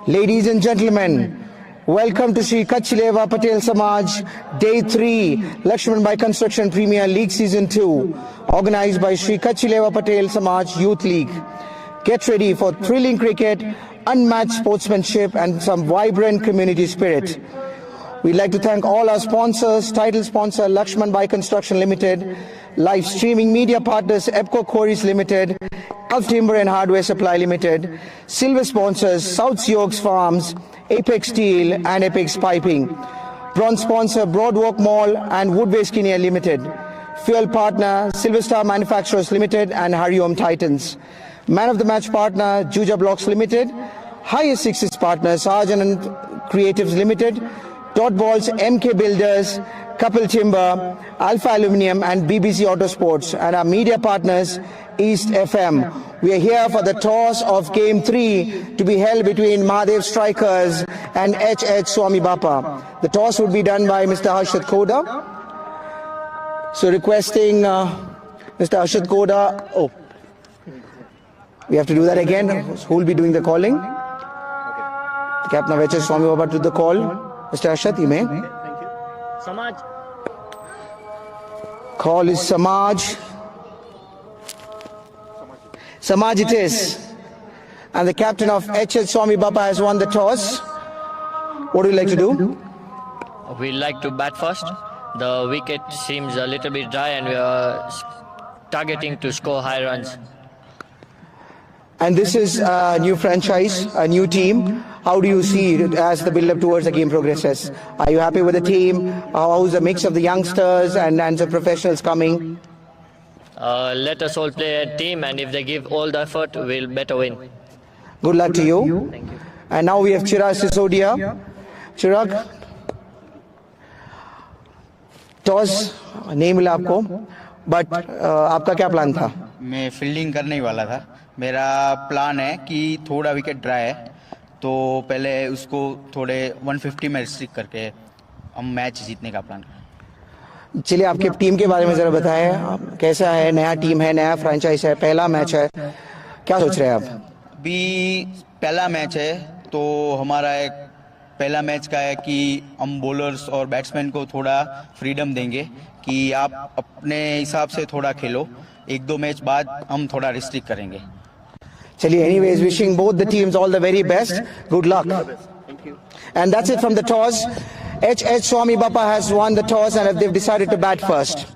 Ladies and gentlemen, welcome to Sri Kachileva Patel Samaj Day 3 LAXMANBHAI Construction Premier League Season 2, organized by Sri Kachileva Patel Samaj Youth League. Get ready for thrilling cricket, unmatched sportsmanship and some vibrant community spirit. We'd like to thank all our sponsors, title sponsor LAXMANBHAI Construction Limited, live streaming media partners EPCO Quarries Limited, Gulf Timber and Hardware Supply Limited, silver sponsors South Sioux Farms, Apex Steel and Apex Piping, bronze sponsor Broadwalk Mall and Woodways Kenya Limited, fuel partner Silver Star Manufacturers Limited and Hariom Titans, man of the match partner Juja Blocks Limited, highest sixes partner Sarjan and Creatives Limited, Dot Balls MK Builders, Couple Timber, Alpha Aluminium and BBC Autosports, and our media partners East FM. We are here for the toss of Game 3 to be held between MAHADEV Strikers and Swami Bapa. The toss would be done by Mr. Harshad Koda. So requesting Mr. Harshad Koda. Oh, we have to do that again. Who will be doing the calling? The captain of Swami Bapa to the call. Mr. Harshad, you may. Thank you. Samaj. Call is Samaj. Samaj it is. And the captain of Swami Bapa has won the toss. What do you like to do? We like to bat first. The wicket seems a little bit dry and we are targeting to score high runs. And this is a new franchise, a new team. How do you see it as the build-up towards the game progresses? Are you happy with the team? How's the mix of the youngsters and the professionals coming? Let us all play a team, and if they give all the effort, we'll better win. Good luck to you. Thank you. And now we have Chirag Sisodia. Chirag, toss नहीं मिला आपको, but आपका क्या plan था? मैं fielding करने ही वाला था. मेरा प्लान है कि थोड़ा विकेट ड्राई है तो पहले उसको थोड़े 150 में रिस्ट्रिक्ट करके हम मैच जीतने का प्लान करें. चलिए आपके टीम के बारे में जरा बताएं. कैसा है? नया टीम है, नया फ्रेंचाइज है, पहला मैच है, क्या सोच रहे हैं आप? अभी पहला मैच है तो हमारा एक पहला मैच का है कि हम बॉलर्स और बैट्समैन को थोड़ा फ्रीडम देंगे कि आप अपने हिसाब से थोड़ा खेलो. एक दो मैच बाद हम थोड़ा रिस्ट्रिक्ट करेंगे. Chali, anyways, wishing both the teams all the very best. Good luck. Thank you. And that's it from the toss. Swami Bapa has won the toss and they've decided to bat first.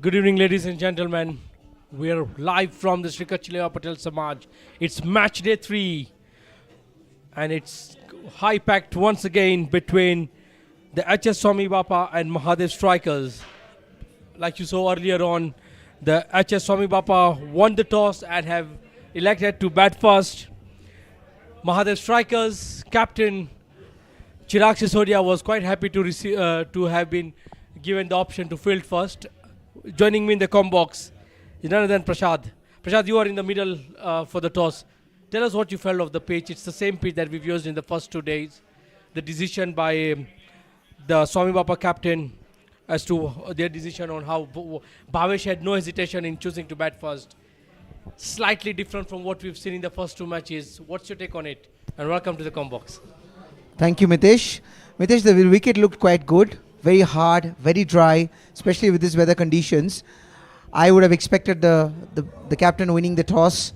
Good evening, ladies and gentlemen. We are live from the Srikachileva Patel Samaj. It's match day 3, and it's high-packed once again between the HS Swami Bapa and MAHADEV strikers. Like you saw earlier on, the HS Swami Bapa won the toss and have elected to bat first. MAHADEV strikers captain Chirag Sisodia was quite happy to receive to have been given the option to field first. Joining me in the com box is none other than Prashad. Prashad, you are in the middle for the toss. Tell us what you felt of the pitch. It's the same pitch that we've used in the first 2 days. The decision by the Swami Bapa captain as to their decision on how Bhavesh had no hesitation in choosing to bat first. Slightly different from what we've seen in the first 2 matches. What's your take on it? And welcome to the com box. Thank you, Mitesh. Mitesh, the wicket looked quite good. Very hard, very dry, especially with these weather conditions. I would have expected the captain winning the toss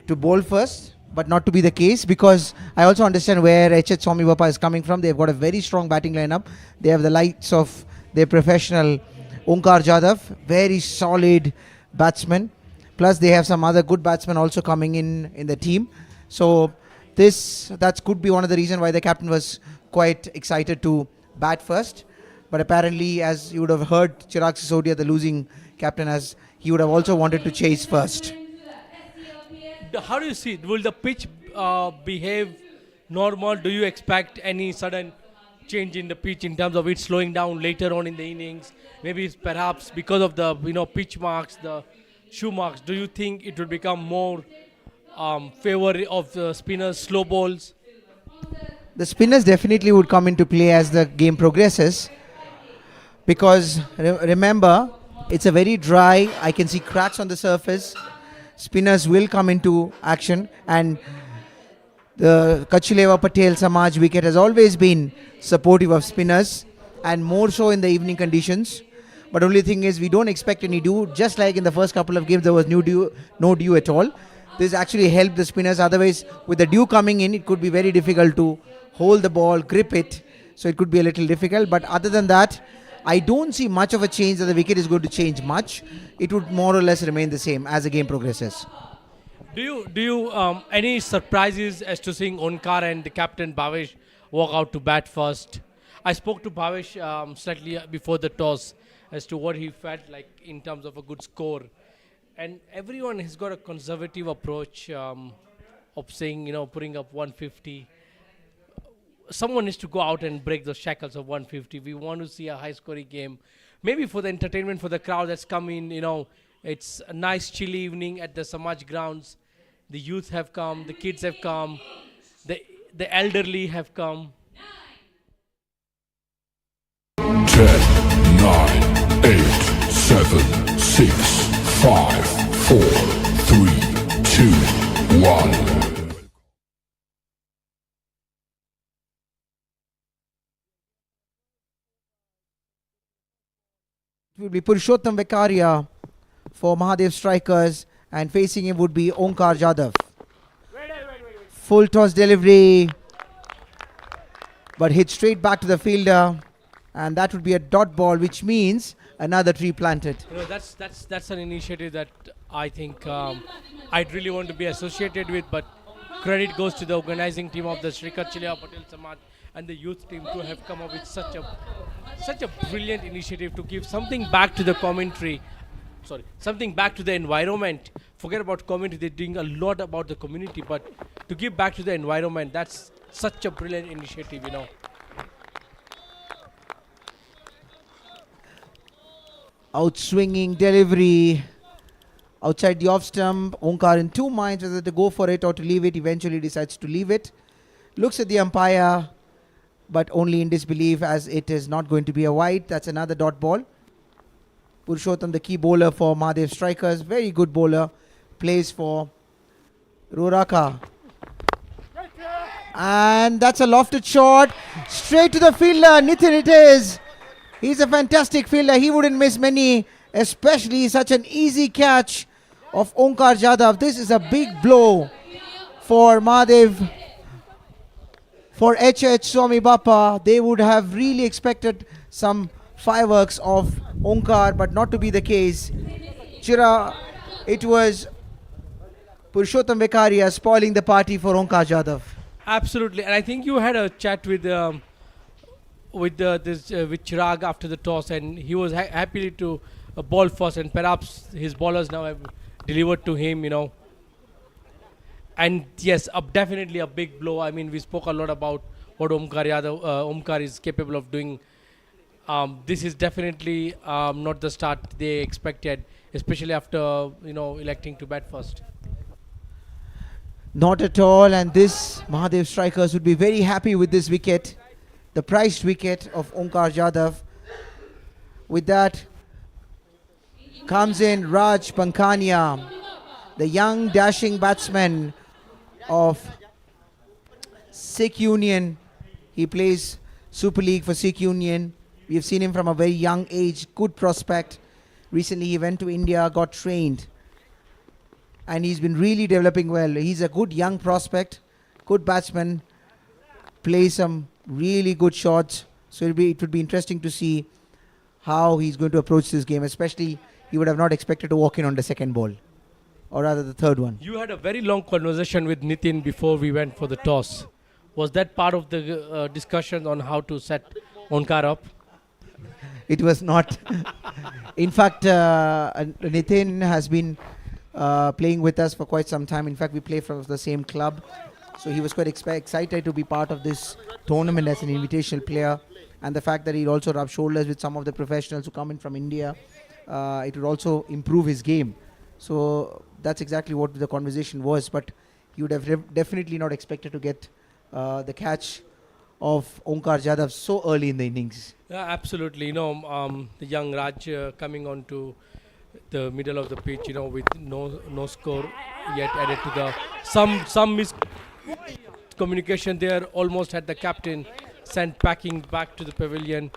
to bowl first, but not to be the case, because I also understand where HS Swami Bapa is coming from. They've got a very strong batting lineup. They have the likes of their professional Onkar Jadhav, very solid batsman. Plus they have some other good batsmen also coming in the team. So that could be one of the reasons why the captain was quite excited to bat first. But apparently, as you would have heard, Chirag Sisodia, the losing captain, as he would have also wanted to chase first. How do you see it? Will the pitch behave normal? Do you expect any sudden change in the pitch in terms of it slowing down later on in the innings? Maybe perhaps because of the pitch marks, the shoe marks. Do you think it will become more favor of the spinners, slow balls? The spinners definitely would come into play as the game progresses, because remember, it's a very dry, I can see cracks on the surface. Spinners will come into action, and the Kachileva Patel Samaj wicket has always been supportive of spinners, and more so in the evening conditions. But only thing is, we don't expect any dew. Just like in the first couple of games, there was no dew at all. This actually helped the spinners. Otherwise, with the dew coming in, it could be very difficult to hold the ball, grip it. So it could be a little difficult. But other than that, I don't see much of a change that the wicket is going to change much. It would more or less remain the same as the game progresses. Do you any surprises as to seeing Onkar and the captain Bhavesh walk out to bat first? I spoke to Bhavesh slightly before the toss as to what he felt like in terms of a good score. And everyone has got a conservative approach of saying, putting up 150. Someone needs to go out and break the shackles of 150. We want to see a high-scoring game. Maybe for the entertainment for the crowd that's come in, it's a nice chilly evening at the Samaj grounds. The youth have come, the kids have come, the elderly have come. 10, 9, 8, 7, 6, 5, 4, 3, 2, 1. It will be Purushottam Vekaria for Mahadev strikers, and facing him would be Onkar Jadhav. Full toss delivery, but hit straight back to the fielder, and that would be a dot ball, which means another tree planted. That's an initiative that I think I'd really want to be associated with, but credit goes to the organizing team of the Srikachileva Patel Samaj and the youth team to have come up with such a brilliant initiative to give something back to the commentary. Something back to the environment. Forget about commentary, they're doing a lot about the community, but to give back to the environment, that's such a brilliant initiative, Outswinging delivery outside the off stump. Onkar in 2 minds whether to go for it or to leave it. Eventually decides to leave it. Looks at the umpire, but only in disbelief, as it is not going to be a wide. That's another dot ball. Purushottam, the key bowler for Mahadev strikers, very good bowler, plays for Ruraka. And that's a lofted shot, straight to the fielder. Nitin it is. He's a fantastic fielder. He wouldn't miss many, especially such an easy catch of Onkar Jadhav. This is a big blow for Mahadev. For HH Swami Bapa, they would have really expected some fireworks of Onkar, but not to be the case. Chira, it was Purushottam Vekaria spoiling the party for Onkar Jadhav. Absolutely, and I think you had a chat with with Chirag after the toss, and he was happy to ball first, and perhaps his bowlers now have delivered to him, And yes, definitely a big blow. I mean, we spoke a lot about what Omkar is capable of doing. This is definitely not the start they expected, especially after electing to bat first. Not at all, and this Mahadev strikers would be very happy with this wicket, the priced wicket of Onkar Jadhav. With that comes in Raj Pankania, the young dashing batsman of Sikh Union. He plays Super League for Sikh Union. We have seen him from a very young age, good prospect. Recently he went to India, got trained, and he's been really developing well. He's a good young prospect, good batsman, plays some really good shots. So it would be interesting to see how he's going to approach this game, especially he would have not expected to walk in on the second ball, or rather the third one. You had a very long conversation with Nitin before we went for the toss. Was that part of the discussion on how to set Onkar up? It was not. In fact, Nitin has been playing with us for quite some time. In fact, we play from the same club. So he was quite excited to be part of this tournament as an invitational player. And the fact that he'd also rub shoulders with some of the professionals who come in from India, it would also improve his game. So that's exactly what the conversation was. But he would have definitely not expected to get the catch of Onkar Jadhav so early in the innings. Yeah, absolutely. The young Raj coming on to the middle of the pitch, with no score yet added to the some miscommunication there. Almost had the captain sent packing back to the pavilion.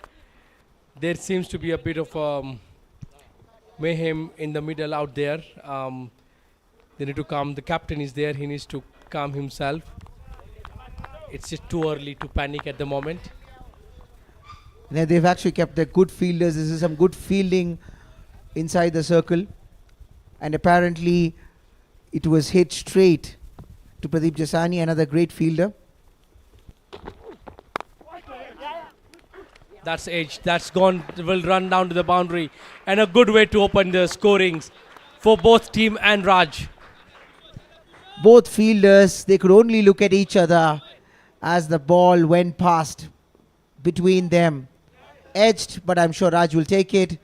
There seems to be a bit of mayhem in the middle out there. They need to calm. The captain is there. He needs to calm himself. It's just too early to panic at the moment. And they've actually kept their good fielders. This is some good fielding inside the circle. And apparently it was hit straight to Pradeep Jasani, another great fielder. That's edge. That's gone. Will run down to the boundary. And a good way to open the scorings for both team and Raj. Both fielders, they could only look at each other as the ball went past between them. Edged, but I'm sure Raj will take it.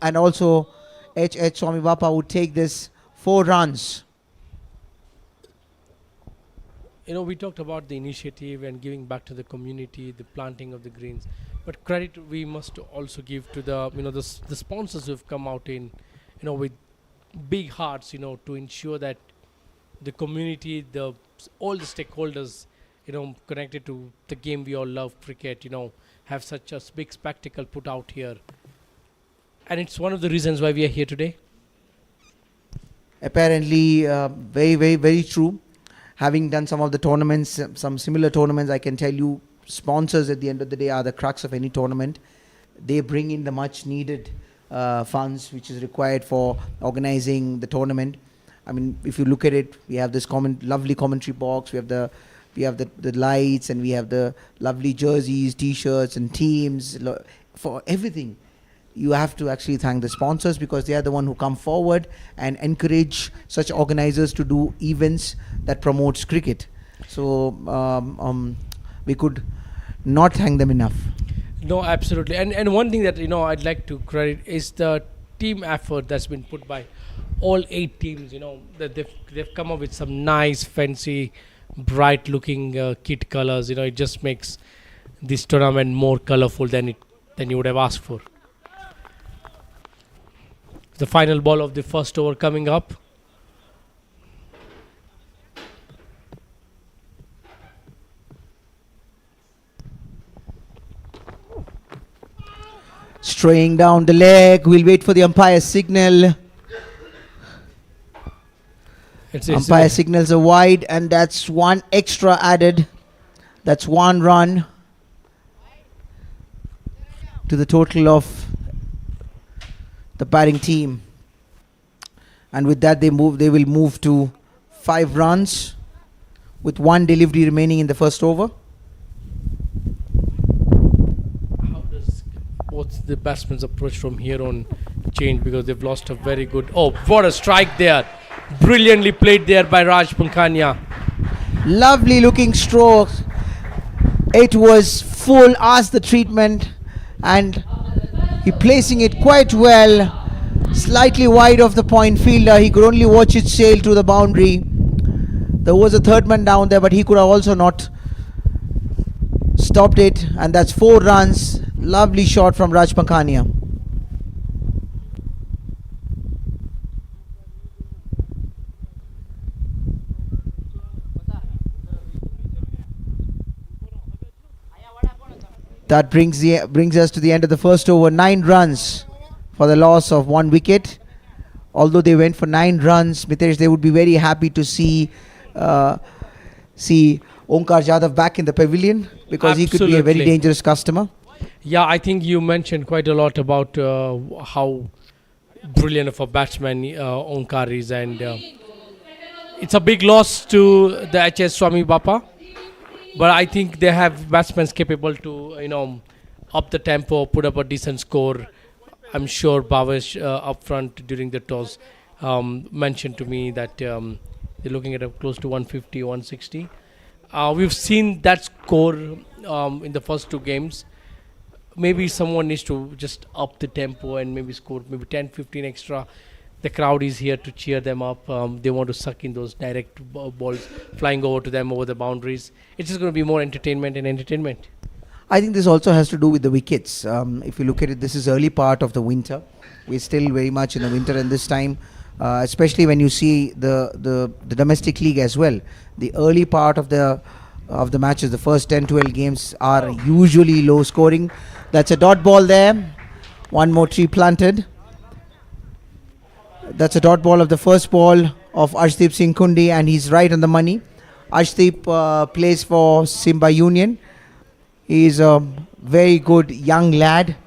And also Swami Bapa would take this 4 runs. We talked about the initiative and giving back to the community, the planting of the greens. But credit we must also give to the the sponsors who have come out in with big hearts to ensure that the community, all the stakeholders connected to the game we all love, cricket, have such a big spectacle put out here. And it's one of the reasons why we are here today. Apparently, very, very, very true. Having done some of the tournaments, some similar tournaments, I can tell you, sponsors at the end of the day are the crux of any tournament. They bring in the much needed funds which is required for organizing the tournament. I mean, if you look at it, we have this lovely commentary box, we have the lights, and we have the lovely jerseys, t-shirts and teams. For everything, you have to actually thank the sponsors, because they are the one who come forward and encourage such organizers to do events that promotes cricket. So we could not thank them enough. No, absolutely. And one thing that I'd like to credit is the team effort that's been put by all 8 teams. That they've come up with some nice, fancy, bright looking kit colors. It just makes this tournament more colorful than you would have asked for. The final ball of the first over coming up. Straying down the leg, we'll wait for the umpire's signal. Umpire signals a wide, and that's 1 extra added. That's 1 run to the total of the batting team. And with that, they will move to 5 runs with 1 delivery remaining in the first over. How does both the batsmen's approach from here on change, because they've lost a very good... Oh, what a strike there. Brilliantly played there by Raj Pankhania. Lovely looking stroke. It was full as the treatment, and he placing it quite well, slightly wide of the point fielder. He could only watch it sail to the boundary. There was a third man down there, but he could have also not stopped it, and that's 4 runs. Lovely shot from Raj Pankhania. That brings us to the end of the first over. 9 runs for the loss of 1 wicket. Although they went for 9 runs, Mitesh, they would be very happy to see Onkar Jadhav back in the pavilion, because he could be a very dangerous customer. Yeah, I think you mentioned quite a lot about how brilliant of a batsman Onkar is, and it's a big loss to the HS Swami Bapa. But I think they have batsmen capable to, up the tempo, put up a decent score. I'm sure Bhavesh up front during the toss mentioned to me that they're looking at close to 150, 160. We've seen that score in the first 2 games. Maybe someone needs to just up the tempo and maybe score maybe 10, 15 extra. The crowd is here to cheer them up. They want to suck in those direct balls flying over to them over the boundaries. It's just going to be more entertainment and entertainment. I think this also has to do with the wickets. If you look at it, this is early part of the winter. We're still very much in the winter, and this time, especially when you see the domestic league as well, the early part of the matches, the first 10, 12 games are usually low scoring. That's a dot ball there. 1 more tree planted. That's a dot ball of the first ball of Arshdeep Singh Kundi, and he's right on the money. Arshdeep plays for Simba Union. He is a very good young lad.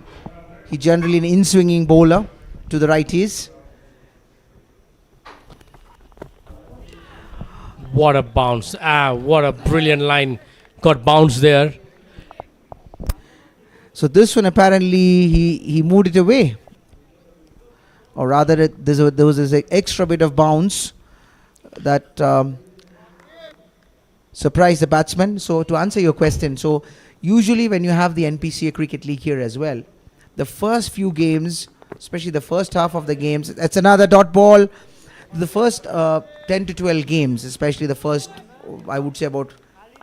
He generally an in-swinging bowler to the righties. What a bounce. What a brilliant line. Got bounced there. So this one apparently he moved it away. Or rather, there was this extra bit of bounce that surprised the batsman. So to answer your question, so usually when you have the NPCA Cricket League here as well, the first few games, especially the first half of the games, that's another dot ball. The first 10 to 12 games, especially the first, I would say about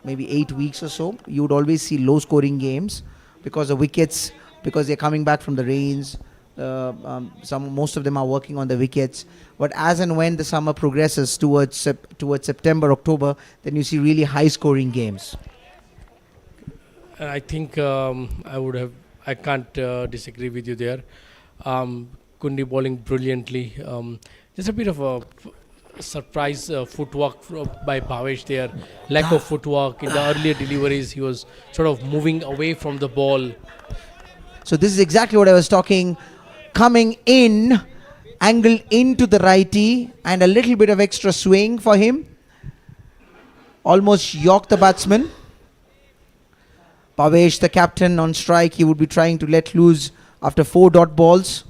maybe 8 weeks or so, you would always see low scoring games because the wickets, because they're coming back from the rains. Most of them are working on the wickets, but as and when the summer progresses towards September, October, then you see really high scoring games. I think I can't disagree with you there. Kundi bowling brilliantly. There's a bit of a surprise footwork by Bhavesh there. Lack of footwork in the earlier deliveries. He was sort of moving away from the ball. So this is exactly what I was talking. Coming in, angled into the righty, and a little bit of extra swing for him. Almost yorked the batsman. Bhavesh, the captain, on strike. He would be trying to let loose after 4 dot balls.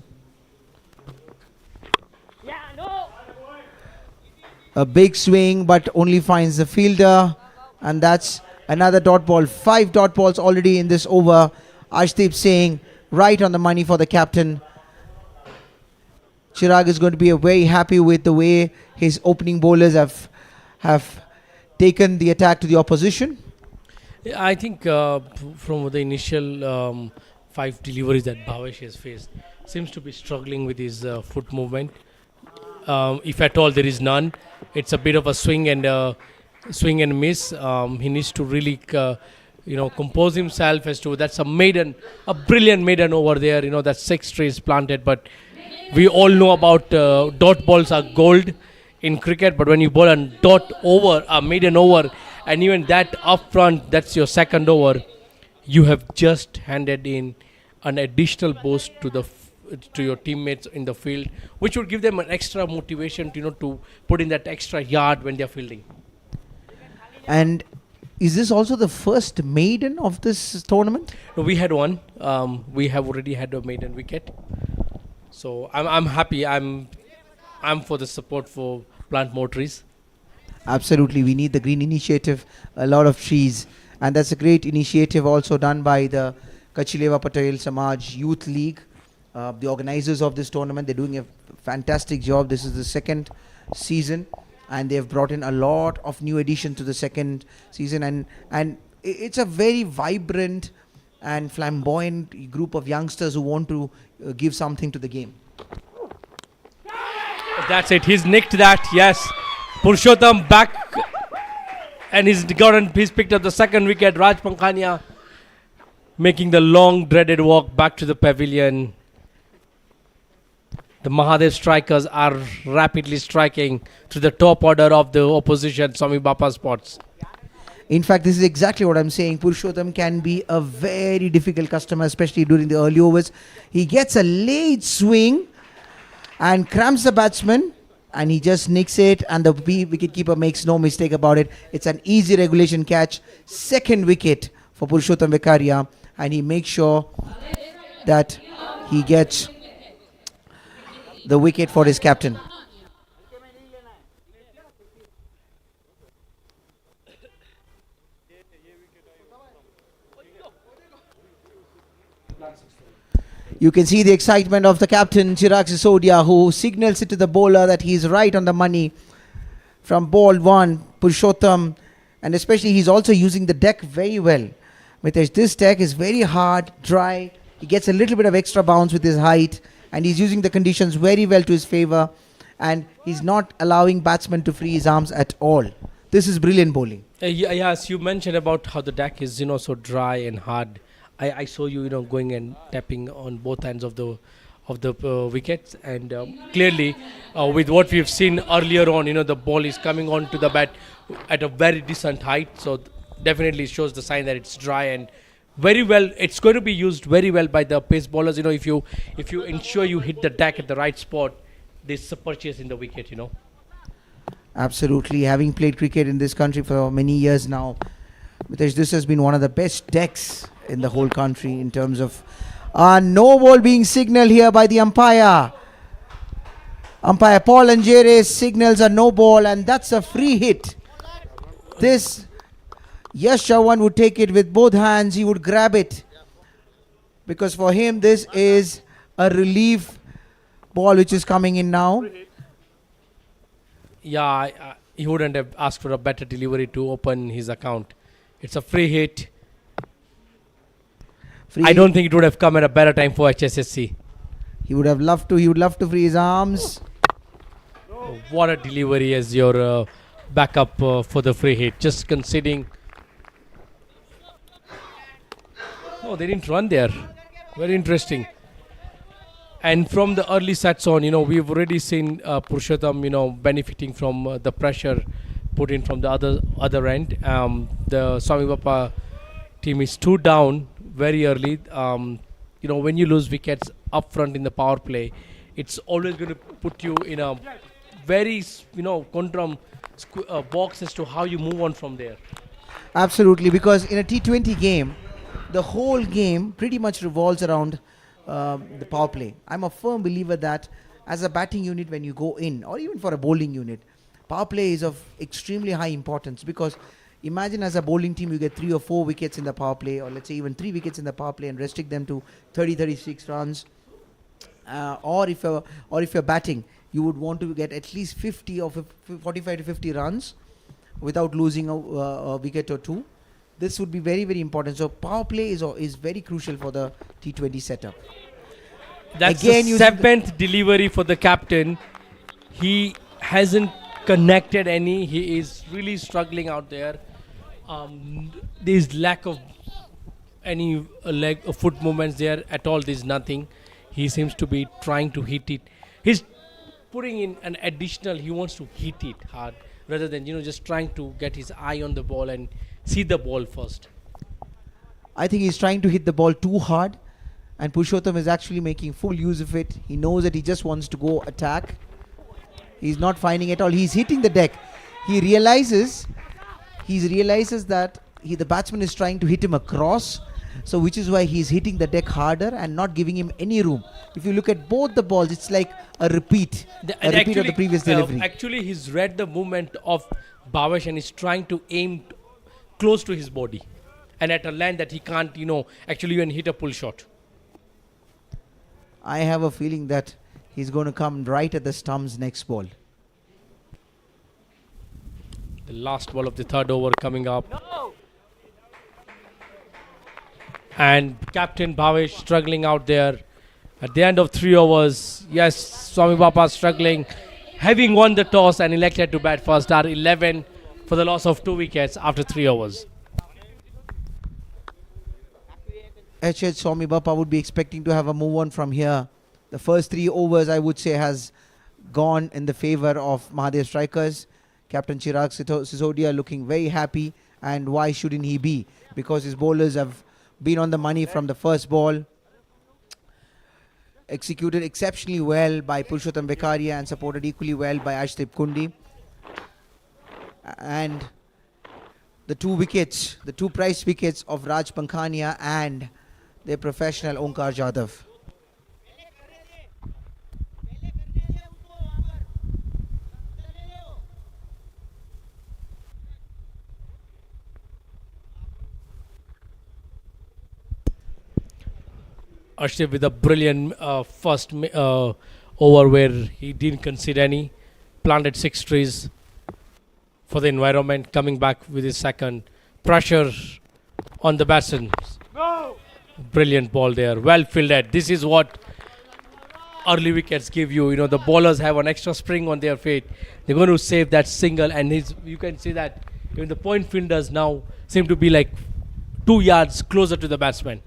A big swing, but only finds the fielder, and that's another dot ball. 5 dot balls already in this over. Arshdeep Singh right on the money for the captain. Chirag is going to be very happy with the way his opening bowlers have taken the attack to the opposition. I think from the initial 5 deliveries that Bhavesh has faced, seems to be struggling with his foot movement. If at all there is none, it's a bit of a swing and miss. He needs to really compose himself as to that's a brilliant maiden over there. That 6 trees planted, but we all know about dot balls are gold in cricket, but when you bowl a maiden over, and even that up front, that's your second over, you have just handed in an additional boost to the to your teammates in the field, which would give them an extra motivation to, to put in that extra yard when they're fielding. And is this also the first maiden of this tournament? No, we had one. We have already had a maiden wicket. So I'm happy. I'm for the support for plant more trees. Absolutely, we need the green initiative, a lot of trees, and that's a great initiative also done by the Kachileva Patel Samaj Youth League, the organizers of this tournament. They're doing a fantastic job. This is the second season, and they've brought in a lot of new additions to the second season, and it's a very vibrant and flamboyant group of youngsters who want to give something to the game. That's it. He's nicked that. Yes. Purushottam back, and he's picked up the second wicket. Raj Pankhania making the long dreaded walk back to the pavilion. The Mahadev strikers are rapidly striking to the top order of the opposition Swami Bapa spots. In fact, this is exactly what I'm saying. Purushottam can be a very difficult customer, especially during the early overs. He gets a late swing and cramps the batsman, and he just nicks it, and the wicketkeeper makes no mistake about it. It's an easy regulation catch. Second wicket for Purushottam Vekaria, and he makes sure that he gets the wicket for his captain. You can see the excitement of the captain, Chirag Sisodia, who signals it to the bowler that he's right on the money from ball one, Purushottam, and especially he's also using the deck very well. Mitesh, this deck is very hard, dry. He gets a little bit of extra bounce with his height, and he's using the conditions very well to his favor, and he's not allowing batsmen to free his arms at all. This is brilliant bowling. Yes, you mentioned about how the deck is, so dry and hard. I saw you, going and tapping on both ends of the wickets, and clearly with what we've seen earlier on, the ball is coming on to the bat at a very decent height. So definitely shows the sign that it's dry and very well. It's going to be used very well by the pace bowlers. If you ensure you hit the deck at the right spot, there's a purchase in the wicket. Absolutely, having played cricket in this country for many years now, Mitesh, this has been one of the best decks in the whole country in terms of no ball being signaled here by the umpire. Umpire Paul Angeres signals a no ball, and that's a free hit. This, Yash Chavan would take it with both hands. He would grab it, because for him this is a relief ball which is coming in now. Yeah, he wouldn't have asked for a better delivery to open his account. It's a free hit. I don't think it would have come at a better time for HSSC. He would have loved to. He would love to free his arms. What a delivery as your backup for the free hit. Just conceding. No, they didn't run there. Very interesting. And from the early sets on, we've already seen Purushottam, benefiting from the pressure put in from the other end. The Swami Bapa team is 2 down very early. When you lose wickets up front in the power play, it's always going to put you in a very, conundrum box as to how you move on from there. Absolutely, because in a T20 game, the whole game pretty much revolves around the power play. I'm a firm believer that as a batting unit, when you go in, or even for a bowling unit, power play is of extremely high importance, because imagine as a bowling team you get 3 or 4 wickets in the power play, or let's say even 3 wickets in the power play, and restrict them to 30-36 runs. Or if you're batting, you would want to get at least 50 or 45 to 50 runs without losing a wicket or 2. This would be very, very important. So power play is very crucial for the T20 setup. That's again the 7th delivery for the captain. He hasn't connected any. He is really struggling out there. There's lack of any leg or foot movements there at all. There's nothing. He seems to be trying to hit it. He's putting in an additional. He wants to hit it hard rather than just trying to get his eye on the ball and see the ball first. I think he's trying to hit the ball too hard, And Purushottam is actually making full use of it. He knows that he just wants to go attack. He's not finding at all. He's hitting the deck. He realizes that the batsman is trying to hit him across. So which is why he's hitting the deck harder and not giving him any room. If you look at both the balls, it's like a repeat. A repeat of the previous delivery. Actually, he's read the movement of Bhavesh and is trying to aim close to his body. And at a land that he can't, actually even hit a pull shot. I have a feeling that he's going to come right at the stumps next ball. The last ball of the third over coming up. No! And Captain Bhavesh struggling out there. At the end of 3 overs, yes, Swami Bapa struggling, having won the toss and elected to bat first, are 11 for the loss of 2 wickets after 3 overs. Swami Bapa would be expecting to have a move on from here. The first 3 overs, I would say, has gone in the favor of Mahadev strikers. Captain Chirag Sisodia looking very happy, and why shouldn't he be? Because his bowlers have been on the money from the first ball. Executed exceptionally well by Purushottam Bekaria and supported equally well by Ashdip Kundi. And the 2 wickets, the 2 prize wickets of Raj Pankhania and their professional Onkar Jadhav. Ashdip with a brilliant first over where he didn't concede any. Planted 6 trees for the environment. Coming back with his second. Pressure on the batsman. No! Brilliant ball there. Well fielded. This is what early wickets give you. The bowlers have an extra spring on their feet. They're going to save that single. And you can see that even the point fielders now seem to be like 2 yards closer to the batsman.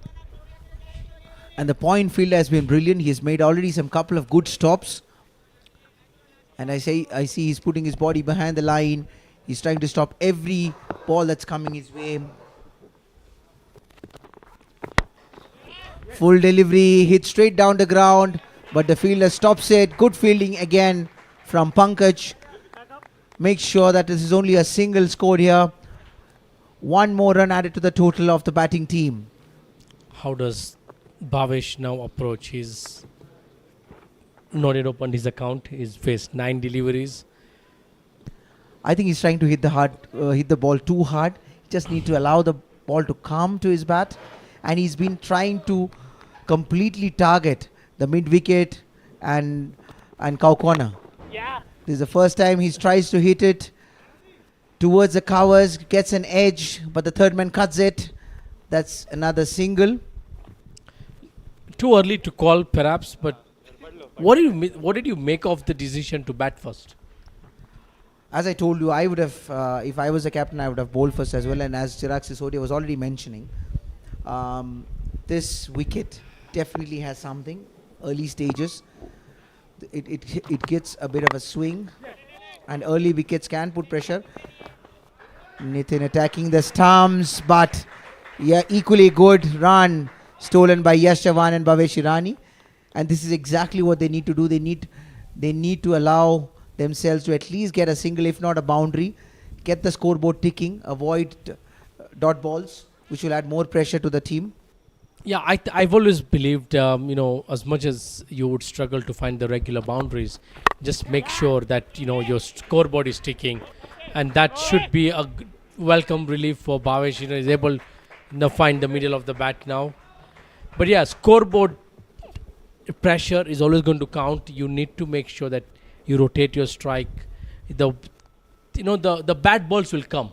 And the point fielder has been brilliant. He has made already some couple of good stops. And I see he's putting his body behind the line. He's trying to stop every ball that's coming his way. Full delivery, hit straight down the ground, but the fielder stops it. Good fielding again from Pankaj. Make sure that this is only a single scored here. 1 more run added to the total of the batting team. How does Bhavesh now approach? He's not yet opened his account. He's faced 9 deliveries. I think he's trying to hit the ball too hard. He just need to allow the ball to come to his bat. And he's been trying to completely target the mid-wicket and cow corner. Yeah. This is the first time he tries to hit it towards the covers, gets an edge, but the third man cuts it. That's another single. Too early to call, perhaps, but what did you make of the decision to bat first? As I told you, I would have, if I was a captain, I would have bowled first as well. And as Chirag Sisodia was already mentioning, this wicket definitely has something. Early stages, it gets a bit of a swing, and early wickets can put pressure. Nitin attacking the stumps, but yeah, equally good run stolen by Yash Chavan and Bhavesh Irani. And this is exactly what they need to do. They need to allow themselves to at least get a single, if not a boundary. Get the scoreboard ticking. Avoid dot balls, which will add more pressure to the team. Yeah, I've always believed, as much as you would struggle to find the regular boundaries, just make sure that, your scoreboard is ticking. And that should be a welcome relief for Bhavesh. He's able to find the middle of the bat now. But yeah, scoreboard pressure is always going to count. You need to make sure that you rotate your strike. The bad balls will come,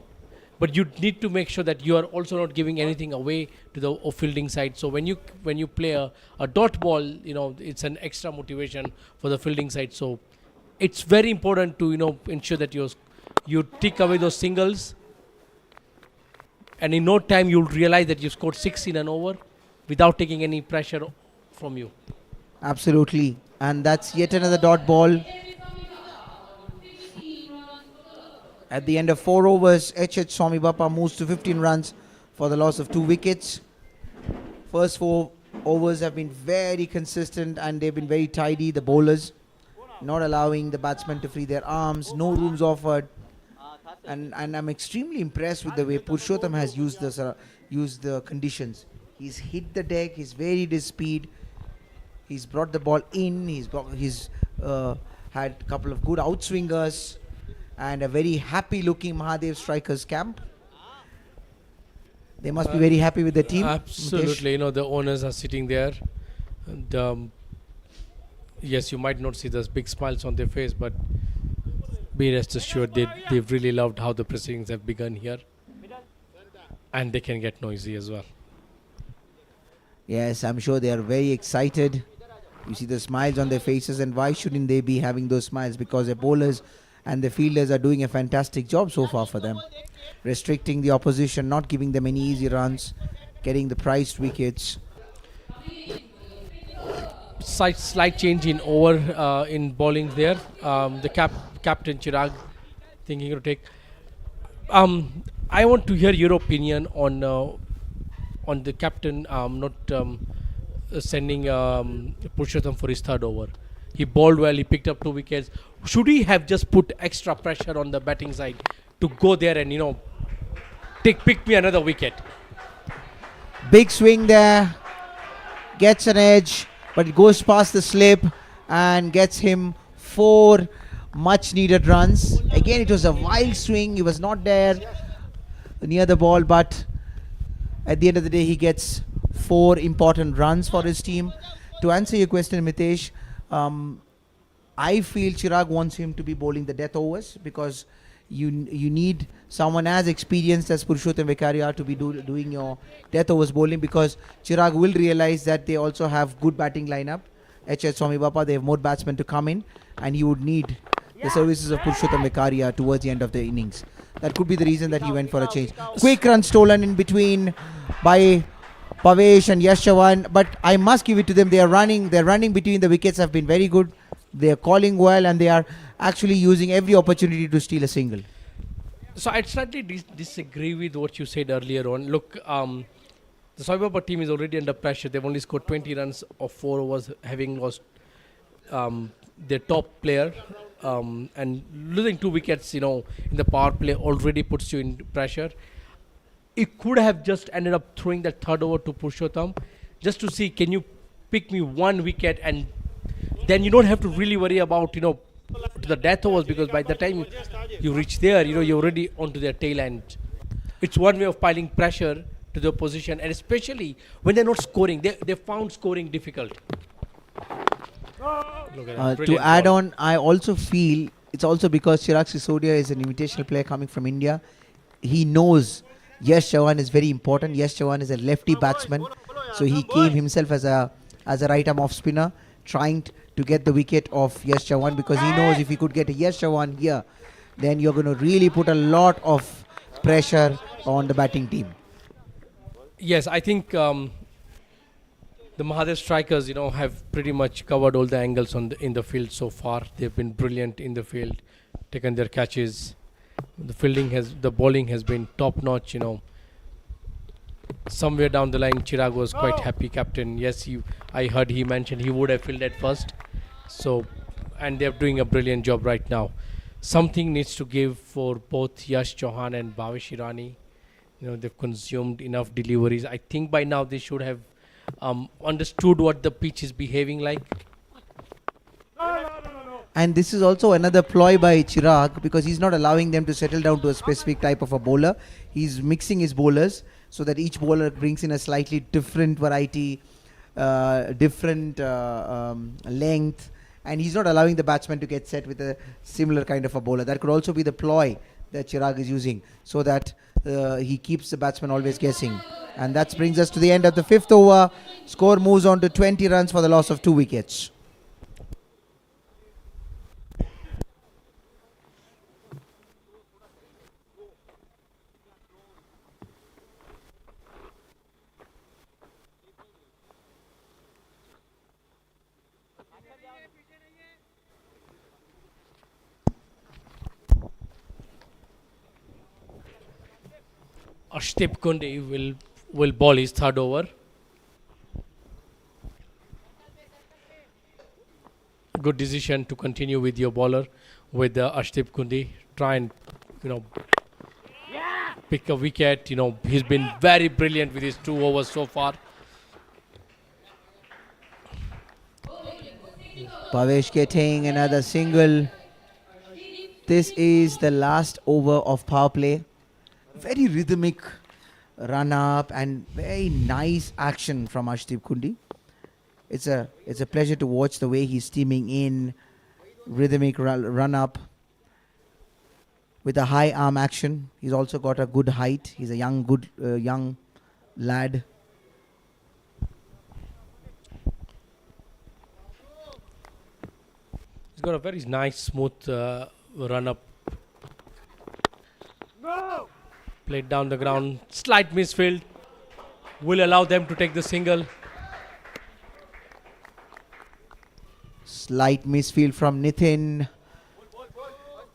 but you need to make sure that you are also not giving anything away to the fielding side. So when you play a dot ball, it's an extra motivation for the fielding side. So it's very important to ensure that you tick away those singles, and in no time you'll realize that you scored 6 in an over without taking any pressure from you. Absolutely. And that's yet another dot ball. At the end of 4 overs, Swami Bapa moves to 15 runs for the loss of 2 wickets. First 4 overs have been very consistent and they've been very tidy, the bowlers, not allowing the batsmen to free their arms, no rooms offered. And I'm extremely impressed with the way Purushottam has used the conditions. He's hit the deck, he's varied his speed, he's brought the ball in, he's had a couple of good outswingers and a very happy looking Mahadev strikers camp. They must be very happy with the team. Absolutely, Mitesh. the owners are sitting there. And yes, you might not see those big smiles on their face, but be rest assured they've really loved how the proceedings have begun here. And they can get noisy as well. Yes, I'm sure they are very excited. You see the smiles on their faces, and why shouldn't they be having those smiles? Because the bowlers and the fielders are doing a fantastic job so far for them. Restricting the opposition, not giving them any easy runs, getting the prized wickets. Slight change in over in bowling there. The captain Chirag thinking to take. I want to hear your opinion on the captain not sending Purushottam for his third over. He bowled well. He picked up 2 wickets. Should he have just put extra pressure on the batting side to go there and pick me another wicket? Big swing there, gets an edge, but it goes past the slip and gets him 4 much needed runs. Again, it was a wild swing. He was not there near the ball, but at the end of the day, he gets 4 important runs for his team. To answer your question, Mitesh, I feel Chirag wants him to be bowling the death overs because you need someone as experienced as Purushottam Vekaria to be doing your death overs bowling, because Chirag will realize that they also have good batting lineup. Swami Bapa, they have more batsmen to come in, and he would need the services of Purushottam Vekaria towards the end of the innings. That could be the reason that he went for a change. Quick run stolen in between by Pavesh and Yash Chavan, but I must give it to them. Their running between the wickets have been very good. They are calling well, and they are actually using every opportunity to steal a single. So I'd slightly disagree with what you said earlier on. Look, the Swami Bapa team is already under pressure. They've only scored 20 runs of 4 overs, having lost their top player. And losing 2 wickets, in the power play already puts you in pressure. It could have just ended up throwing that third over to Purushottam just to see, can you pick me 1 wicket, and then you don't have to really worry about, to the death overs, because by the time you reach there, you're already onto their tail end. It's one way of piling pressure to the opposition, and especially when they're not scoring, they found scoring difficult. To add on, I also feel it's also because Chirag Sisodia is an invitational player coming from India. He knows Yash Chavan is very important. Yash Chavan is a lefty batsman, so he came himself as a right arm off spinner, trying to get the wicket of Yash Chavan, because he knows if he could get a Yash Chavan here, then you're going to really put a lot of pressure on the batting team. Yes, I think the Mahadev strikers, have pretty much covered all the angles in the field so far. They've been brilliant in the field, taken their catches. The bowling has been top notch. Somewhere down the line, Chirag was quite happy, captain. Yes, I heard he mentioned he would have fielded first. So, and they're doing a brilliant job right now. Something needs to give for both Yash Chauhan and Bhavesh Irani. They've consumed enough deliveries. I think by now they should have understood what the pitch is behaving like. And this is also another ploy by Chirag, because he's not allowing them to settle down to a specific type of a bowler. He's mixing his bowlers so that each bowler brings in a slightly different variety, different length, and he's not allowing the batsman to get set with a similar kind of a bowler. That could also be the ploy that Chirag is using, so that he keeps the batsman always guessing. And that brings us to the end of the 5th over. Score moves on to 20 runs for the loss of 2 wickets. Ashtip Kundi will bowl his third over. good decision to continue with your bowler, with Arshdeep Kundi. Try and, pick a wicket. He's been very brilliant with his 2 overs so far. Bhavesh getting another single. This is the last over of power play. Very rhythmic run up and very nice action from Arshdeep Kundi. It's a pleasure to watch the way he's steaming in, rhythmic run up with a high arm action. He's also got a good height. He's a young lad. He's got a very nice, smooth run up. Played down the ground. Slight misfield. Will allow them to take the single. Slight misfield from Nitin.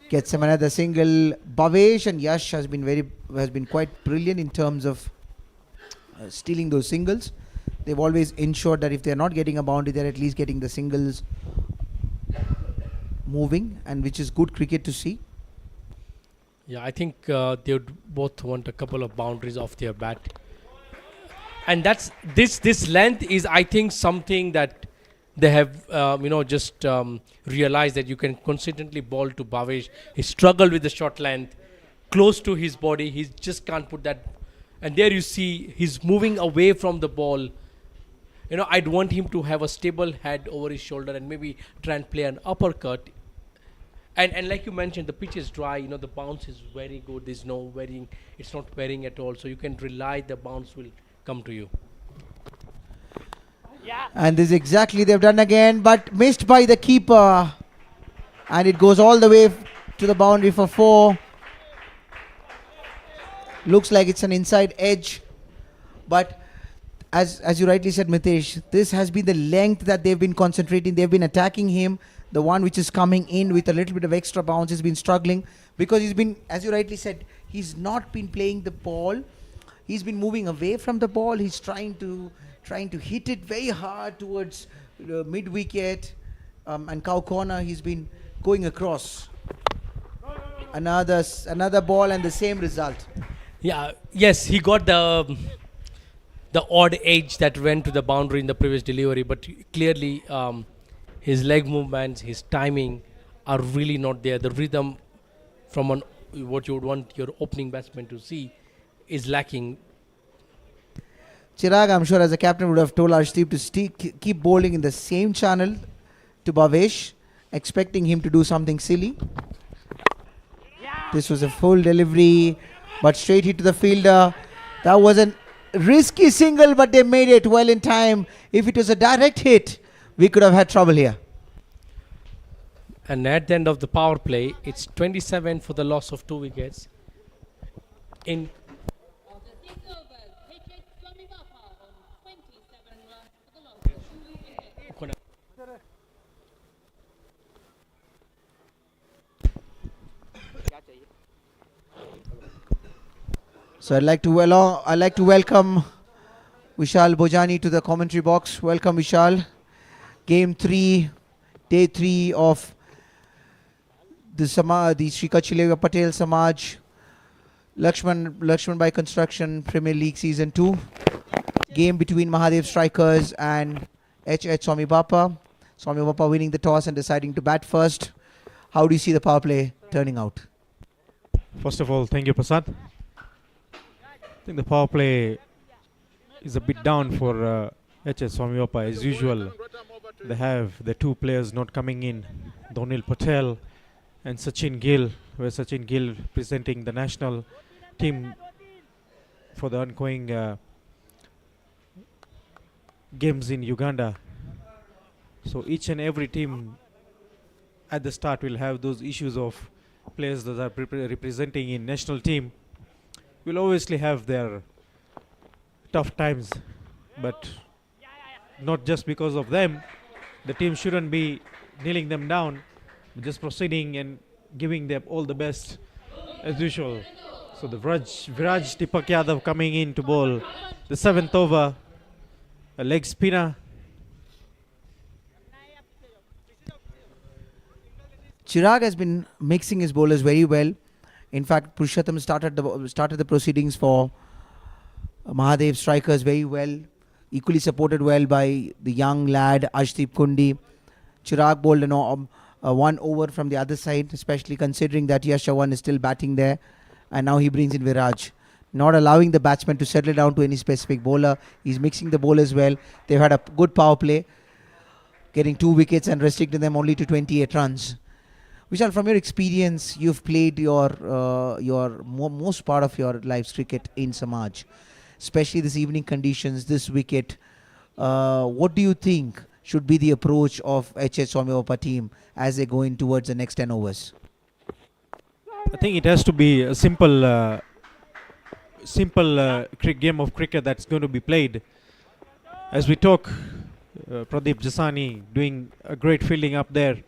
Gets him another single. Bhavesh and Yash has been quite brilliant in terms of stealing those singles. They've always ensured that if they're not getting a boundary, they're at least getting the singles moving, and which is good cricket to see. Yeah, I think they would both want a couple of boundaries off their bat. And that's this length is, I think, something that they have just realized, that you can consistently bowl to Bhavesh. He struggled with the short length close to his body. He just can't put that. And there you see he's moving away from the ball. I'd want him to have a stable head over his shoulder and maybe try and play an uppercut. And like you mentioned, the pitch is dry. The bounce is very good. There's no wearing. It's not wearing at all. So you can rely the bounce will come to you. And this is exactly they've done again, but missed by the keeper. And it goes all the way to the boundary for 4. Looks like it's an inside edge. But as you rightly said, Mitesh, this has been the length that they've been concentrating. They've been attacking him. The one which is coming in with a little bit of extra bounce has been struggling because he's been, as you rightly said, he's not been playing the ball. He's been moving away from the ball. He's trying to hit it very hard towards mid wicket and cow corner. He's been going across. Another ball and the same result. Yeah. Yes, he got the odd edge that went to the boundary in the previous delivery, but clearly his leg movements, his timing are really not there. The rhythm from what you would want your opening batsman to see is lacking. Chirag, I'm sure as a captain would have told Arshdeep to keep bowling in the same channel to Bhavesh, expecting him to do something silly. This was a full delivery, but straight hit to the fielder. That was a risky single, but they made it well in time. If it was a direct hit, we could have had trouble here. And at the end of the power play, it's 27 for the loss of 2 wickets. In Swami Bapa on 27 runs for the loss of 2 wickets. So I'd like to welcome Vishal Bojani to the commentary box. Welcome, Vishal. Game 3, day 3 the Sri Kachileva Patel Samaj LAXMANBHAI Construction Premier League Season 2. Game between MAHADEV strikers and Swami Bapa. Swami Bapa winning the toss and deciding to bat first. How do you see the power play turning out? First of all, thank you, Prasad. I think the power play is a bit down for Swami Bapa as usual. They have the 2 players not coming in, Donil Patel and Sachin Gill, where Sachin Gill presenting the national team for the ongoing games in Uganda. So each and every team at the start will have those issues of players that are representing in national team. Will obviously have their tough times, but not just because of them. The team shouldn't be kneeling them down, just proceeding and giving them all the best as usual. So the Viraj Dipak Yadav coming in to bowl the 7th over, a leg spinner. Chirag has been mixing his bowlers very well. In fact, Purushottam started the proceedings for Mahadev strikers very well. Equally supported well by the young lad Ashdeep Kundi. Chirag bowled one over from the other side, especially considering that Yash Chavan is still batting there. And now he brings in Viraj, not allowing the batsman to settle down to any specific bowler. He's mixing the bowlers well. They've had a good power play, getting 2 wickets and restricting them only to 28 runs. Vishal, from your experience, you've played your most part of your life's cricket in Samaj, especially this evening conditions, this wicket. What do you think should be the approach of Swami Bapa team as they go in towards the next 10 overs? I think it has to be a simple game of cricket that's going to be played. As we talk, Pradeep Jasani doing a great fielding up there.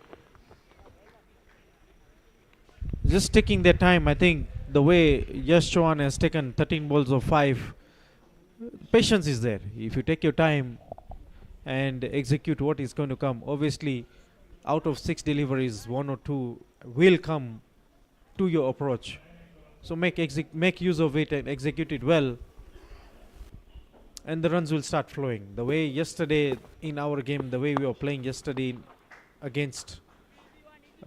Just taking their time. I think the way Yash Chavan has taken 13 balls of 5, patience is there. If you take your time and execute what is going to come, obviously out of 6 deliveries, 1 or 2 will come to your approach. So make use of it and execute it well, and the runs will start flowing. The way yesterday in our game, the way we were playing yesterday against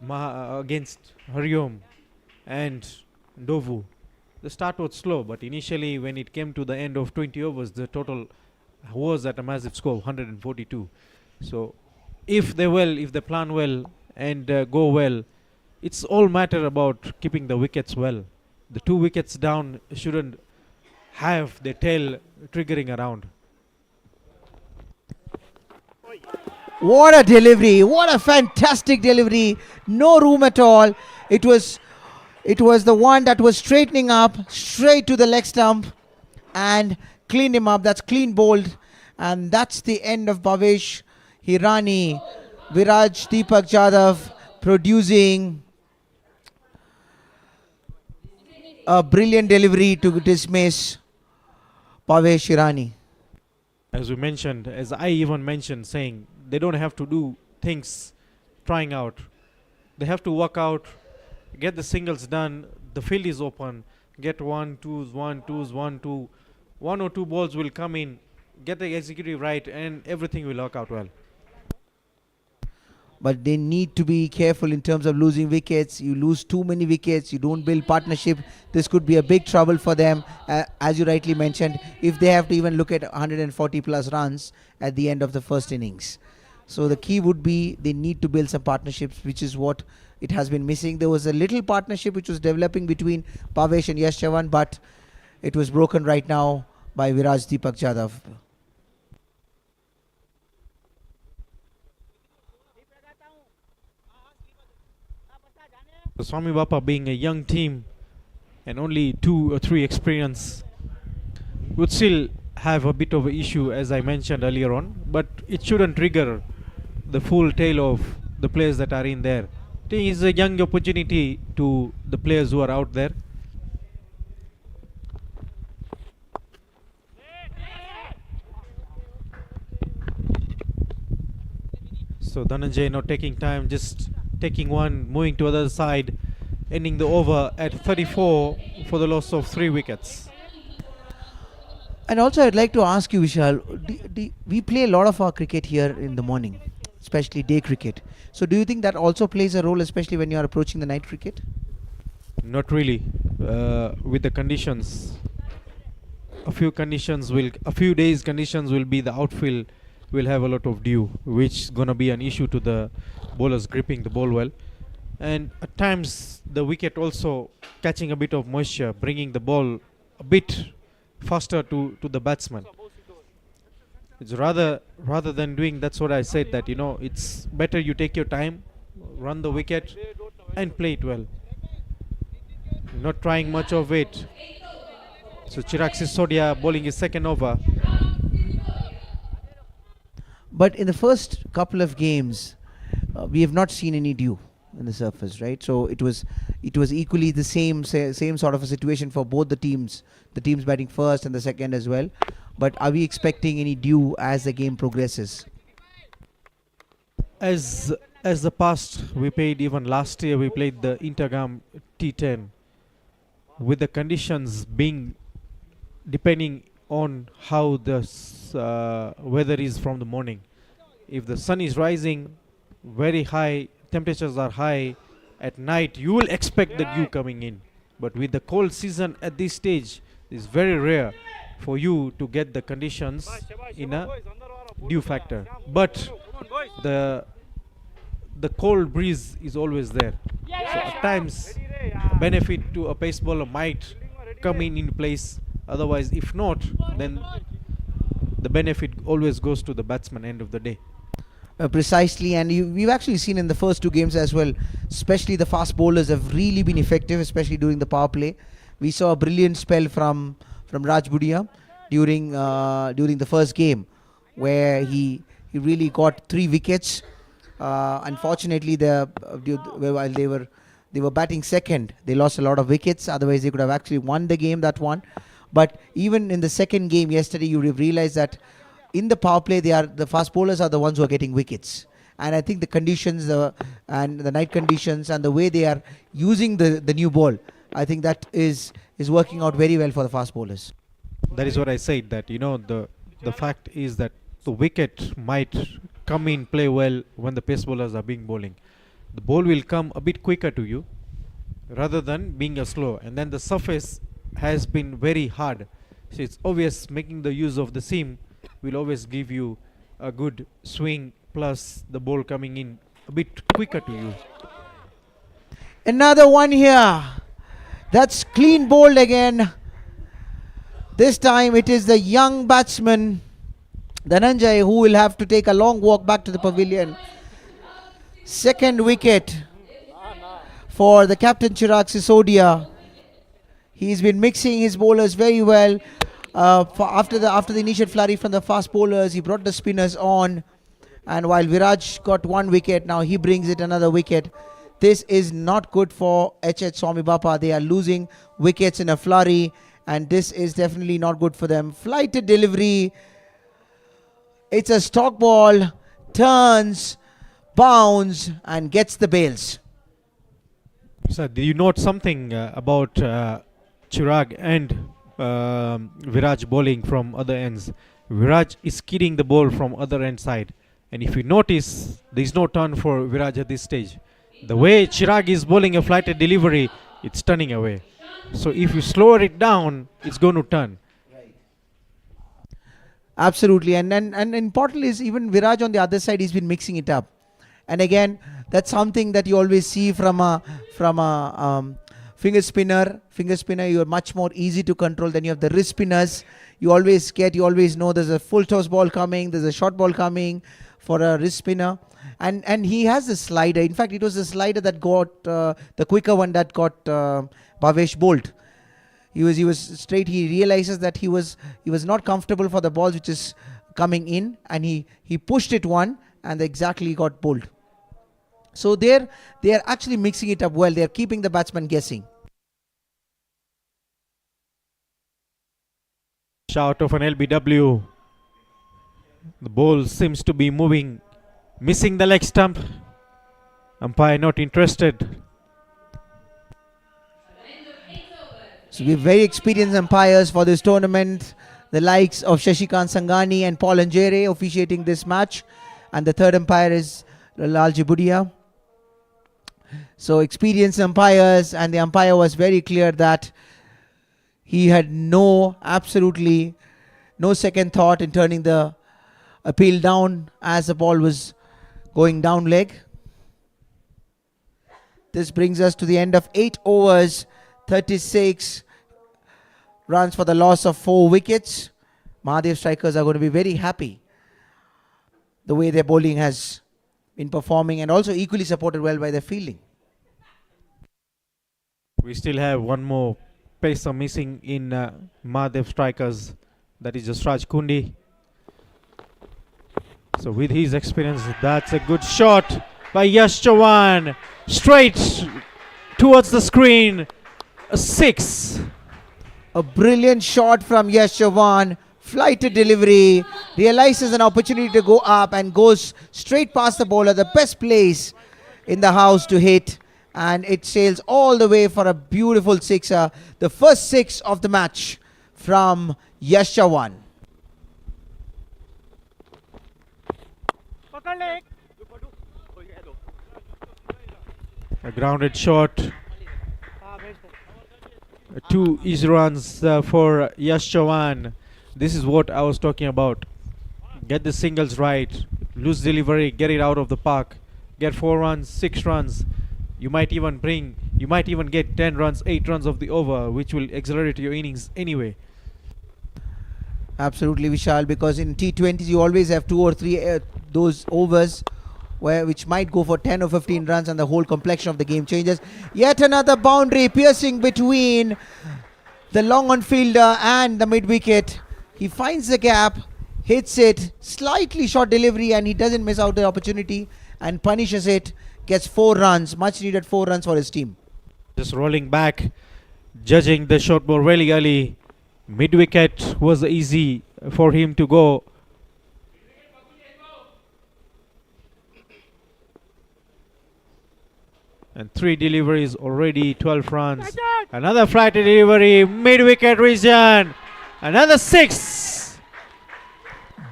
Hariom and Ndovu, the start was slow, but initially when it came to the end of 20 overs, the total was at a massive score of 142. So if they plan well and go well, it's all matter about keeping the wickets well. The 2 wickets down shouldn't have the tail triggering around. What a delivery! What a fantastic delivery! No room at all. It was the one that was straightening up straight to the leg stump and cleaned him up. That's clean bowled, and that's the end of Bhavesh Hirani. Viraj Dipak Jadhav producing a brilliant delivery to dismiss Bhavesh Hirani. As we mentioned, as I even mentioned, saying they don't have to do things trying out. They have to work out, get the singles done, the field is open, get 1, 2s, 1, 2s, 1, 2. 1 or 2 balls will come in, get the executive right, and everything will work out well. But they need to be careful in terms of losing wickets. You lose too many wickets, you don't build partnership. This could be a big trouble for them, as you rightly mentioned, if they have to even look at 140 plus runs at the end of the first innings. So the key would be they need to build some partnerships, which is what it has been missing. There was a little partnership which was developing between Bhavesh and Yash Chavan, but it was broken right now by Viraj Dipak Jadhav. The Swami Bapa being a young team and only 2 or 3 experience would still have a bit of an issue, as I mentioned earlier on, but it shouldn't trigger the full tail of the players that are in there. I think it's a young opportunity to the players who are out there. So Dhananjay not taking time, just taking one, moving to other side, ending the over at 34 for the loss of 3 wickets. And also I'd like to ask you, Vishal, we play a lot of our cricket here in the morning, especially day cricket. So do you think that also plays a role, especially when you are approaching the night cricket? Not really. With the conditions, a few days conditions will be the outfield will have a lot of dew, which is going to be an issue to the bowlers gripping the ball well. And at times the wicket also catching a bit of moisture, bringing the ball a bit faster to the batsman. It's rather than doing, that's what I said, that it's better you take your time, run the wicket and play it well, not trying much of it. So Chirag Sisodia bowling his second over. But in the first couple of games, we have not seen any dew in the surface, right? So it was equally the same sort of a situation for both the teams batting first and the second as well. But are we expecting any dew as the game progresses? As as the past we played, even last year we played the Intergam T10 with the conditions being depending on how the weather is from the morning. If the sun is rising very high, temperatures are high, at night you will expect the dew coming in. But with the cold season at this stage, it's very rare for you to get the conditions in a dew factor. But the cold breeze is always there. So at times benefit to a pace bowler might come in place. Otherwise, if not, then the benefit always goes to the batsman end of the day. Precisely, and we've actually seen in the first two games as well, especially the fast bowlers have really been effective, especially during the power play. We saw a brilliant spell from Raj Budia during the first game, where he really got 3 wickets. Unfortunately, while they were batting second, they lost a lot of wickets. Otherwise, they could have actually won the game, that one. But even in the second game yesterday, you would have realized that in the power play, the fast bowlers are the ones who are getting wickets. And I think the conditions and the night conditions and the way they are using the new ball, I think that is working out very well for the fast bowlers. That is what I said, that the fact is that the wicket might come in, play well when the pace bowlers are being bowling. The ball will come a bit quicker to you rather than being a slow, and then the surface has been very hard. So it's obvious making the use of the seam will always give you a good swing, plus the ball coming in a bit quicker to you. Another one here. That's clean bowled again. This time it is the young batsman Dhananjay who will have to take a long walk back to the pavilion. Second wicket for the captain Chirag Sisodia. He's been mixing his bowlers very well. After the initial flurry from the fast bowlers, he brought the spinners on, and while Viraj got 1 wicket, now he brings it another wicket. This is not good for Swami Bapa. They are losing wickets in a flurry, and this is definitely not good for them. Flighted delivery. It's a stock ball, turns, bounds, and gets the bails. So did you note something about Chirag and Viraj bowling from other ends? Viraj is kidding the ball from other end side, and if you notice, there is no turn for Viraj at this stage. The way Chirag is bowling a flighted delivery, it's turning away. So if you slow it down, it's going to turn. Absolutely, and importantly is even Viraj on the other side, he's been mixing it up. And again, that's something that you always see from a finger spinner. Finger spinner, you are much more easy to control than you have the wrist spinners. You always know there's a full toss ball coming, there's a short ball coming for a wrist spinner. And he has a slider. In fact, it was the slider that got the quicker one that got Bhavesh bowled. He was straight. He realizes that he was not comfortable for the balls which is coming in, and he pushed it one and exactly got bowled. So they are actually mixing it up well. They are keeping the batsman guessing. Shout of an LBW. The ball seems to be moving, missing the leg stump. Umpire not interested. So we have very experienced umpires for this tournament, the likes of Shashikant Sangani and Paul Anjere officiating this match, and the third umpire is Lalji Budia. So experienced umpires, and the umpire was very clear that he had absolutely no second thought in turning the appeal down as the ball was going down leg. This brings us to the end of 8 overs, 36 runs for the loss of 4 wickets. Mahadev strikers are going to be very happy the way their bowling has been performing, and also equally supported well by their fielding. We still have one more pacer missing in Mahadev strikers, that is Jasraj Kundi. So with his experience, that's a good shot by Yash Chavan, straight towards the screen. A 6. A brilliant shot from Yash Chavan. Flighted delivery. realizes an opportunity to go up and goes straight past the bowler, the best place in the house to hit, and it sails all the way for a beautiful sixer, the first six of the match from Yash Chavan. A grounded shot. 2 easy runs for Yash Chavan. This is what I was talking about. Get the singles right, loose delivery, get it out of the park, get 4 runs, 6 runs. You might even get 10 runs, 8 runs of the over, which will accelerate your innings anyway. Absolutely, Vishal, because in T20s you always have 2 or 3 those overs which might go for 10 or 15 runs, and the whole complexion of the game changes. Yet another boundary piercing between the long on fielder and the mid wicket. He finds the gap, hits it, slightly short delivery, and he doesn't miss out the opportunity and punishes it. Gets 4 runs, much needed 4 runs for his team. Just rolling back, judging the short ball really early. Mid wicket was easy for him to go. And 3 deliveries already, 12 runs. Another flighted delivery, mid wicket region. Another 6.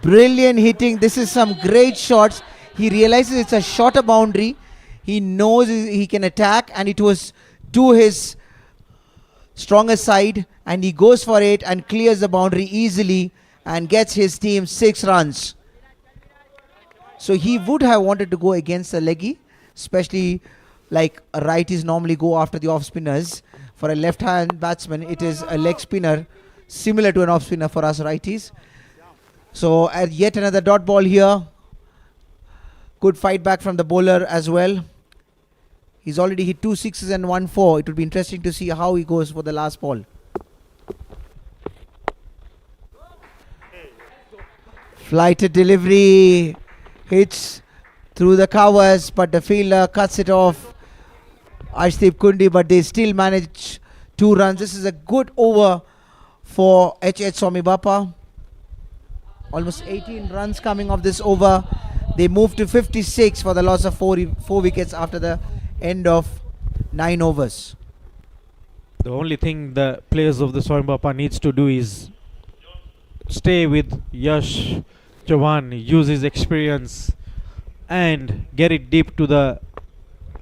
Brilliant hitting. This is some great shots. He realizes it's a shorter boundary. He knows he can attack, and it was to his stronger side, and he goes for it and clears the boundary easily and gets his team 6 runs. So he would have wanted to go against the leggy, especially like righties normally go after the off spinners. For a left hand batsman, it is a leg spinner, similar to an off spinner for us righties. So yet another dot ball here. Good fight back from the bowler as well. He's already hit 2 sixes and 1 4. It would be interesting to see how he goes for the last ball. Flighted delivery, hits through the covers, but the fielder cuts it off. Arshdeep Kundi, but they still manage 2 runs. This is a good over for Swami Bapa. Almost 18 runs coming off this over. They move to 56 for the loss of 4 wickets after the end of 9 overs. The only thing the players of the SWAMIBAPA needs to do is stay with Yash Chavan, use his experience and get it deep to the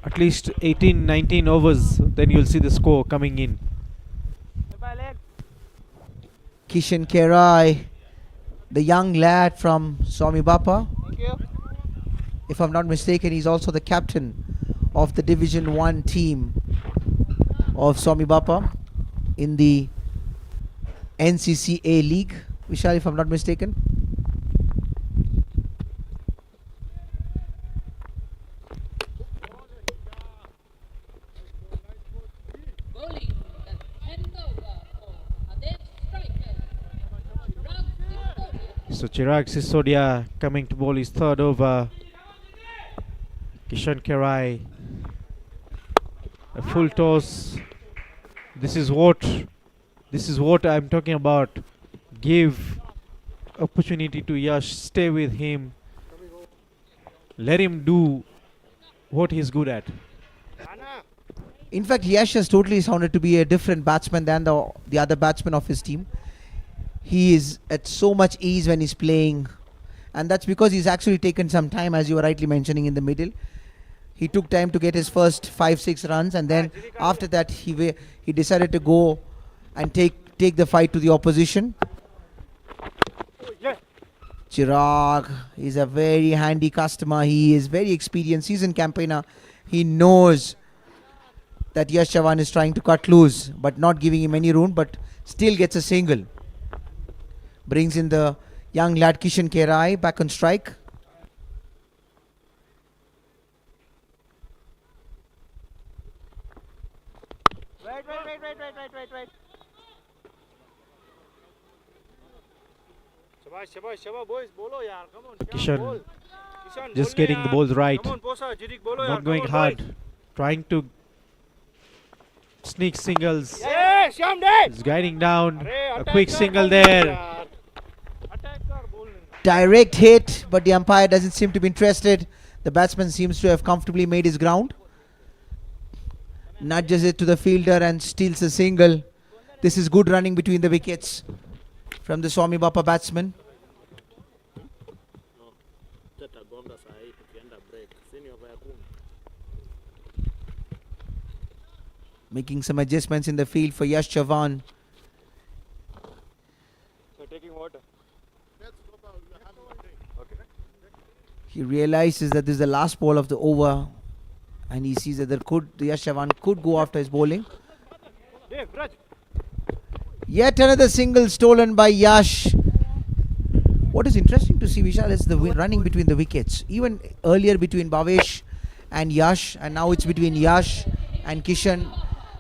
at least 18-19 overs. Then you'll see the score coming in. Kishan Kerai, the young lad from Swami Bapa. If I'm not mistaken, he's also the captain of the Division 1 team of Swami Bapa in the NCCA League. Vishal, if I'm not mistaken. Bowling the 10th over for Mahadev striker. So Chirag Sisodia coming to bowl his 3rd over. Kishan Kerai, a full toss. This is what I'm talking about. Give opportunity to Yash, stay with him, let him do what he's good at. In fact, Yash has totally sounded to be a different batsman than the other batsmen of his team. He is at so much ease when he's playing, and that's because he's actually taken some time, as you were rightly mentioning, in the middle. He took time to get his first 5-6 runs, and then after that he decided to go and take the fight to the opposition. Chirag is a very handy customer. He is very experienced, seasoned campaigner. He knows that Yash Chavan is trying to cut loose, but not giving him any room, but still gets a single. Brings in the young lad Kishan Kerai back on strike. Wait. Shabbash, boys, bolo yaar, come on. Kishan just getting the balls right, not going hard, trying to sneak singles. He's guiding down, a quick single there. direct hit, but the umpire doesn't seem to be interested. The batsman seems to have comfortably made his ground. Nudges it to the fielder and steals a single. This is good running between the wickets from the Swami Bapa batsman. Making some adjustments in the field for Yash Chavan. Taking water. He realizes that this is the last ball of the over, and he sees that the Yash Chavan could go after his bowling. Yet another single stolen by Yash. What is interesting to see, Vishal, is the running between the wickets. Even earlier between Bhavesh and Yash, and now it's between Yash and Kishan.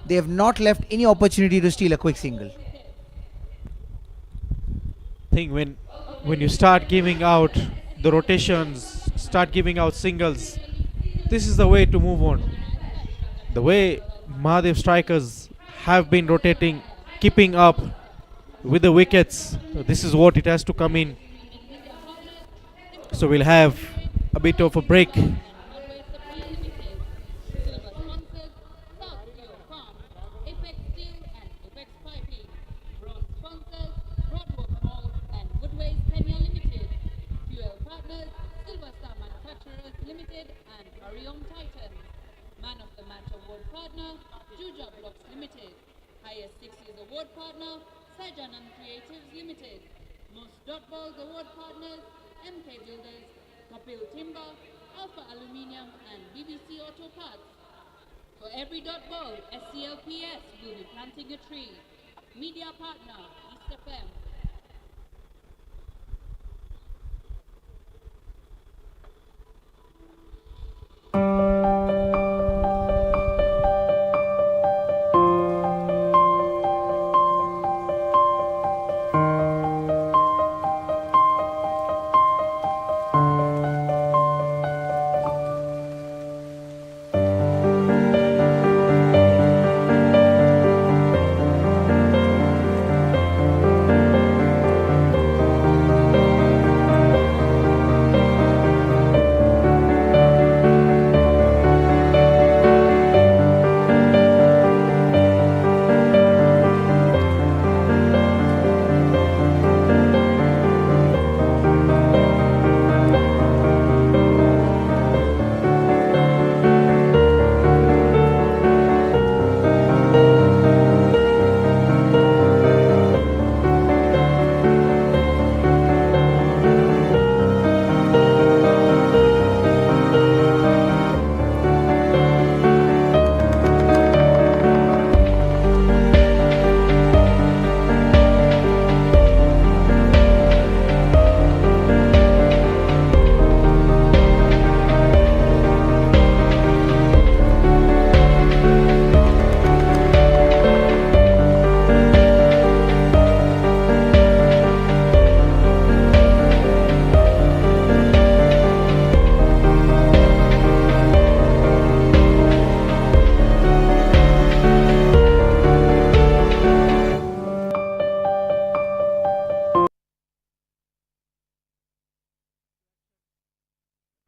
They have not left any opportunity to steal a quick single. I think when you start giving out the rotations, start giving out singles, this is the way to move on. The way Mahadev strikers have been rotating, keeping up with the wickets, this is what it has to come in. So we'll have a bit of a break. For every dot ball, SCLPS will be planting a tree. Media partner, East FM.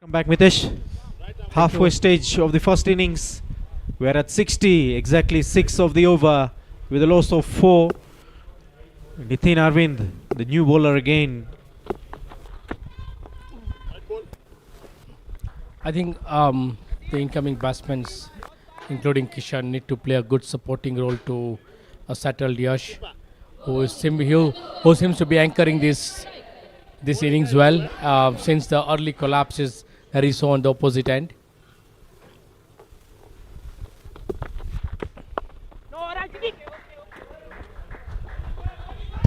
Come back, Mitesh. Halfway stage of the first innings. We're at 60, exactly 6 of the over, with a loss of 4. Nitin Arvind, the new bowler again. I think the incoming batsmen, including Kishan, need to play a good supporting role to a settled Yash, who seems to be anchoring this innings well, since the early collapses that he saw on the opposite end.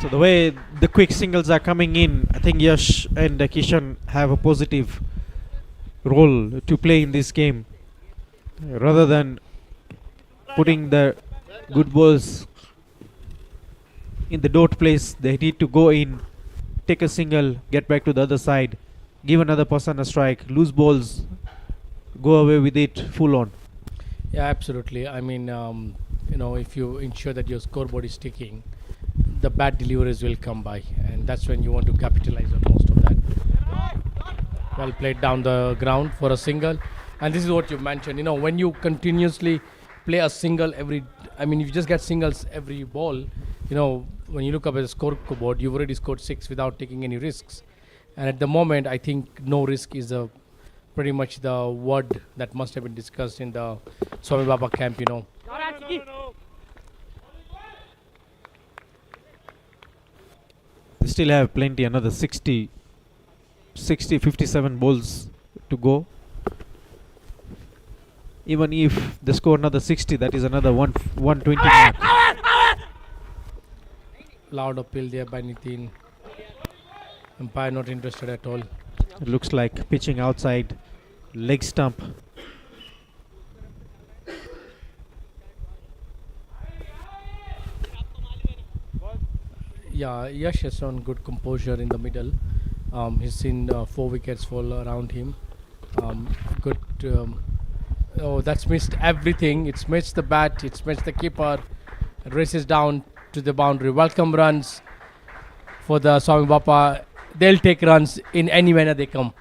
So the way the quick singles are coming in, I think Yash and Kishan have a positive role to play in this game. Rather than putting the good balls in the dot place, they need to go in, take a single, get back to the other side, give another person a strike, lose balls, go away with it full on. Yeah, absolutely. I mean, if you ensure that your scoreboard is ticking, the bad deliveries will come by, and that's when you want to capitalize on most of that. Well played down the ground for a single. And this is what you mentioned. You know, when you continuously play a single every, I mean, if you just get singles every ball, you know, when you look up at the scoreboard, you've already scored 6 without taking any risks. And at the moment, I think no risk is pretty much the word that must have been discussed in the Swami Bapa camp, you know. They still have plenty, another 57 balls to go. Even if they score another 60, that is another 120 mark. Loud appeal there by Nitin. Umpire not interested at all. It looks like pitching outside leg stump. Yeah, Yash has shown good composure in the middle. He's seen 4 wickets fall around him. Good. Oh, that's missed everything. It's missed the bat. It's missed the keeper. It races down to the boundary. Welcome runs for the Swami Bapa. They'll take runs in any manner they come.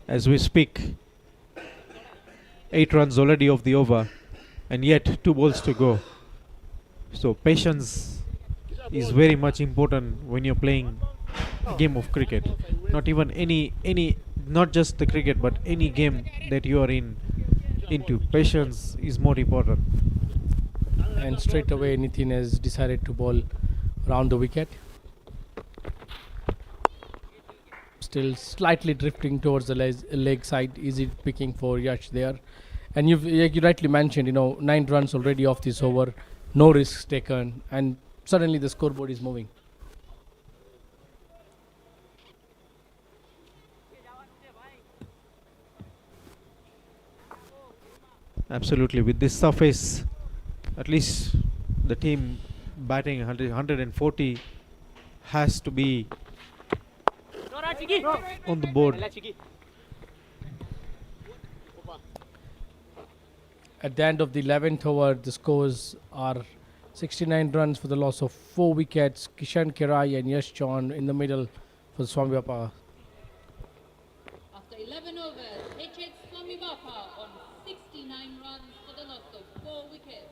As we speak, 8 runs already off the over, and yet 2 balls to go. So patience is very much important when you're playing a game of cricket. Not even any, not just the cricket, but any game that you are into. Patience is more important. And straight away, Nitin has decided to bowl round the wicket. Still slightly drifting towards the leg side. Easy picking for Yash there. And you rightly mentioned, you know, 9 runs already off this over. No risks taken. And suddenly the scoreboard is moving. Absolutely. With this surface, at least the team batting 140 has to be on the board. At the end of the 11th over, the scores are 69 runs for the loss of 4 wickets. Kishan Kirai and Yash Chauhan in the middle for Swami Bapa. After 11 overs, HH Swami Bapa on 69 runs for the loss of 4 wickets.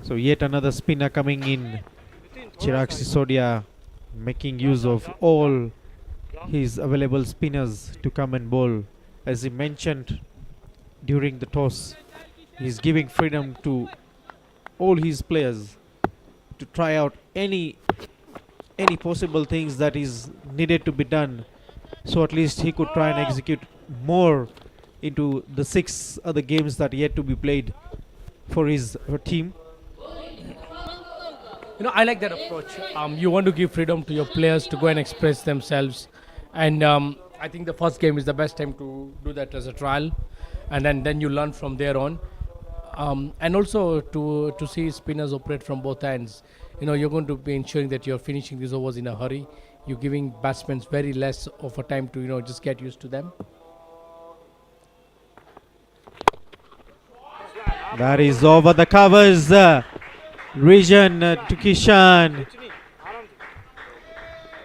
So yet another spinner coming in. Chirag Sisodia making use of all his available spinners to come and bowl. As he mentioned during the toss, he's giving freedom to all his players to try out any possible things that is needed to be done, so at least he could try and execute more into the 6 other games that yet to be played for his team. You know, I like that approach. You want to give freedom to your players to go and express themselves. And I think the first game is the best time to do that as a trial. And then you learn from there on. And also to see spinners operate from both ends. You know, you're going to be ensuring that you're finishing these overs in a hurry. You're giving batsmen very less of a time to, you know, just get used to them. That is over the covers. Region to Kishan.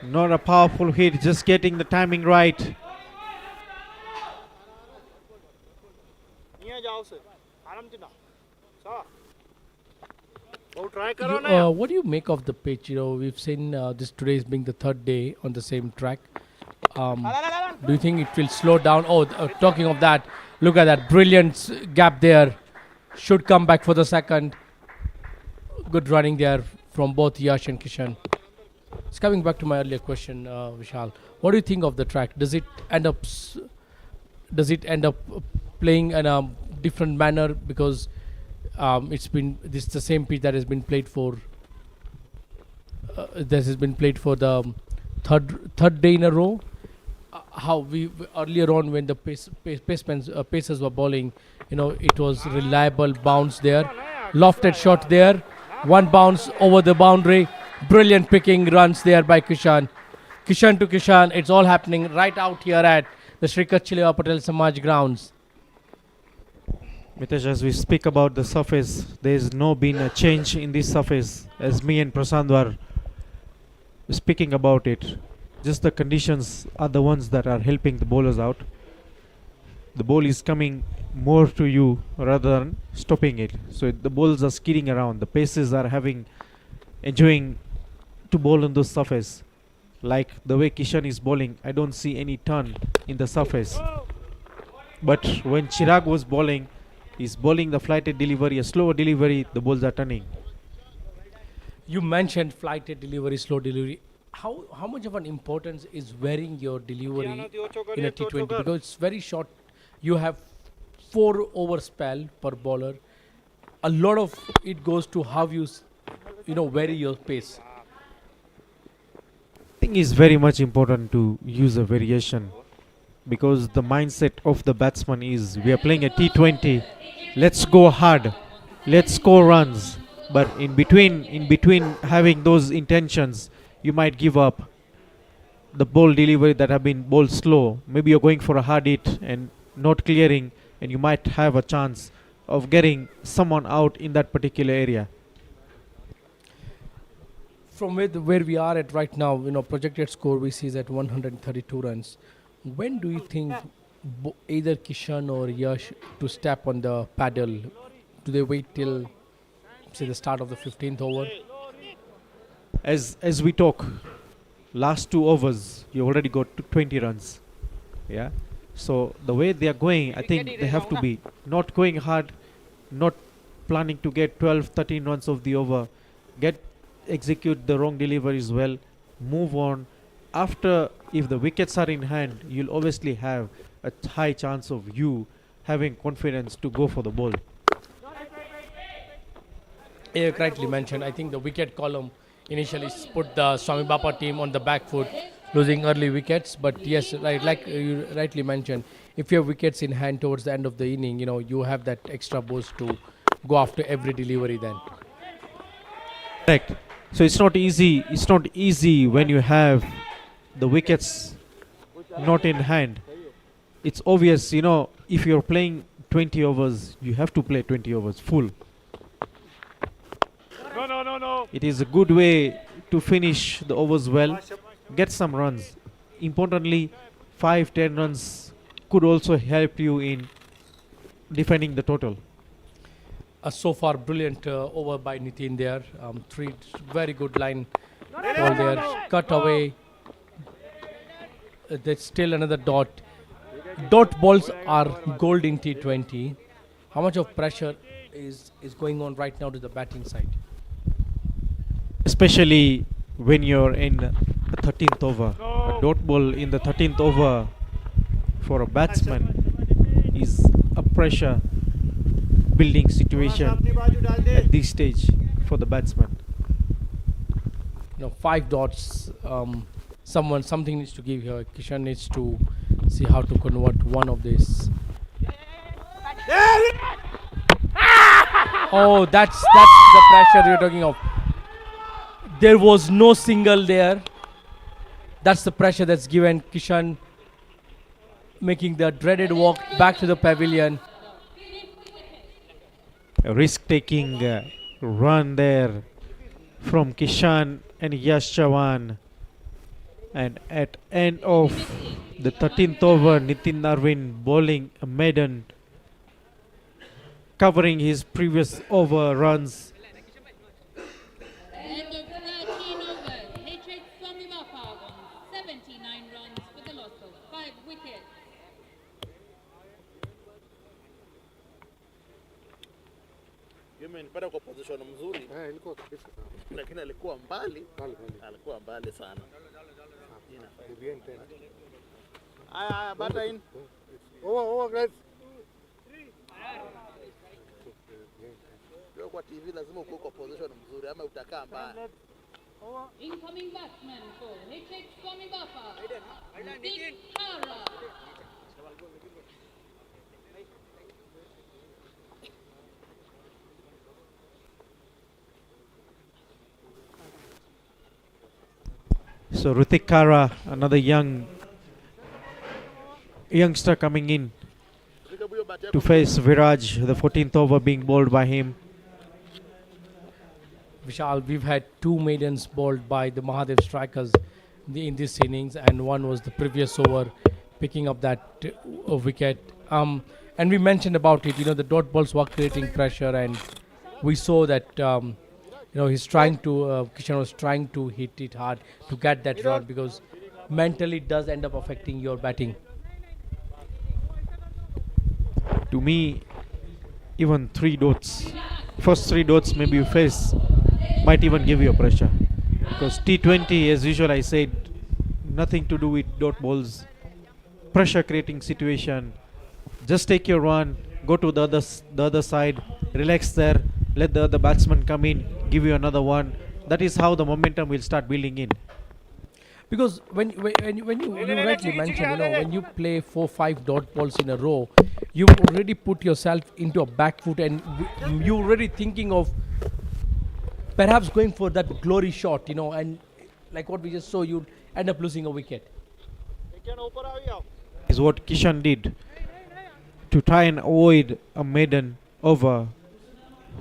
Not a powerful hit, just getting the timing right. What do you make of the pitch? You know, we've seen this today is being the 3rd day on the same track. Do you think it will slow down? Oh, talking of that, look at that brilliant gap there. Should come back for the second. Good running there from both Yash and Kishan. It's coming back to my earlier question, Vishal. What do you think of the track? Does it end up playing in a different manner because this is the same pitch that has been played for the third day in a row? how we earlier on when the pacers were bowling, it was reliable bounce there, lofted shot there, one bounce over the boundary, brilliant picking runs there by Kishan to Kishan. It's all happening right out here at the Sri Kachileva Patel Samaj grounds. Mitesh, as we speak about the surface, there's no been a change in this surface as me and Prasad were speaking about it. Just the conditions are the ones that are helping the bowlers out. The ball is coming more to you rather than stopping it. So the balls are skidding around. The paces are enjoying to bowl on those surface. Like the way Kishan is bowling, I don't see any turn in the surface. But when Chirag was bowling, he's bowling the flighted delivery, a slower delivery, the balls are turning. You mentioned flighted delivery, slow delivery. How much of an importance is varying your delivery in a T20? Because it's very short. You have 4 over spell per bowler. A lot of it goes to how you vary your pace. I think it's very much important to use a variation, because the mindset of the batsman is we are playing a T20. Let's go hard. Let's score runs. But in between having those intentions, you might give up the ball delivery that have been bowled slow. Maybe you're going for a hard hit and not clearing, and you might have a chance of getting someone out in that particular area. From where we are at right now, projected score we see is at 132 runs. When do you think either Kishan or Yash to step on the paddle? Do they wait till, say, the start of the 15th over? As we talk, last 2 overs, you already got to 20 runs. Yeah. So the way they are going, I think they have to be not going hard, not planning to get 12, 13 runs of the over, execute the wrong deliveries well, move on. After, if the wickets are in hand, you'll obviously have a high chance of you having confidence to go for the ball. You rightly mentioned, I think the wicket column initially put the Swami Bapa team on the back foot, losing early wickets. But yes, like you rightly mentioned, if you have wickets in hand towards the end of the inning, you have that extra boost to go after every delivery then. Correct. So it's not easy. It's not easy when you have the wickets not in hand. It's obvious, if you're playing 20 overs, you have to play 20 overs full. No. It is a good way to finish the overs well, get some runs. Importantly, 5-10 runs could also help you in defending the total. So far, brilliant over by Nitin there. 3 very good line ball there. Cut away. There's still another dot. Dot balls are gold in T20. How much of pressure is going on right now to the batting side? Especially when you're in the 13th over. A dot ball in the 13th over for a batsman is a pressure building situation at this stage for the batsman. 5 dots. Something needs to give here. Kishan needs to see how to convert one of this. Oh, that's the pressure you're talking of. There was no single there. That's the pressure that's given. Kishan making the dreaded walk back to the pavilion. A risk-taking run there from Kishan and Yash Chavan. And at end of the 13th over, Nitin Arvind bowling a maiden, covering his previous over runs. End of 13 overs. H.H. Swami Bapa on 79 runs for the loss of 5 wickets. Nilipata kwa position mzuri. Ilikuwa kabisa. Lakini alikuwa mbali. Alikuwa mbali sana. Bien tena. Aya, bata in. Over guys. Kwa TV lazima uko kwa position mzuri ama utakaa mbali. Incoming batsman for H.H. Swami Bapa. Rutik Kara. So Rutik Kara, another youngster coming in to face Viraj, the 14th over being bowled by him. Vishal, we've had 2 maidens bowled by the Mahadev strikers in this innings, and one was the previous over, picking up that wicket. And we mentioned about it, the dot balls were creating pressure, and we saw that, he's trying to, Kishan was trying to hit it hard to get that run, because mentally it does end up affecting your batting. To me, even 3 dots, first 3 dots maybe you face might even give you a pressure, because T20, as usual, I said, nothing to do with dot balls, pressure creating situation. Just take your run, go to the other side, relax there, let the other batsman come in, give you another one. That is how the momentum will start building in. Because when you rightly mentioned, when you play 4-5 dot balls in a row, you already put yourself into a back foot, and you already thinking of perhaps going for that glory shot, and like what we just saw, you end up losing a wicket. Is what Kishan did to try and avoid a maiden over.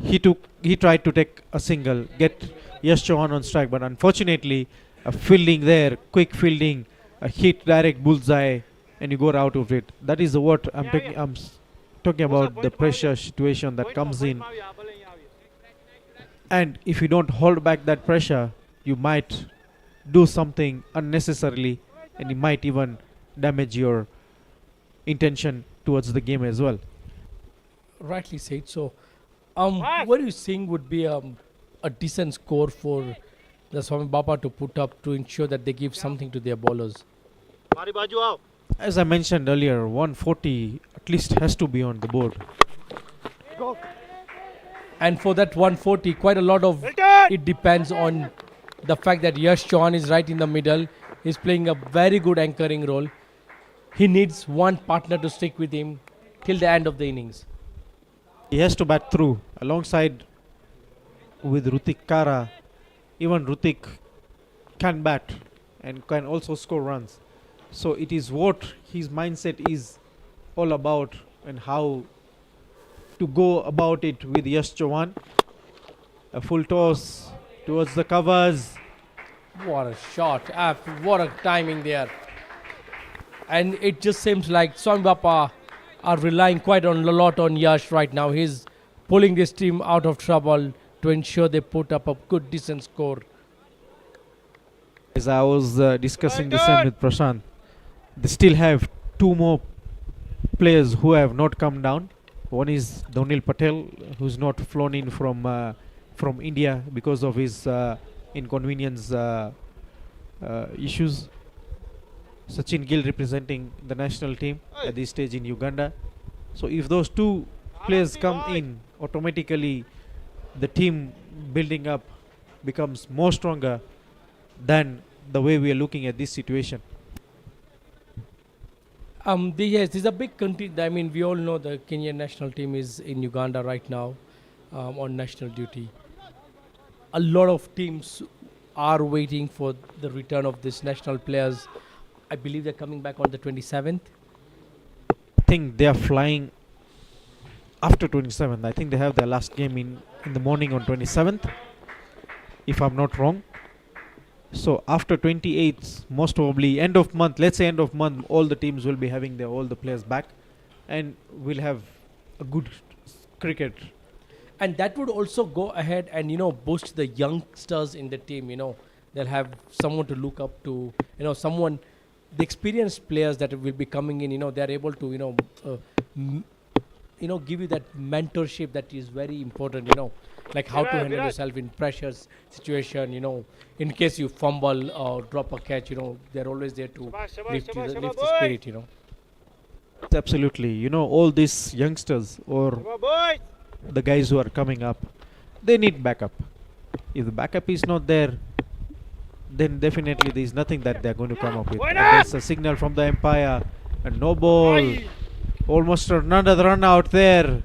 He tried to take a single, get Yash Chauhan on strike, but unfortunately, a fielding there, quick fielding, a hit direct bullseye, and you go out of it. That is what I'm talking about, the pressure situation that comes in. And if you don't hold back that pressure, you might do something unnecessarily, and you might even damage your intention towards the game as well. Rightly said. So, what do you think would be a decent score for the Swami Bapa to put up to ensure that they give something to their bowlers? As I mentioned earlier, 140 at least has to be on the board. And for that 140, quite a lot of it depends on the fact that Yash Chauhan is right in the middle. He's playing a very good anchoring role. He needs one partner to stick with him till the end of the innings. He has to bat through alongside with Rutik Kara. Even Rutik can bat and can also score runs. So it is what his mindset is all about, and how to go about it with Yash Chauhan. A full toss towards the covers. What a shot. What a timing there. And it just seems like Swami Bapa are relying quite a lot on Yash right now. He's pulling this team out of trouble to ensure they put up a good, decent score. As I was discussing the same with Prashant, they still have 2 more players who have not come down. One is Dhonil Patel, who's not flown in from India because of his inconvenience issues. Sachin Gill representing the national team at this stage in Uganda. So if those 2 players come in, automatically the team building up becomes more stronger than the way we are looking at this situation. Yes, there's a big country. I mean, we all know the Kenyan national team is in Uganda right now on national duty. A lot of teams are waiting for the return of these national players. I believe they're coming back on the 27th. I think they are flying after 27th. I think they have their last game in the morning on 27th, if I'm not wrong. So after 28th, most probably end of month, let's say end of month, all the teams will be having all the players back, and we'll have a good cricket. And that would also go ahead and, boost the youngsters in the team. They'll have someone to look up to, someone, the experienced players that will be coming in, they're able to, give you that mentorship that is very important, like how to handle yourself in pressures situation, in case you fumble or drop a catch, they're always there to lift the spirit, Absolutely. All these youngsters or the guys who are coming up, they need backup. If the backup is not there, then definitely there is nothing that they are going to come up with. And there's a signal from the umpire, and no ball. Almost another run out there.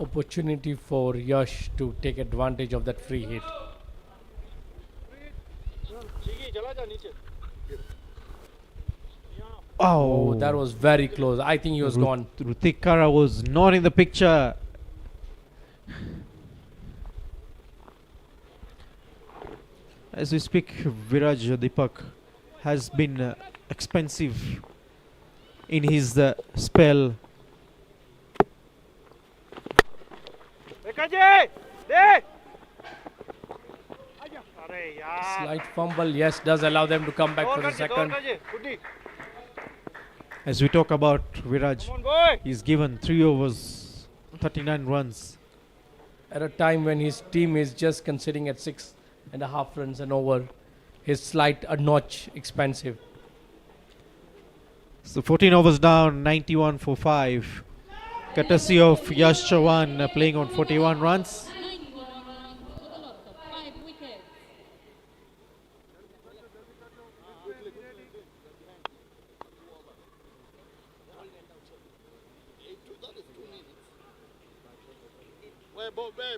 Opportunity for Yash to take advantage of that free hit. Oh, that was very close. I think he was gone. Rutik Kara was not in the picture. As we speak, Viraj Dipak has been expensive in his spell. Slight fumble, yes, does allow them to come back for the second. As we talk about Viraj, he's given 3 overs, 39 runs. At a time when his team is just conceding at 6.5 runs and over, his slight a notch expensive. So 14 overs down, 91 for 5. Courtesy of Yash Chavan playing on 41 runs. 91 runs for the loss of 5 wickets.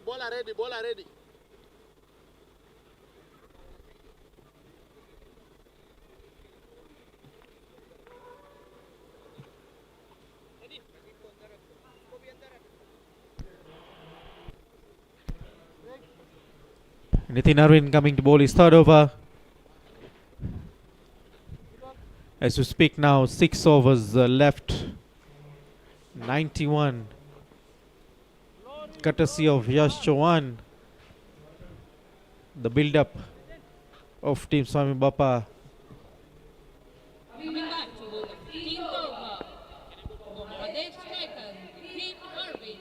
Bola ready, bola ready. Nitin Arvind coming to bowl his third over. As we speak now, 6 overs left. 91. Courtesy of Yash Chavan. The build-up of Team Swami Bapa. Coming back to bowl the 15th over. For MAHADEV strikers, Nitin Arvind.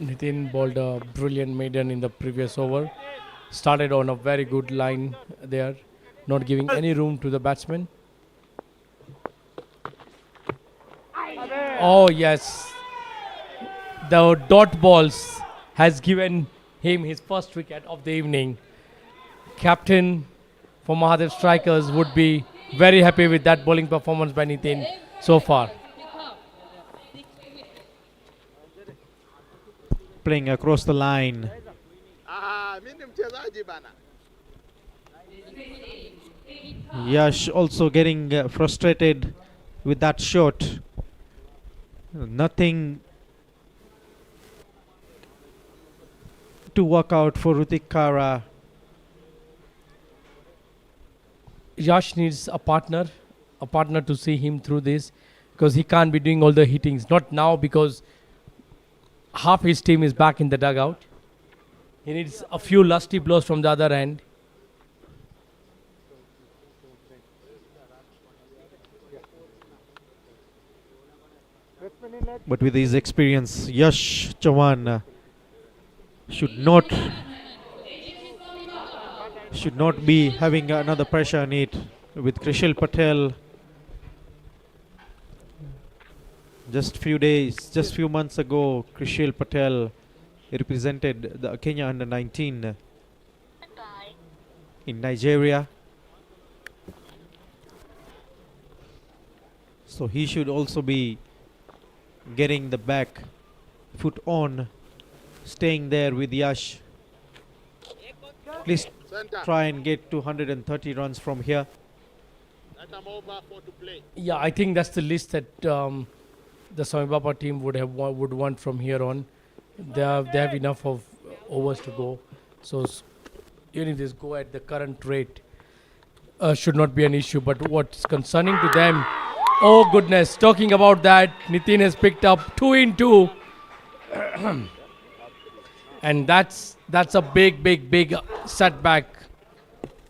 Nitin bowled a brilliant maiden in the previous over. Started on a very good line there, not giving any room to the batsman. Oh yes, the dot balls has given him his first wicket of the evening. Captain for Mahadev Strikers would be very happy with that bowling performance by Nitin so far. Playing across the line. Yash also getting frustrated with that shot. Nothing to work out for Rutik Kara. Yash needs a partner to see him through this, because he can't be doing all the hittings. Not now, because half his team is back in the dugout. He needs a few lusty blows from the other end. But with his experience, Yash Chavan should not be having another pressure on it. With Krishil Patel, just few months ago, Krishil Patel represented the Kenya under-19 in Nigeria. So he should also be getting the back foot on, staying there with Yash. Please try and get 230 runs from here. Yeah, I think that's the list that the Swami Bapa team would want from here on. They have enough of overs to go. So even if they go at the current rate, should not be an issue. But what's concerning to them, oh goodness, talking about that, Nitin has picked up 2 in 2. And that's a big setback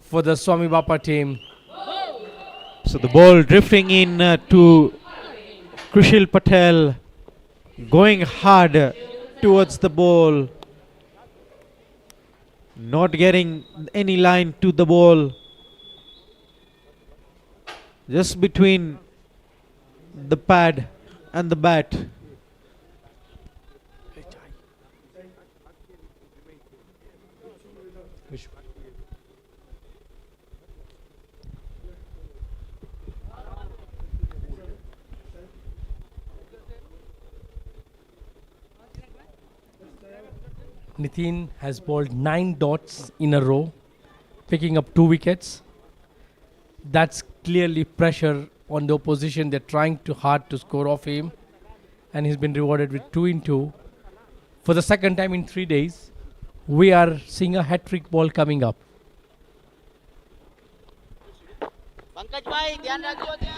for the Swami Bapa team. So the ball drifting in to Krishil Patel, going hard towards the ball, not getting any line to the ball, just between the pad and the bat. Nitin has bowled 9 dots in a row, picking up 2 wickets. That's clearly pressure on the opposition. They're trying too hard to score off him, and he's been rewarded with 2 in 2. For the second time in 3 days, we are seeing a hat-trick ball coming up.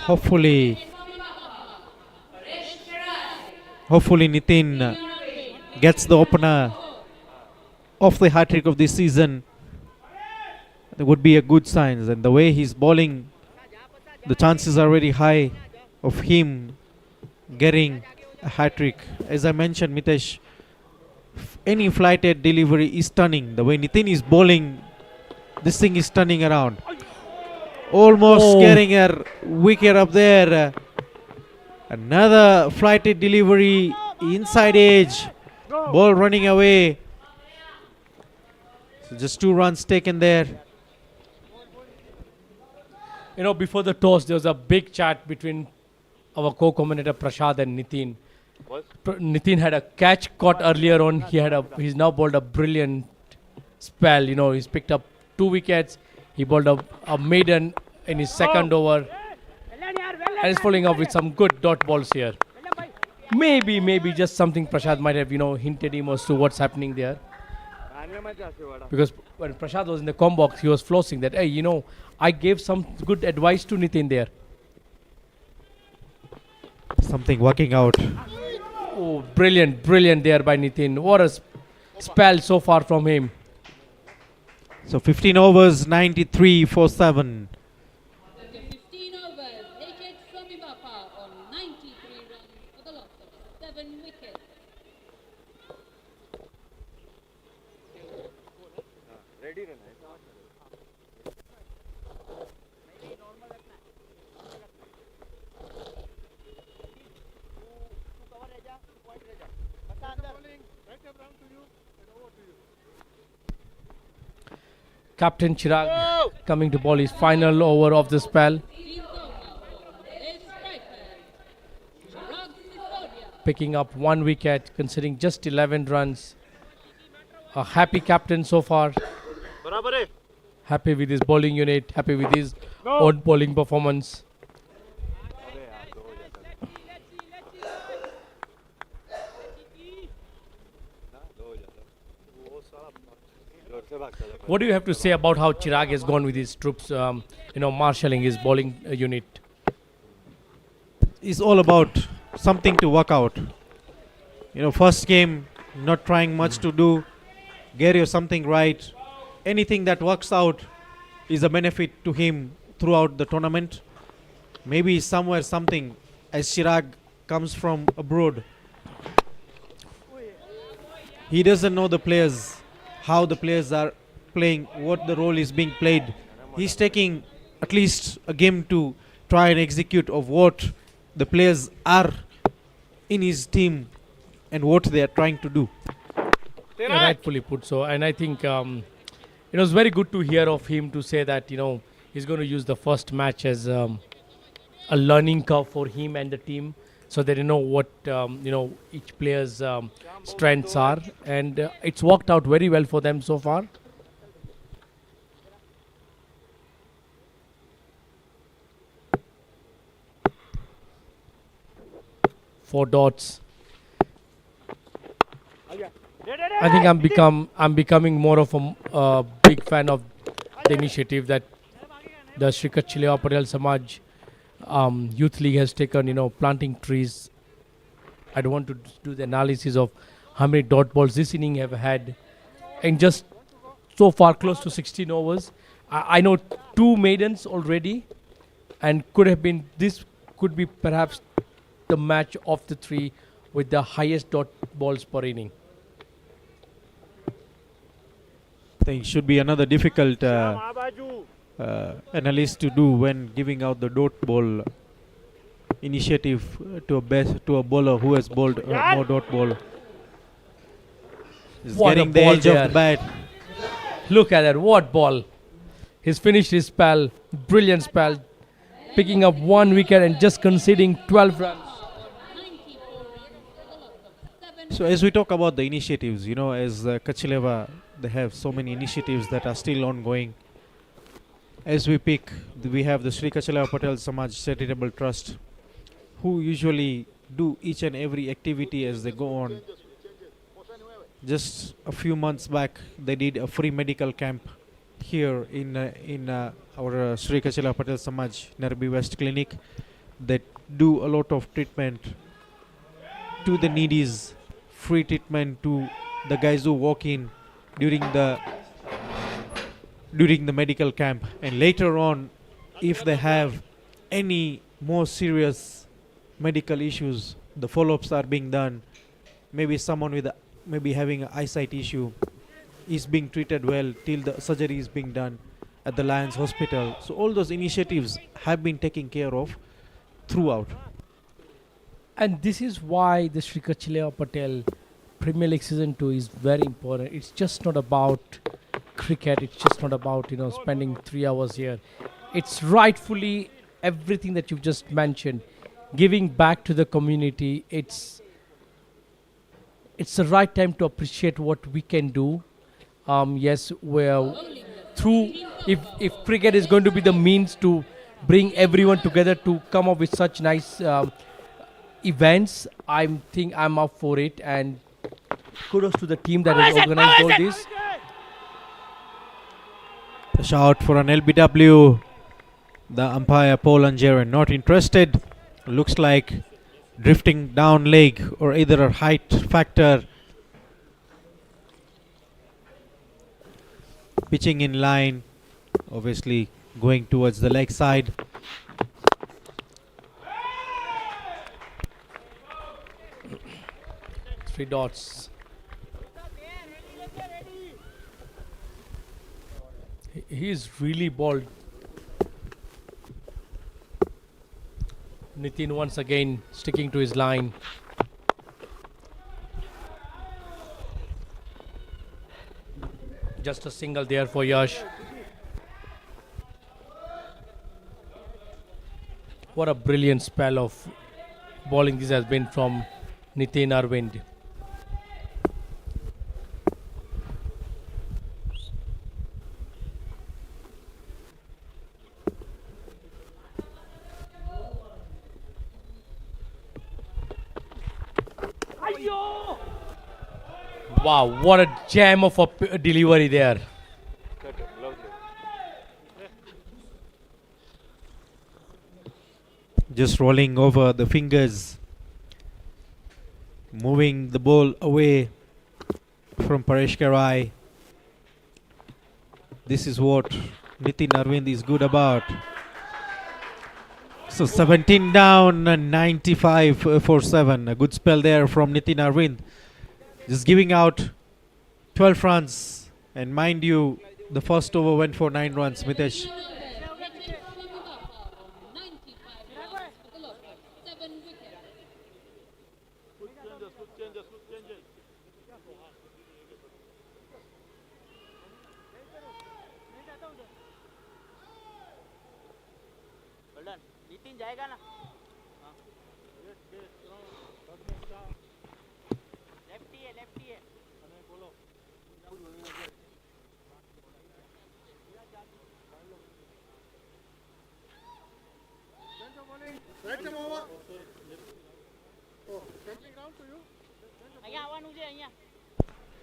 Hopefully Nitin gets the opener of the hat-trick of this season. There would be a good sign, and the way he's bowling, the chances are very high of him getting a hat-trick. As I mentioned, Mitesh, any flighted delivery is stunning. The way Nitin is bowling, this thing is turning around. Almost getting a wicket up there. Another flighted delivery, inside edge, ball running away. So just 2 runs taken there. You know, before the toss, there was a big chat between our co-commentator Prashad and Nitin. Nitin had a catch caught earlier on. He's now bowled a brilliant spell. You know, he's picked up 2 wickets. He bowled a maiden in his second over, and he's following up with some good dot balls here. Maybe just something Prashad might have, hinted him as to what's happening there. Because when Prashad was in the com box, he was flossing that, hey, I gave some good advice to Nitin there. Something working out. Oh, brilliant there by Nitin. What a spell so far from him. So 15 overs, 93 for 7. After 15 overs, HH Swami Bapa on 93 runs for the loss of 7 wickets. Captain Chirag coming to bowl his final over of the spell. Picking up 1 wicket, considering just 11 runs. A happy captain so far. Happy with his bowling unit, happy with his own bowling performance. What do you have to say about how Chirag has gone with his troops, marshalling his bowling unit? It's all about something to work out. First game, not trying much to do. Get you something right. Anything that works out is a benefit to him throughout the tournament. Maybe somewhere something, as Chirag comes from abroad, he doesn't know the players, how the players are playing, what the role is being played. He's taking at least a game to try and execute of what the players are in his team and what they are trying to do. Rightfully put so, and I think it was very good to hear of him to say that he's going to use the first match as a learning curve for him and the team, so that what each player's strengths are, and it's worked out very well for them so far. Four dots. I think I'm becoming more of a big fan of the initiative that the Sri Kutch Lewa Patel Samaj Youth League has taken, planting trees. I don't want to do the analysis of how many dot balls this inning have had, and just so far close to 16 overs. I know 2 maidens already, and this could be perhaps the match of the 3 with the highest dot balls per inning. I think it should be another difficult analysis to do when giving out the dot ball initiative to a bowler who has bowled more dot ball. He's What a getting the ball edge of there. the bat. Look at that, what ball. He's finished his spell, brilliant spell, picking up 1 wicket and just conceding 12 runs. 94 runs for the loss of 7 So as we talk about the initiatives, you know, as Kachileva, they have so many initiatives that are still ongoing. As we pick, we have the Sri Kachileva Patel Samaj Charitable Trust, who usually do each and every activity as they go on. Just a few months back, they did a free medical camp here in our Sri Kachileva Patel Samaj NAIROBI West Clinic that do a lot of treatment to the needies, free treatment to the guys who walk in during the medical camp, and later on if they have any more serious medical issues, the follow-ups are being done. Maybe someone with maybe having an eyesight issue is being treated well till the surgery is being done at the Lions Hospital. So all those initiatives have been taken care of throughout. And this is why the Sri Kachileva Patel Premier League Season 2 is very important. It's just not about cricket. It's just not about, spending 3 hours here. It's rightfully everything that you've just mentioned. Giving back to the community. It's the right time to appreciate what we can do. Yes, we're through. If cricket is going to be the means to bring everyone together to come up with such nice events, I'm up for it, and kudos to the team that has organized all this. The shout for an LBW. The umpire Paul Angeren not interested. Looks like drifting down leg or either a height factor. Pitching in line, obviously going towards the leg side. Three dots. He's really bald. Nitin once again sticking to his line. Just a single there for Yash. What a brilliant spell of bowling this has been from Nitin Arvind. Wow, what a jam of a delivery there. Just rolling over the fingers, moving the ball away from Paresh Karai. This is what Nitin Arvind is good about. So 17 down and 95 for 7. A good spell there from Nitin Arvind. Just giving out 12 runs. And mind you, the first over went for 9 runs, Mitesh.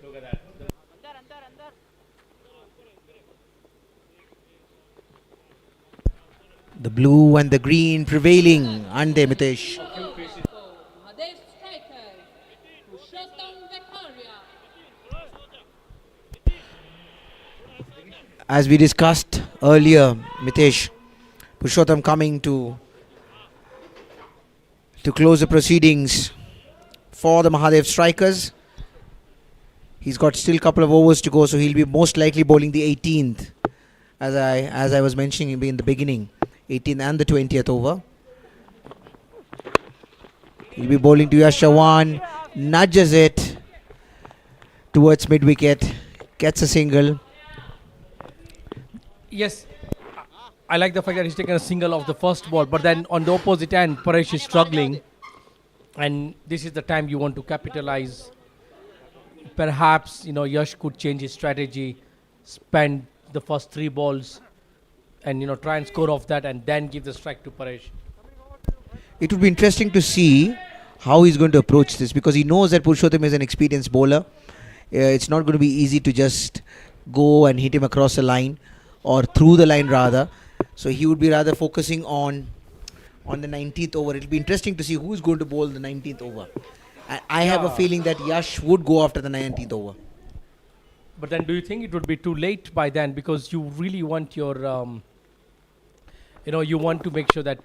Look at that. The blue and the green prevailing. Ande Mitesh. MAHADEV strikers, Purushottam Vekaria. As we discussed earlier, Mitesh, Purushottam coming to close the proceedings for the MAHADEV strikers. He's got still a couple of overs to go, so he'll be most likely bowling the 18th, as I was mentioning in the beginning, 18th and the 20th over. He'll be bowling to Yash Chauhan. Nudges it towards mid-wicket. Gets a single. Yes, I like the fact that he's taken a single off the first ball, but then on the opposite end, Paresh is struggling, and this is the time you want to capitalize. Perhaps, Yash could change his strategy, spend the first 3 balls, and, try and score off that, and then give the strike to Paresh. It would be interesting to see how he's going to approach this, because he knows that Purushottam is an experienced bowler. It's not going to be easy to just go and hit him across the line, or through the line rather. So he would be rather focusing on the 19th over. It'll be interesting to see who's going to bowl the 19th over. I have a feeling that Yash would go after the 19th over. But then do you think it would be too late by then? Because you really want your, you want to make sure that,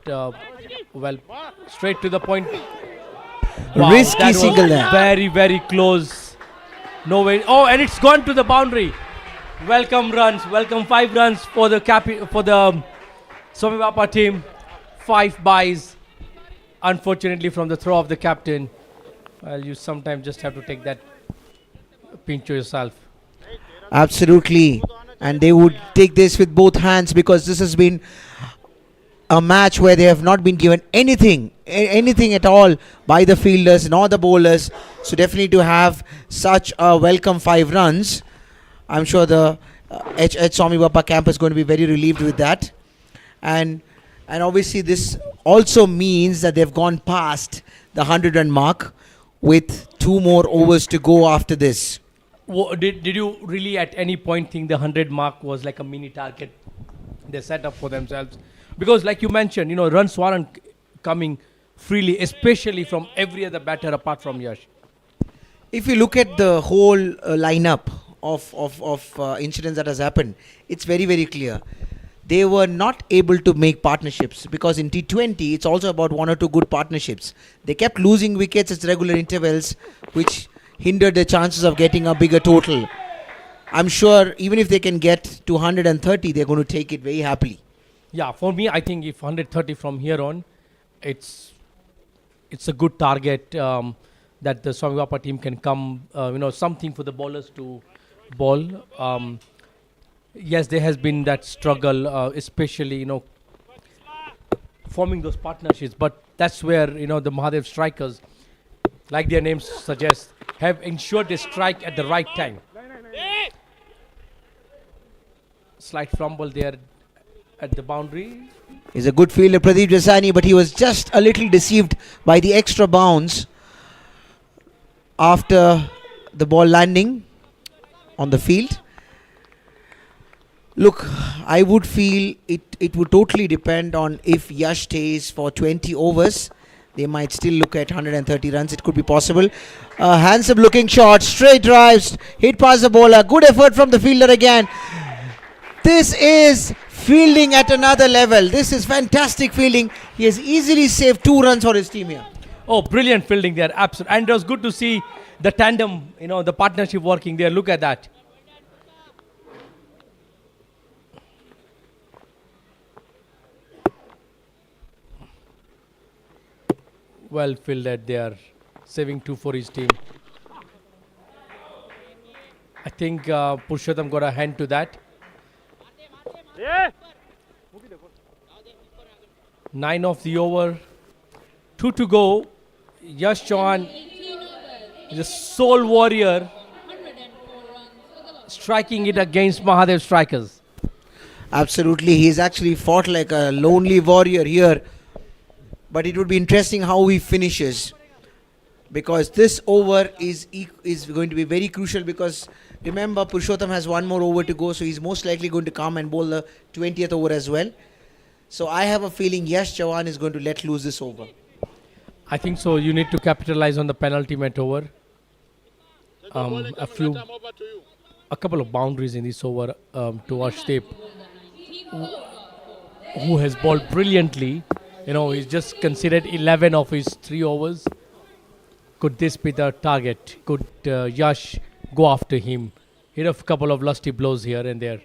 straight to the point. Wow, Risky single there. Very, very close. No way. Oh, and it's gone to the boundary. Welcome runs. Welcome 5 runs for the Swami Bapa team. 5 byes. Unfortunately, from the throw of the captain. Well, you sometimes just have to take that pinch to yourself. Absolutely. And they would take this with both hands, because this has been a match where they have not been given anything at all by the fielders nor the bowlers. So definitely to have such a welcome 5 runs, I'm sure the Swami Bapa camp is going to be very relieved with that. And obviously this also means that they've gone past the 100-run mark with 2 more overs to go after this. Did you really at any point think the 100 mark was like a mini target they set up for themselves? Because like you mentioned, runs weren't coming freely, especially from every other batter apart from Yash. If you look at the whole lineup of incidents that has happened, it's very, very clear. They were not able to make partnerships, because in T20 it's also about 1 or 2 good partnerships. They kept losing wickets at regular intervals, which hindered their chances of getting a bigger total. I'm sure even if they can get to 130, they're going to take it very happily. Yeah, for me, I think if 130 from here on, it's a good target that the Swami Bapa team can come, something for the bowlers to bowl. Yes, there has been that struggle, especially, forming those partnerships. But that's where, the Mahadev strikers, like their names suggest, have ensured they strike at the right time. Slight fumble there at the boundary. He's a good fielder, Pradeep Jasani, but he was just a little deceived by the extra bounce after the ball landing on the field. Look, I would feel it would totally depend on if Yash stays for 20 overs. They might still look at 130 runs. It could be possible. Handsome looking shot, straight drives, hit past the bowler. Good effort from the fielder again. This is fielding at another level. This is fantastic fielding. He has easily saved 2 runs for his team here. Oh, brilliant fielding there. Absolutely. And it was good to see the tandem, the partnership working there. Look at that. Well fielded there, saving 2 for his team. I think Purushottam got a hand to that. 9 of the over, 2 to go. Yash Chauhan is a sole warrior, striking it against Mahadev strikers. Absolutely, he's actually fought like a lonely warrior here. But it would be interesting how he finishes, because this over is going to be very crucial, because remember Purushottam has 1 more over to go, so he's most likely going to come and bowl the 20th over as well. So I have a feeling Yash Chauhan is going to let loose this over. I think so. You need to capitalize on the penultimate over. A couple of boundaries in this over to Arshdeep, who has bowled brilliantly. He's just considered 11 of his 3 overs. Could this be the target? Could Yash go after him? Hit a couple of lusty blows here and there.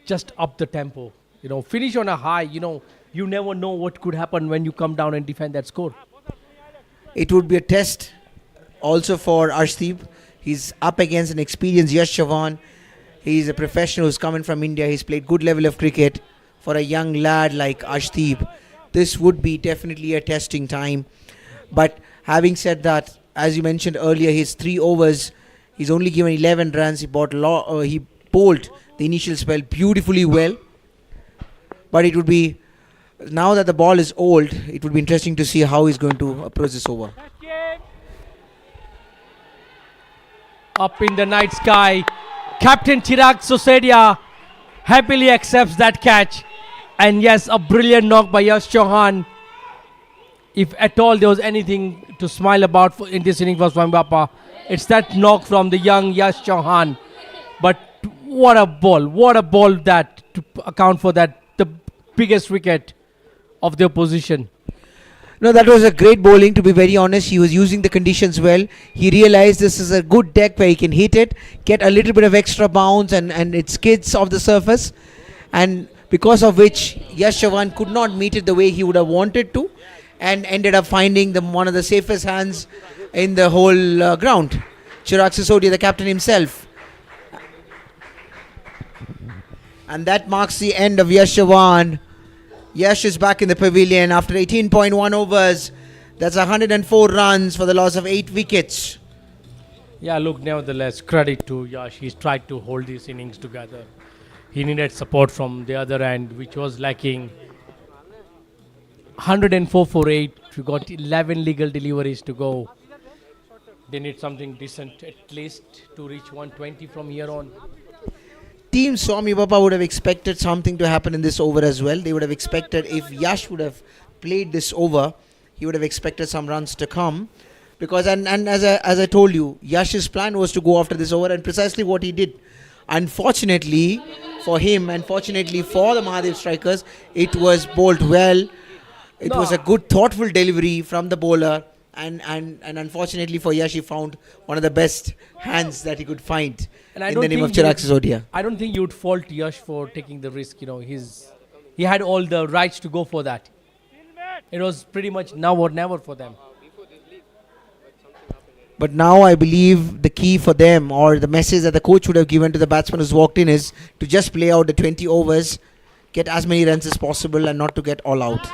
Just up the tempo. Finish on a high. You never know what could happen when you come down and defend that score. It would be a test also for Arshdeep. He's up against an experienced Yash Chavan. He's a professional who's coming from India. He's played good level of cricket. For a young lad like Arshdeep, this would be definitely a testing time. But having said that, as you mentioned earlier, his 3 overs, he's only given 11 runs. He bowled the initial spell beautifully well. But it would be, now that the ball is old, it would be interesting to see how he's going to approach this over. Up in the night sky, Captain Chirag Sosedia happily accepts that catch. And yes, a brilliant knock by Yash Chauhan. If at all there was anything to smile about in this inning for Swami Bapa, it's that knock from the young Yash Chauhan. But what a ball that to account for that, the biggest wicket of the opposition. No, that was a great bowling, to be very honest. He was using the conditions well. He realized this is a good deck where he can hit it, get a little bit of extra bounce, and it skids off the surface. And because of which Yash Chavan could not meet it the way he would have wanted to, and ended up finding one of the safest hands in the whole ground. Chirag Sisodia, the captain himself. And that marks the end of Yash Chavan. Yash is back in the pavilion after 18.1 overs. That's 104 runs for the loss of 8 wickets. Yeah, look, nevertheless, credit to Yash. He's tried to hold these innings together. He needed support from the other end, which was lacking. 104 for 8. We got 11 legal deliveries to go. They need something decent at least to reach 120 from here on. Team Swami Bapa would have expected something to happen in this over as well. They would have expected, if Yash would have played this over, he would have expected some runs to come. Because, and as I told you, Yash's plan was to go after this over, and precisely what he did. Unfortunately for him, and fortunately for the Mahadev strikers, it was bowled well. It was a good, thoughtful delivery from the bowler. And unfortunately for Yash, he found one of the best hands that he could find in the name of Chirag Sisodia. I don't think you would fault Yash for taking the risk. You know, he had all the rights to go for that. It was pretty much now or never for them. But now I believe the key for them, or the message that the coach would have given to the batsman who's walked in, is to just play out the 20 overs, get as many runs as possible, and not to get all out.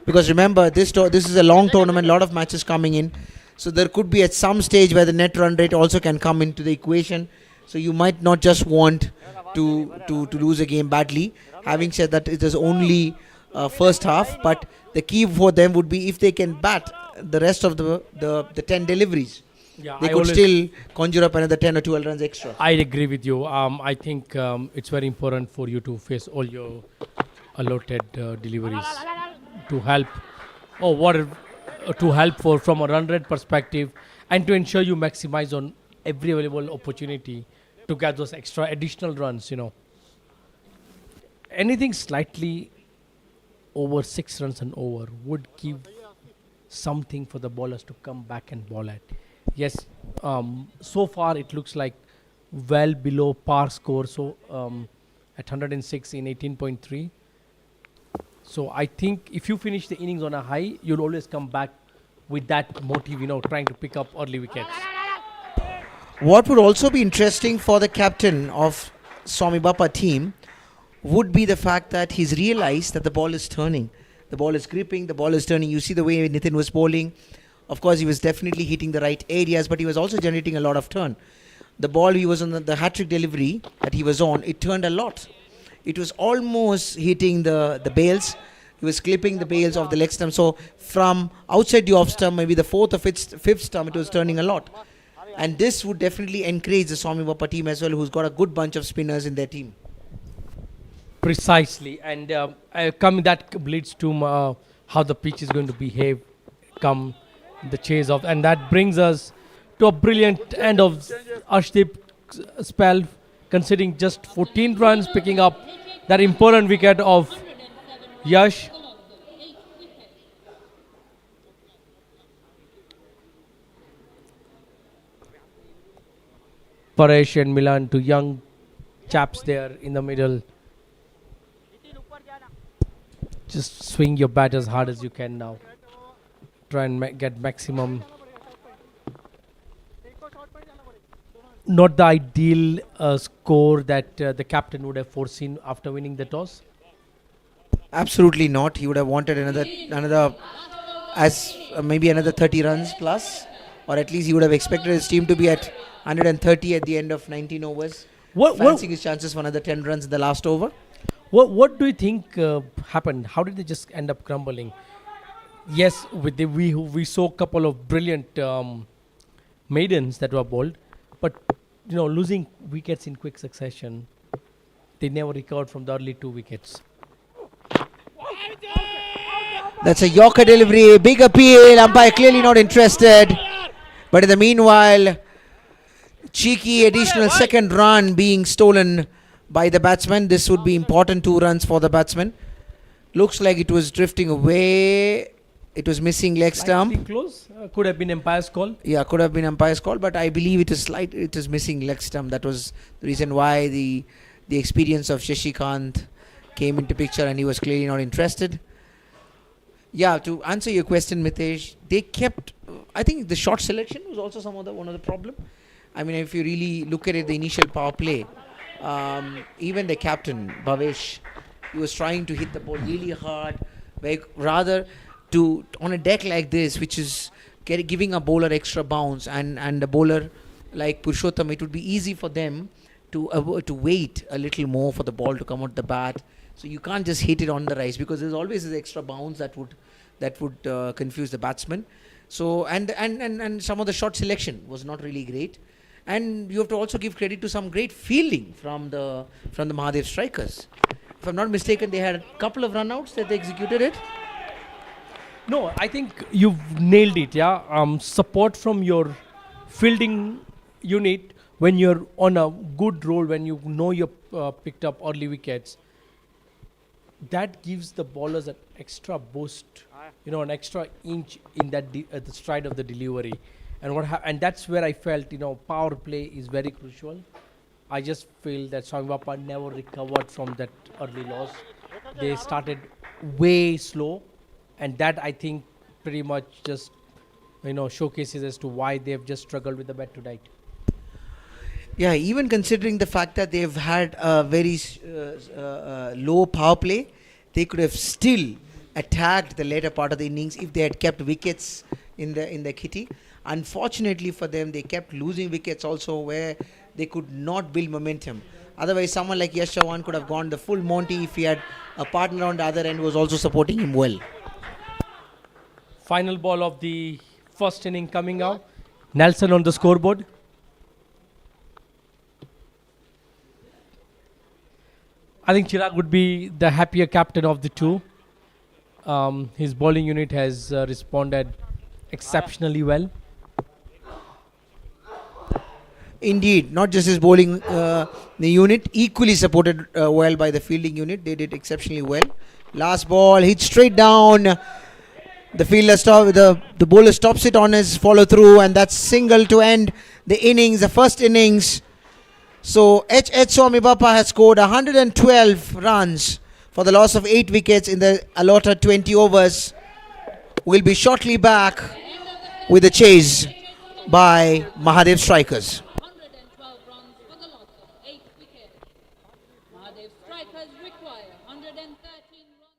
Because remember, this is a long tournament, a lot of matches coming in. So there could be at some stage where the net run rate also can come into the equation. So you might not just want to lose a game badly. Having said that, it is only first half. But the key for them would be if they can bat the rest of the 10 deliveries. Yeah, they could still conjure up another 10 or 12 runs extra. I agree with you. I think it's very important for you to face all your allotted deliveries to help, to help from a run rate perspective, and to ensure you maximize on every available opportunity to get those extra additional runs. You know, anything slightly over 6 runs and over would give something for the bowlers to come back and bowl at. Yes, so far it looks like well below par score. So at 106 in 18.3. So I think if you finish the innings on a high, you'll always come back with that motive, you know, trying to pick up early wickets. What would also be interesting for the captain of Swami Bapa team would be the fact that he's realized that the ball is turning. The ball is gripping, the ball is turning. You see the way Nitin was bowling. Of course, he was definitely hitting the right areas, but he was also generating a lot of turn. The ball he was on, the hat-trick delivery that he was on, it turned a lot. It was almost hitting the bails. He was clipping the bails of the leg stump. So from outside the off stump, maybe the fourth or fifth stump, it was turning a lot. And this would definitely encourage the Swami Bapa team as well, who's got a good bunch of spinners in their team. Precisely. And that leads to how the pitch is going to behave come the chase of. And that brings us to a brilliant end of Arshdeep's spell, considering just 14 runs, picking up that important wicket of Yash. Paresh and Milan, two young chaps there in the middle. Just swing your bat as hard as you can now. try and get maximum. Not the ideal score that the captain would have foreseen after winning the toss. Absolutely not. He would have wanted another maybe another 30 runs plus, or at least he would have expected his team to be at 130 at the end of 19 overs. Fancying his chances for another 10 runs in the last over. What do you think happened? How did they just end up crumbling? Yes, we saw a couple of brilliant maidens that were bowled, but losing wickets in quick succession, they never recovered from the early 2 wickets. That's a Yorker delivery, big appeal, umpire clearly not interested. But in the meanwhile, cheeky additional second run being stolen by the batsman. This would be important 2 runs for the batsman. Looks like it was drifting away. It was missing leg stump. Close. Could have been umpire's call. Yeah, could have been umpire's call, but I believe it is missing leg stump. That was the reason why the experience of Shashikant came into picture, and he was clearly not interested. Yeah, to answer your question, Mitesh, they kept. I think the shot selection was also one of the problem. I mean, if you really look at it, the initial power play, even the captain Bhavesh, he was trying to hit the ball really hard, rather on a deck like this, which is giving a bowler extra bounce, and a bowler like Purushottam, it would be easy for them to wait a little more for the ball to come out the bat. So you can't just hit it on the rise, because there's always this extra bounce that would confuse the batsman. So and some of the shot selection was not really great, and you have to also give credit to some great fielding from the Mahadev strikers. If I'm not mistaken, they had a couple of run-outs that they executed it. No, I think you've nailed it. Yeah, support from your fielding unit when you're on a good roll, when you've picked up early wickets. That gives the bowlers an extra boost, an extra inch in that at the stride of the delivery, and that's where I felt power play is very crucial. I just feel that Swami Bapa never recovered from that early loss. They started way slow, and that I think pretty much just showcases as to why they've just struggled with the bat tonight. Yeah, even considering the fact that they've had a very low power play, they could have still attacked the later part of the innings if they had kept wickets in the kitty. Unfortunately for them, they kept losing wickets also, where they could not build momentum. Otherwise, someone like Yash Chauhan could have gone the full Monty if he had a partner on the other end who was also supporting him well. Final ball of the first inning coming out. Nelson on the scoreboard. I think Chirag would be the happier captain of the two. His bowling unit has responded exceptionally well. Indeed, not just his bowling the unit, equally supported well by the fielding unit. They did exceptionally well. Last ball, hit straight down. The fielder the bowler stops it on his follow through, and that's single to end the innings, the first innings. So Swami Bapa has scored 112 runs for the loss of 8 wickets in the allotted 20 overs. We'll be shortly back with the chase by Mahadev strikers. 112 runs for the loss of 8 wickets. Mahadev strikers require 113 runs.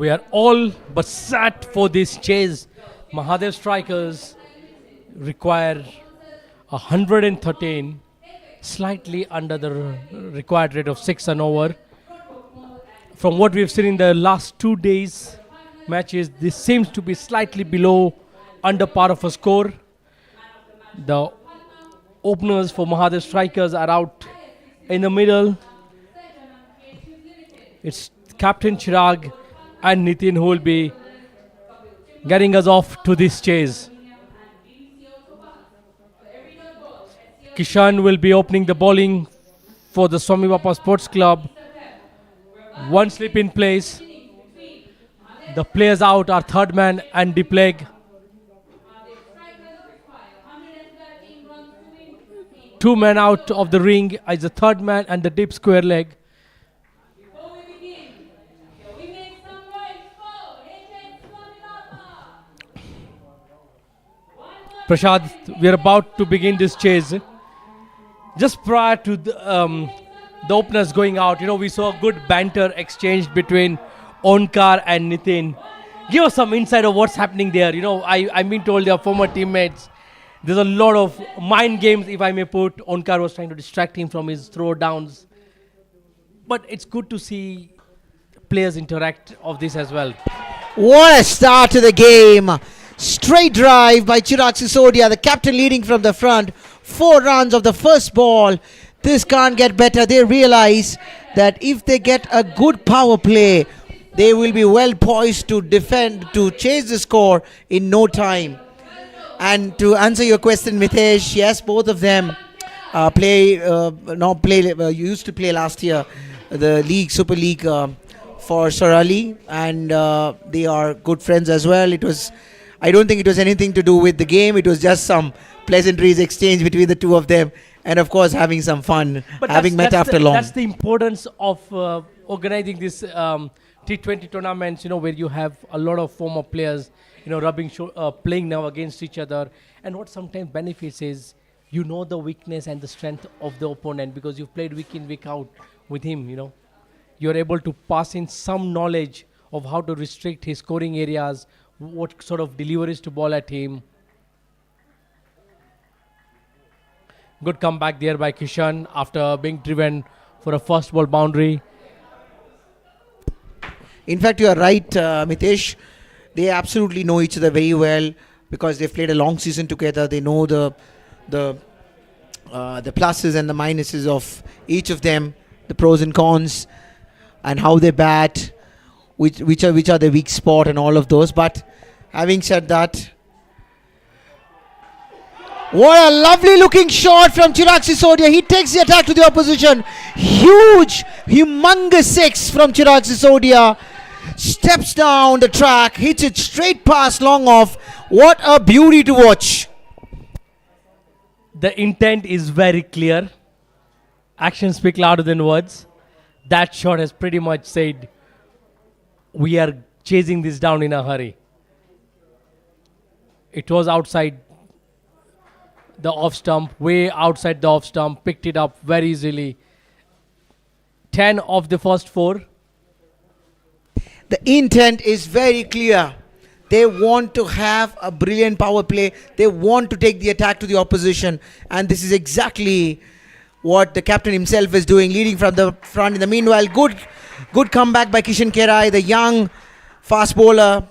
We are all but set for this chase. Mahadev strikers require 113, slightly under the required rate of 6 and over. From what we've seen in the last 2 days matches, this seems to be slightly below, under par of a score. The openers for Mahadev strikers are out in the middle. It's Captain Chirag and Nitin who will be getting us off to this chase. Kishan will be opening the bowling for the Swami Bapa Sports Club. One slip in place. The players out are third man and Dipak. 2 men out of the ring is the third man and the deep square leg. Prashad, we are about to begin this chase. Just prior to the openers going out, we saw a good banter exchange between Onkar and Nitin. Give us some insight of what's happening there. I've been told they are former teammates. There's a lot of mind games, if I may put. Onkar was trying to distract him from his throw downs. But it's good to see players interact of this as well. What a start to the game. Straight drive by Chirag Sisodia, the captain leading from the front. 4 runs of the first ball. This can't get better. They realize that if they get a good power play, they will be well poised to defend, to chase the score in no time. And to answer your question, Mitesh, yes, both of them used to play last year, the league, Super League for Sarali, and they are good friends as well. I don't think it was anything to do with the game. It was just some pleasantries exchanged between the two of them, and of course having some fun, having met after long. That's the importance of organizing this T20 tournaments, where you have a lot of former players, playing now against each other. And what sometimes benefits is, the weakness and the strength of the opponent, because you've played week in, week out with him, You're able to pass in some knowledge of how to restrict his scoring areas, what sort of deliveries to ball at him. Good comeback there by Kishan after being driven for a first ball boundary. In fact, you are right, Mitesh. They absolutely know each other very well because they've played a long season together. They know the pluses and the minuses of each of them, the pros and cons, and how they bat, which are the weak spot and all of those. But having said that, what a lovely looking shot from Chirag Sisodia. He takes the attack to the opposition. Huge, humongous 6 from Chirag Sisodia. Steps down the track, hits it straight past long off. What a beauty to watch. The intent is very clear. Actions speak louder than words. That shot has pretty much said, we are chasing this down in a hurry. It was outside the off stump, way outside the off stump, picked it up very easily. 10 of the first 4. The intent is very clear. They want to have a brilliant power play. They want to take the attack to the opposition. And this is exactly what the captain himself is doing, leading from the front. In the meanwhile, good comeback by Kishan Kerai, the young fast bowler.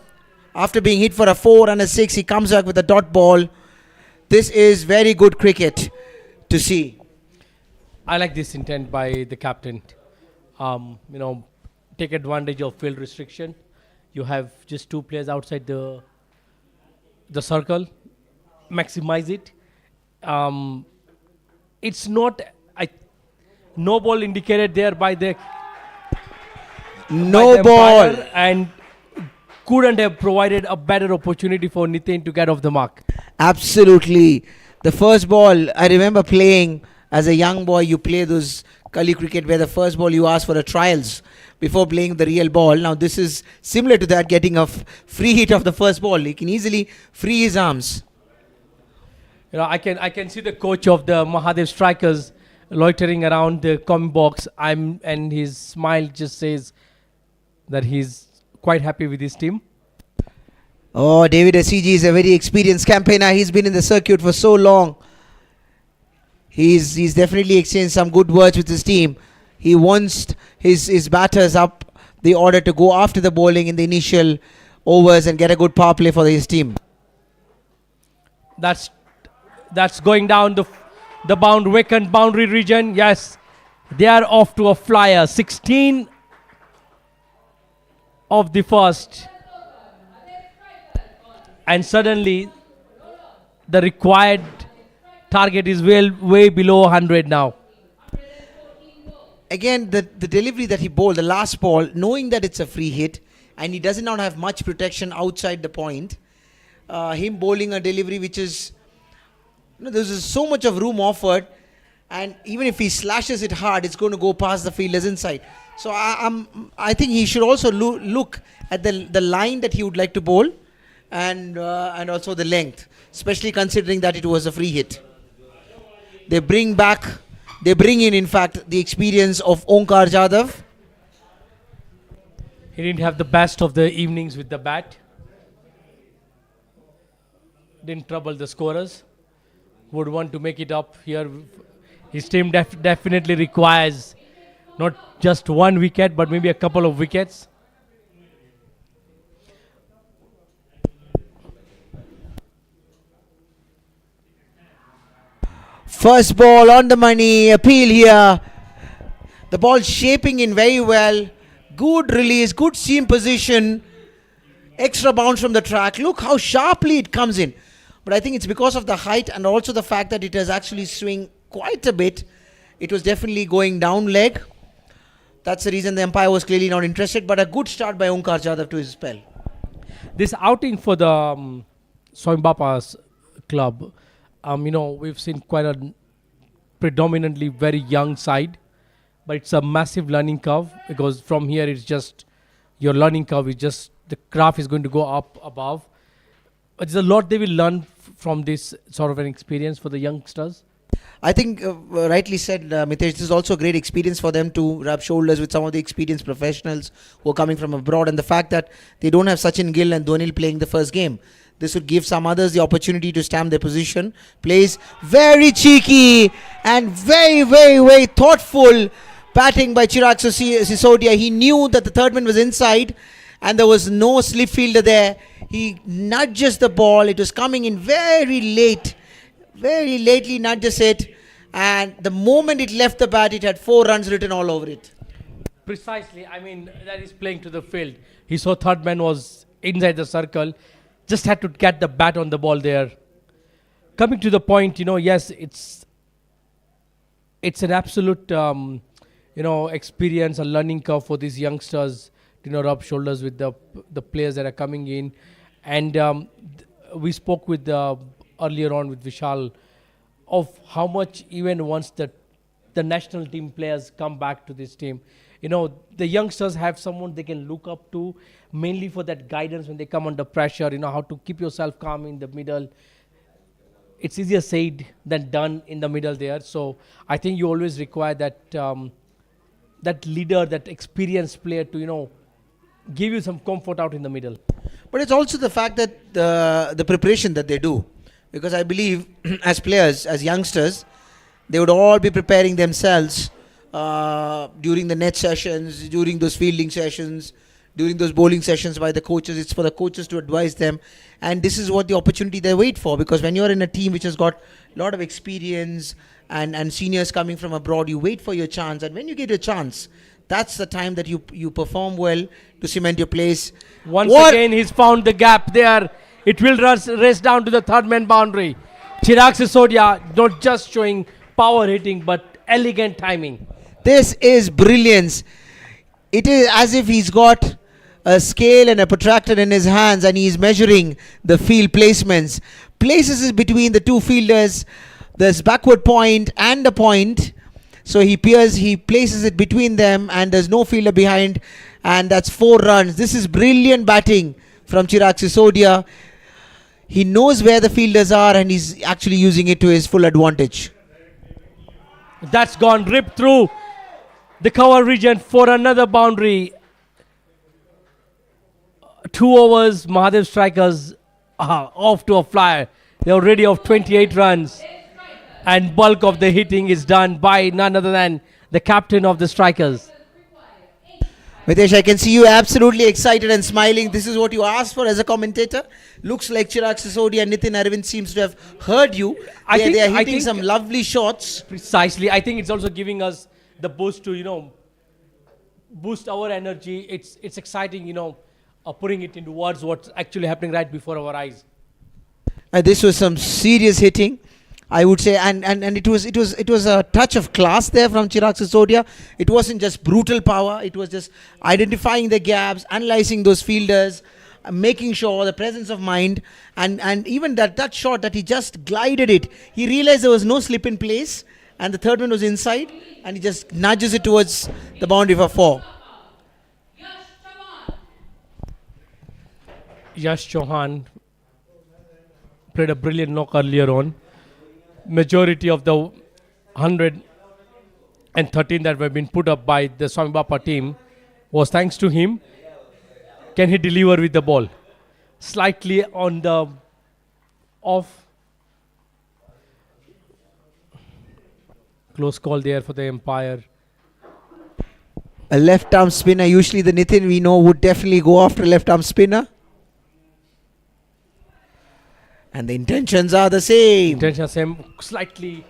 After being hit for a 4 and a 6, he comes back with a dot ball. This is very good cricket to see. I like this intent by the captain. Take advantage of field restriction. You have just 2 players outside the circle. Maximize it. It's not no ball indicated there by the ball, and couldn't have provided a better opportunity for Nitin to get off the mark. Absolutely. The first ball, I remember playing as a young boy. You play those gully cricket where the first ball you ask for the trials before playing the real ball. Now this is similar to that, getting a free hit of the first ball. He can easily free his arms. I can see the coach of the Mahadev strikers loitering around the comment box. And his smile just says that he's quite happy with his team. Oh, David SCG is a very experienced campaigner. He's been in the circuit for so long. He's definitely exchanged some good words with his team. He wants his batters up the order to go after the bowling in the initial overs and get a good power play for his team. That's going down the vacant boundary region. Yes, they are off to a flyer. 16 of the first. And suddenly the required target is way below 100 now. Again, the delivery that he bowled, the last ball, knowing that it's a free hit and he does not have much protection outside the point, him bowling a delivery which is, there's so much of room offered, and even if he slashes it hard, it's going to go past the fielders inside. So I think he should also look at the line that he would like to bowl, and also the length, especially considering that it was a free hit. They bring in fact, the experience of Onkar Jadhav. He didn't have the best of the evenings with the bat. Didn't trouble the scorers. Would want to make it up here. His team definitely requires not just one wicket, but maybe a couple of wickets. First ball on the money, appeal here. The ball shaping in very well. Good release, good seam position. Extra bounce from the track. Look how sharply it comes in. But I think it's because of the height and also the fact that it has actually swung quite a bit. It was definitely going down leg. That's the reason the umpire was clearly not interested. But a good start by Onkar Jadhav to his spell. This outing for the Swami Bapa's club, we've seen quite a predominantly very young side, but it's a massive learning curve, because from here it's just, your learning curve is just, the graph is going to go up above. But there's a lot they will learn from this sort of an experience for the youngsters. I think rightly said, Mitesh, this is also a great experience for them to rub shoulders with some of the experienced professionals who are coming from abroad, and the fact that they don't have Sachin Gill and Dhoni playing the first game. This would give some others the opportunity to stamp their position. Plays very cheeky and very, very, very thoughtful batting by Chirag Sisodia. He knew that the third man was inside and there was no slip fielder there. He nudges the ball. It was coming in very late. Very lately nudges it. And the moment it left the bat, it had 4 runs written all over it. Precisely. That is playing to the field. He saw third man was inside the circle. Just had to get the bat on the ball there. Coming to the point, yes, it's an absolute, experience, a learning curve for these youngsters to rub shoulders with the players that are coming in. And we spoke with earlier on with Vishal of how much, even once the national team players come back to this team, the youngsters have someone they can look up to, mainly for that guidance when they come under pressure, how to keep yourself calm in the middle. It's easier said than done in the middle there. So I think you always require that leader, that experienced player to, give you some comfort out in the middle. But it's also the fact that the preparation that they do. Because I believe as players, as youngsters, they would all be preparing themselves during the net sessions, during those fielding sessions, during those bowling sessions by the coaches. It's for the coaches to advise them. And this is what the opportunity they wait for. Because when you're in a team which has got a lot of experience and seniors coming from abroad, you wait for your chance. And when you get a chance, that's the time that you perform well to cement your place. Once again, he's found the gap there. It will race down to the third man boundary. Chirag Sisodia not just showing power hitting, but elegant timing. This is brilliance. It is as if he's got a scale and a protractor in his hands and he's measuring the field placements. Places it between the two fielders. There's backward point and the point. So he places it between them and there's no fielder behind. And that's 4 runs. This is brilliant batting from Chirag Sisodia. He knows where the fielders are and he's actually using it to his full advantage. That's gone ripped through the cover region for another boundary. 2 overs, Mahadev strikers are off to a flyer. They're already off 28 runs. And bulk of the hitting is done by none other than the captain of the strikers. Mitesh, I can see you absolutely excited and smiling. This is what you asked for as a commentator. Looks like Chirag Sisodia and Nitin Arvind seems to have heard you. They are hitting some lovely shots. Precisely. I think it's also giving us the boost to, boost our energy. It's exciting, putting it into words what's actually happening right before our eyes. This was some serious hitting, I would say, and it was a touch of class there from Chirag Sisodia. It wasn't just brutal power. It was just identifying the gaps, analyzing those fielders, making sure the presence of mind, and even that shot that he just glided it. He realized there was no slip in place, and the third one was inside, and he just nudges it towards the boundary for 4. Yash Chauhan played a brilliant knock earlier on. Majority of the 113 that were been put up by the Swami Bapa team was thanks to him. Can he deliver with the ball? Slightly on the off. Close call there for the umpire. A left arm spinner. Usually the Nitin we know would definitely go after a left arm spinner. And the intentions are the same. Slightly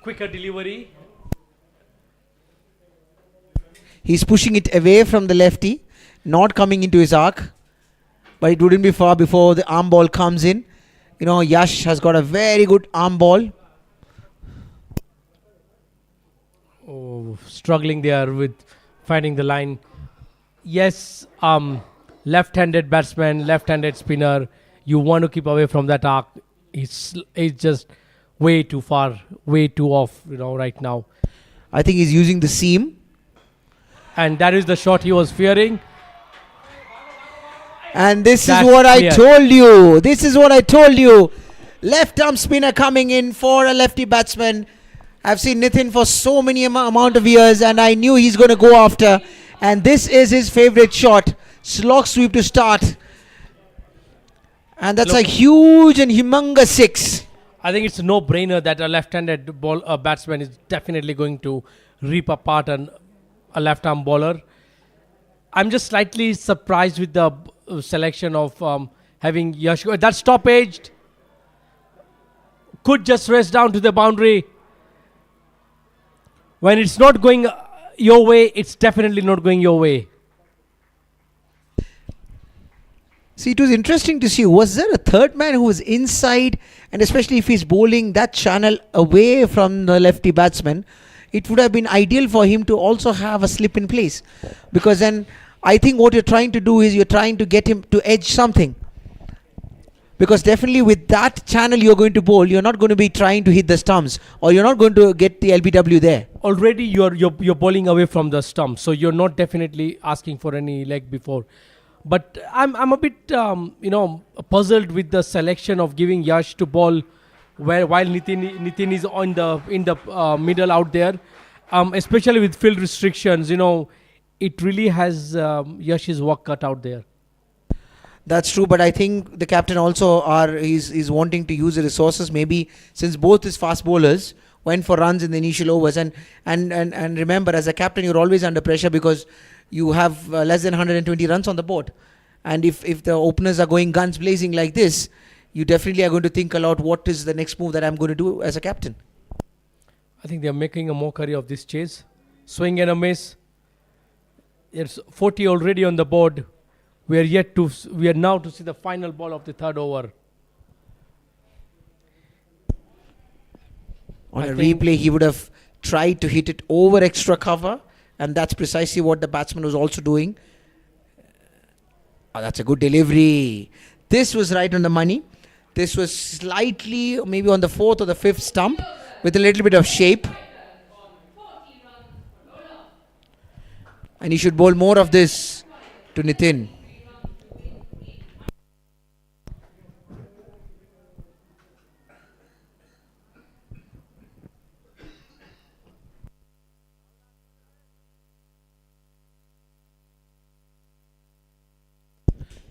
quicker delivery. He's pushing it away from the lefty, not coming into his arc. But it wouldn't be far before the arm ball comes in. Yash has got a very good arm ball. Oh, struggling there with finding the line. Yes, left-handed batsman, left-handed spinner. You want to keep away from that arc. It's just way too far, way too off, right now. I think he's using the seam. And that is the shot he was fearing. And this is what I told you. This is what I told you. Left arm spinner coming in for a lefty batsman. I've seen Nitin for so many amount of years, and I knew he's going to go after. And this is his favorite shot. Slog sweep to start. And that's a huge and humongous 6. I think it's a no-brainer that a left-handed batsman is definitely going to rip apart a left-arm bowler. I'm just slightly surprised with the selection of having Yash. That stoppage could just rest down to the boundary. When it's not going your way, it's definitely not going your way. See, it was interesting to see, was there a third man who was inside, and especially if he's bowling that channel away from the lefty batsman, it would have been ideal for him to also have a slip in place. Because then I think what you're trying to do is you're trying to get him to edge something. Because definitely with that channel you're going to bowl, you're not going to be trying to hit the stumps, or you're not going to get the LBW there. Already you're bowling away from the stumps, so you're not definitely asking for any leg before. But I'm a bit puzzled with the selection of giving Yash to bowl while Nitin is in the middle out there, especially with field restrictions. It really has Yash's work cut out there. That's true, but I think the captain also is wanting to use the resources. Maybe since both his fast bowlers went for runs in the initial overs, and remember, as a captain, you're always under pressure because you have less than 120 runs on the board. And if the openers are going guns blazing like this, you definitely are going to think a lot, what is the next move that I'm going to do as a captain? I think they're making a mockery of this chase. Swing and a miss. It's 40 already on the board. We are now to see the final ball of the third over. On a replay, he would have tried to hit it over extra cover. And that's precisely what the batsman was also doing. That's a good delivery. This was right on the money. This was slightly, maybe on the 4th or the 5th stump, with a little bit of shape. And he should bowl more of this to Nitin.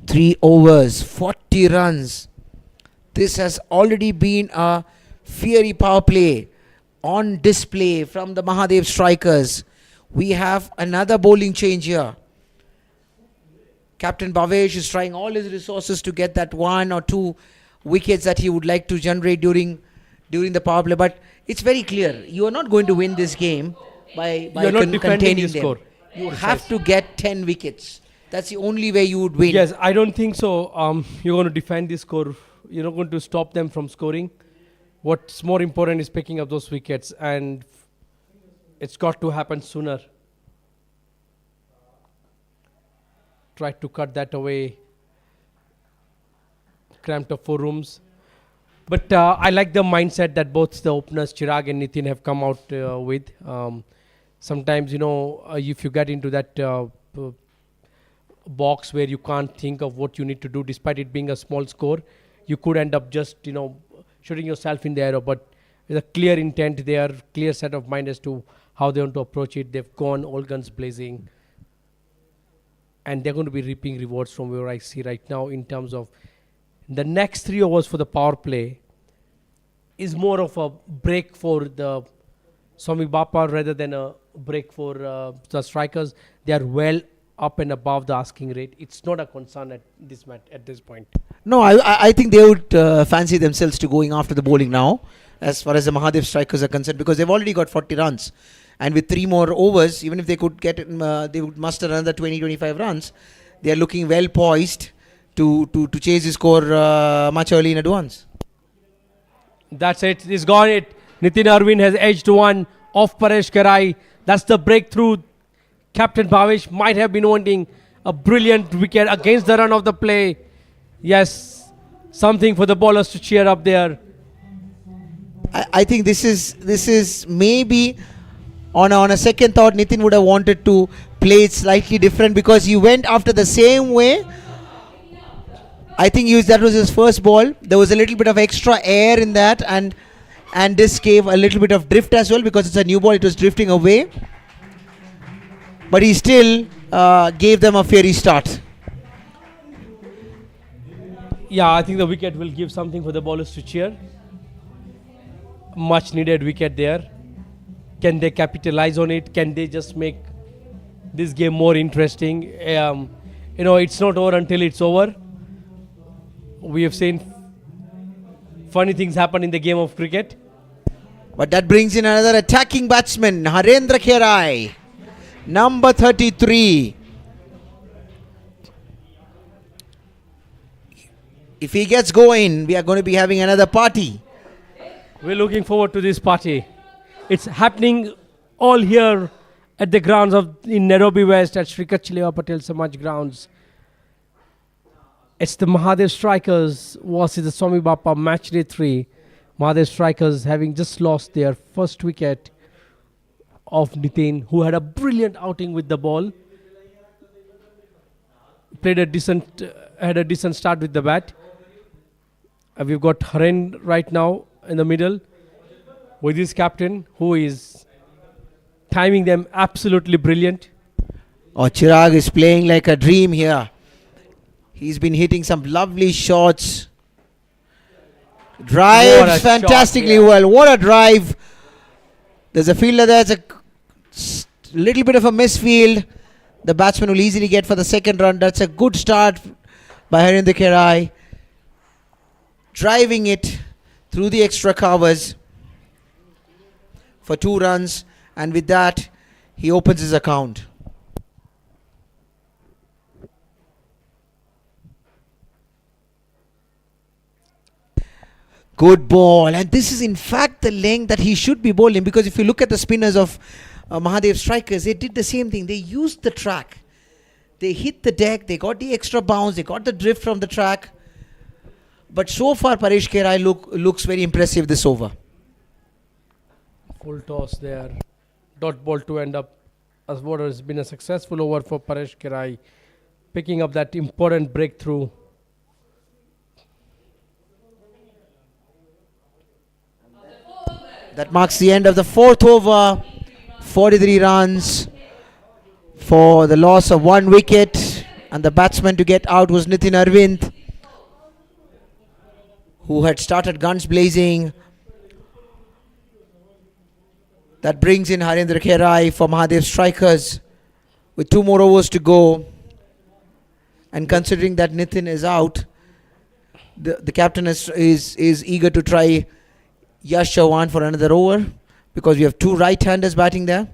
3 overs, 40 runs. This has already been a fiery power play on display from the Mahadev strikers. We have another bowling change here. Captain Bhavesh is trying all his resources to get that 1 or 2 wickets that he would like to generate during the power play. But it's very clear, you are not going to win this game by containing them. Score. You have to get 10 wickets. That's the only way you would win. Yes, I don't think so. You're going to defend this score. You're not going to stop them from scoring. What's more important is picking up those wickets, and it's got to happen sooner. Try to cut that away. Cramped up 4 rooms. But I like the mindset that both the openers, Chirag and Nitin, have come out with. Sometimes, if you get into that box where you can't think of what you need to do, despite it being a small score, you could end up just, shooting yourself in the arrow. But with a clear intent there, clear set of mind as to how they want to approach it. They've gone all guns blazing. And they're going to be reaping rewards from where I see right now in terms of the next 3 overs for the power play is more of a break for the Swami Bapa rather than a break for the strikers. They are well up and above the asking rate. It's not a concern at this point. No, I think they would fancy themselves to going after the bowling now, as far as the Mahadev strikers are concerned, because they've already got 40 runs. And with 3 more overs, even if they could get, they would muster another 20-25 runs. They are looking well poised to chase the score much early in advance. That's it. It's gone. Nitin Arvind has edged 1 off Paresh Karai. That's the breakthrough. Captain Bhavesh might have been wanting a brilliant wicket against the run of the play. Yes, something for the bowlers to cheer up there. I think this is maybe on a second thought, Nitin would have wanted to play it slightly different, because he went after the same way. I think that was his first ball. There was a little bit of extra air in that, and this gave a little bit of drift as well, because it's a new ball. It was drifting away, but he still gave them a fiery start. Yeah, I think the wicket will give something for the bowlers to cheer. Much needed wicket there. Can they capitalize on it? Can they just make this game more interesting? It's not over until it's over. We have seen funny things happen in the game of cricket. But that brings in another attacking batsman, Harendra Kherai, number 33. If he gets going, we are going to be having another party. We're looking forward to this party. It's happening all here at the grounds in Nairobi West at Sri Kachileva Patel Samaj grounds. It's the Mahadev strikers versus the Swami Bapa match day 3. Mahadev strikers having just lost their first wicket of Nitin, who had a brilliant outing with the ball. Had a decent start with the bat. We've got Haren right now in the middle with his captain, who is timing them absolutely brilliant. Oh, Chirag is playing like a dream here. He's been hitting some lovely shots. Drives fantastically well. What a drive. There's a fielder there. It's a little bit of a misfield. The batsman will easily get for the second run. That's a good start by Harendra Kherai. Driving it through the extra covers for 2 runs. And with that, he opens his account. Good ball. And this is in fact the length that he should be bowling, because if you look at the spinners of Mahadev strikers, they did the same thing. They used the track. They hit the deck. They got the extra bounce. They got the drift from the track. But so far, Paresh Kherai looks very impressive this over. Full toss there. Dot ball to end up as what has been a successful over for Paresh Kherai, picking up that important breakthrough. That marks the end of the 4th over. 43 runs for the loss of 1 wicket And the batsman to get out was Nitin Arvind, who had started guns blazing. That brings in Harendra Kherai for Mahadev Strikers with 2 more overs to go. And considering that Nitin is out, the captain is eager to try Yash Chauhan for another over, because we have 2 right-handers batting there.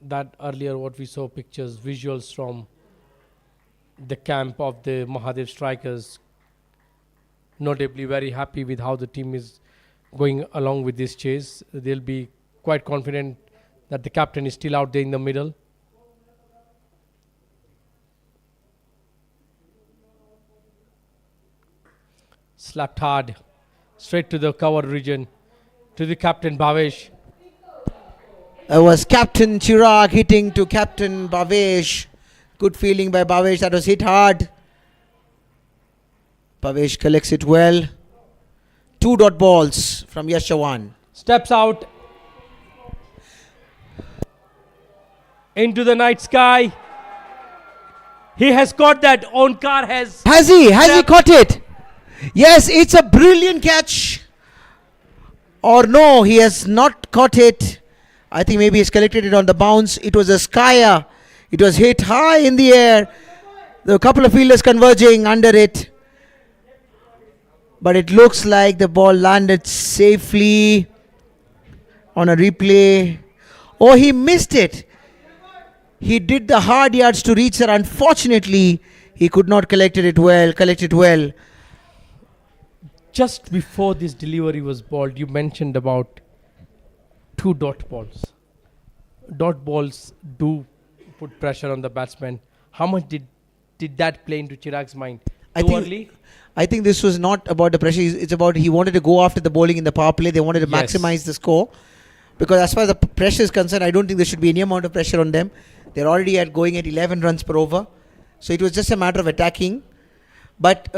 That earlier what we saw pictures, visuals from the camp of the Mahadev Strikers, notably very happy with how the team is going along with this chase. They'll be quite confident that the captain is still out there in the middle. Slapped hard, straight to the cover region, to the captain Bhavesh. That was Captain Chirag hitting to Captain Bhavesh. Good fielding by Bhavesh. That was hit hard. Bhavesh collects it well. 2 dot balls from Yash Chauhan. Steps out into the night sky. He has caught that. Onkar has. Has he caught it? Yes, it's a brilliant catch. Or no, he has not caught it. I think maybe he's collected it on the bounce. It was a skyer. It was hit high in the air. There were a couple of fielders converging under it. But it looks like the ball landed safely on a replay. Oh, he missed it. He did the hard yards to reach there. Unfortunately, he could not collect it well. Just before this delivery was balled, you mentioned about 2 dot balls. Dot balls do put pressure on the batsman. How much did that play into Chirag's mind? I think this was not about the pressure. It's about he wanted to go after the bowling in the power play. They wanted to maximize the score. Because as far as the pressure is concerned, I don't think there should be any amount of pressure on them. They're already going at 11 runs per over. So it was just a matter of attacking. But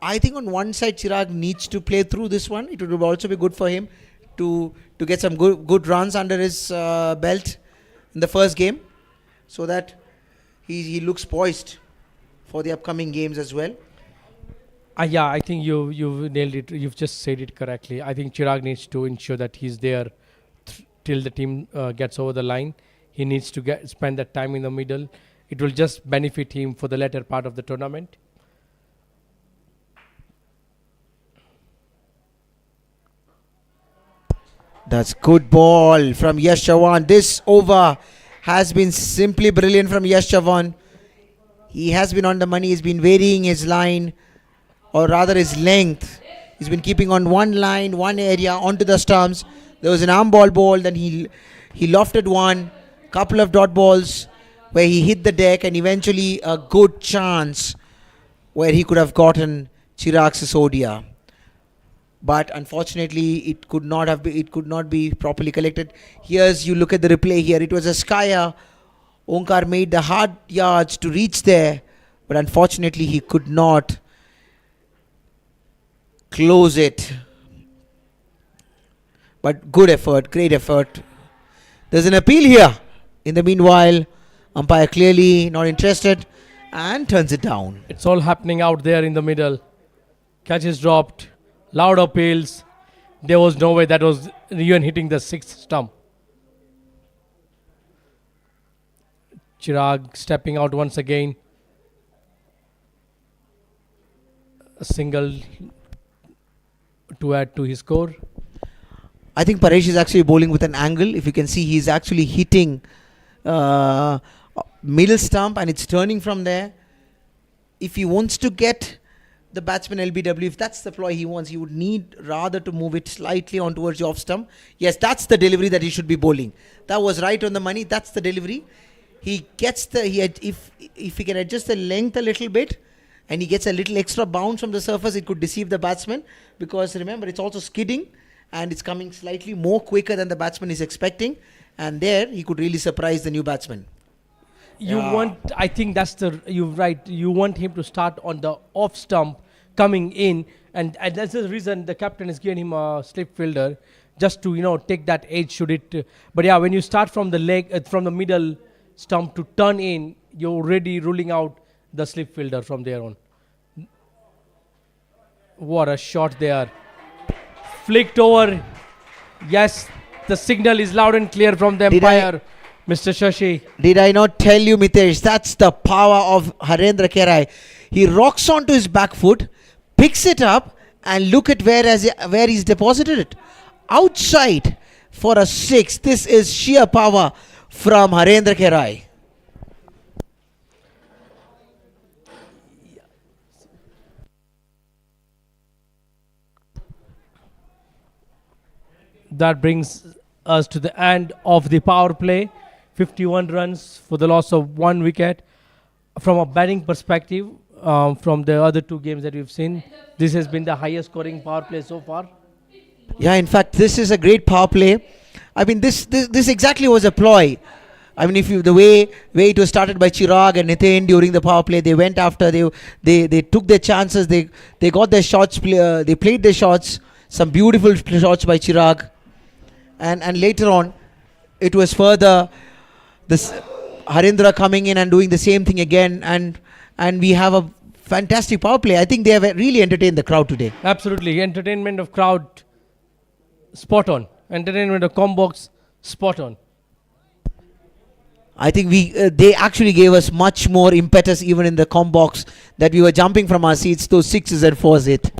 I think on one side, Chirag needs to play through this one. It would also be good for him to get some good runs under his belt in the first game, so that he looks poised for the upcoming games as well. Yeah, I think you nailed it. You've just said it correctly. I think Chirag needs to ensure that he's there till the team gets over the line. He needs to spend that time in the middle. It will just benefit him for the latter part of the tournament. That's good ball from Yash Chauhan. This over has been simply brilliant from Yash Chauhan. He has been on the money. He's been varying his line, or rather his length. He's been keeping on one line, one area, onto the stumps. There was an arm ball, then he lofted one, couple of dot balls where he hit the deck, and eventually a good chance where he could have gotten Chirag Sisodia. But unfortunately, it could not be properly collected. Here's, you look at the replay here. It was a skyer. Onkar made the hard yards to reach there, but unfortunately he could not close it. But good effort, great effort. There's an appeal here. In the meanwhile, umpire clearly not interested and turns it down. It's all happening out there in the middle. Catch is dropped. Loud appeals. There was no way that was even hitting the 6th stump. Chirag stepping out once again. A single to add to his score. I think Paresh is actually bowling with an angle. If you can see, he's actually hitting middle stump and it's turning from there. If he wants to get the batsman LBW, if that's the ploy he wants, he would need rather to move it slightly on towards the off stump. Yes, that's the delivery that he should be bowling. That was right on the money. That's the delivery. He gets if he can adjust the length a little bit and he gets a little extra bounce from the surface, it could deceive the batsman, because remember, it's also skidding and it's coming slightly more quicker than the batsman is expecting, and there he could really surprise the new batsman. I think you're right. You want him to start on the off stump coming in, and that's the reason the captain has given him a slip fielder, just to take that edge should it. But yeah, when you start from the leg, from the middle stump to turn in, you're already ruling out the slip fielder from there on. What a shot there. Flicked over. Yes, the signal is loud and clear from the umpire, Mr. Shashi. Did I not tell you, Mitesh? That's the power of Harendra Kerai. He rocks onto his back foot, picks it up, and look at where he's deposited it. Outside for a 6. This is sheer power from Harendra Kerai. That brings us to the end of the power play. 51 runs for the loss of 1 wicket. From a batting perspective, from the other 2 games that we've seen, this has been the highest scoring power play so far. Yeah, in fact, this is a great power play. I mean, this exactly was a ploy. I mean, if you the way it was started by Chirag and Nitin during the power play, they went after, they took their chances, they got their shots, they played their shots, some beautiful shots by Chirag, and later on, it was further this Harendra coming in and doing the same thing again, and we have a fantastic power play. I think they have really entertained the crowd today. Absolutely, entertainment of crowd, spot on. Entertainment of Combox, spot on. I think they actually gave us much more impetus even in the Combox, that we were jumping from our seats. Those 6s and 4s hit.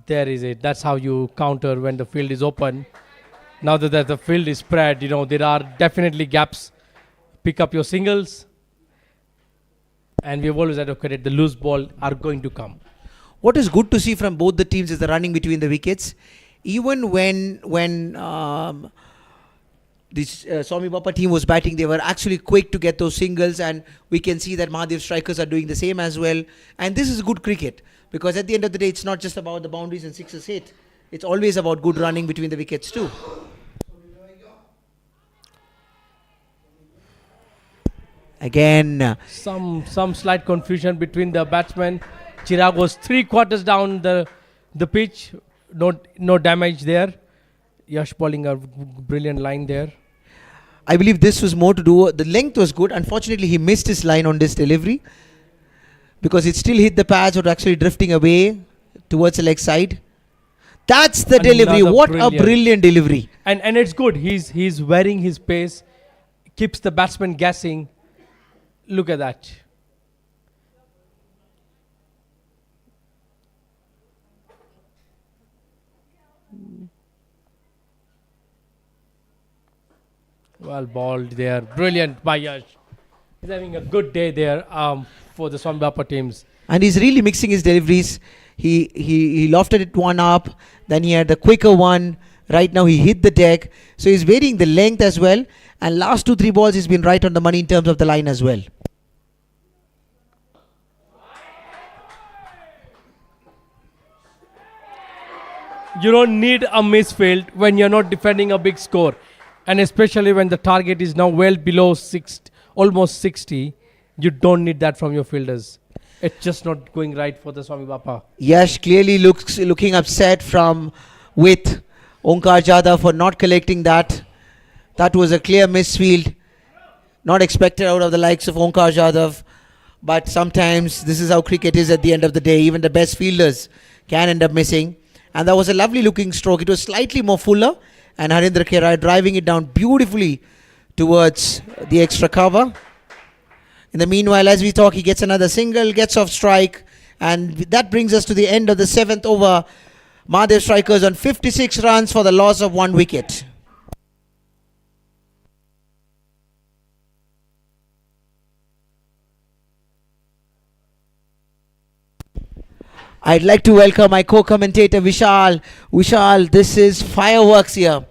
There is it. That's how you counter when the field is open. Now that the field is spread, there are definitely gaps. Pick up your singles. And we have always advocated the loose ball are going to come. What is good to see from both the teams is the running between the wickets. Even when this Swami Bapa team was batting, they were actually quick to get those singles, and we can see that Mahadev strikers are doing the same as well. And this is good cricket, because at the end of the day, it's not just about the boundaries and 6s hit. It's always about good running between the wickets too. Again, some slight confusion between the batsmen. Chirag was 3/4 down the pitch. No damage there. Yash bowling a brilliant line there. I believe this was more to do, the length was good. Unfortunately, he missed his line on this delivery, because it still hit the pads or actually drifting away towards the leg side. That's the delivery. What a brilliant delivery. And it's good. He's wearing his pace, keeps the batsman guessing. Look at that. Well balled there. Brilliant by Yash. He's having a good day there for the Swami Bapa teams. And he's really mixing his deliveries. He lofted it one up, then he had the quicker one. Right now he hit the deck. So he's varying the length as well. And last 2-3 balls he's been right on the money in terms of the line as well. You don't need a misfield when you're not defending a big score. And especially when the target is now well below almost 60, you don't need that from your fielders. It's just not going right for the Swami Bapa. Yash clearly looking upset with Onkar Jadhav for not collecting that. That was a clear misfield. Not expected out of the likes of Onkar Jadhav. But sometimes this is how cricket is at the end of the day. Even the best fielders can end up missing. And that was a lovely looking stroke. It was slightly more fuller. And Harendra Kerai driving it down beautifully towards the extra cover. In the meanwhile, as we talk, he gets another single, gets off strike. And that brings us to the end of the 7th over. Mahadev strikers on 56 runs for the loss of 1 wicket. I'd like to welcome my co-commentator Vishal. Vishal, this is fireworks here.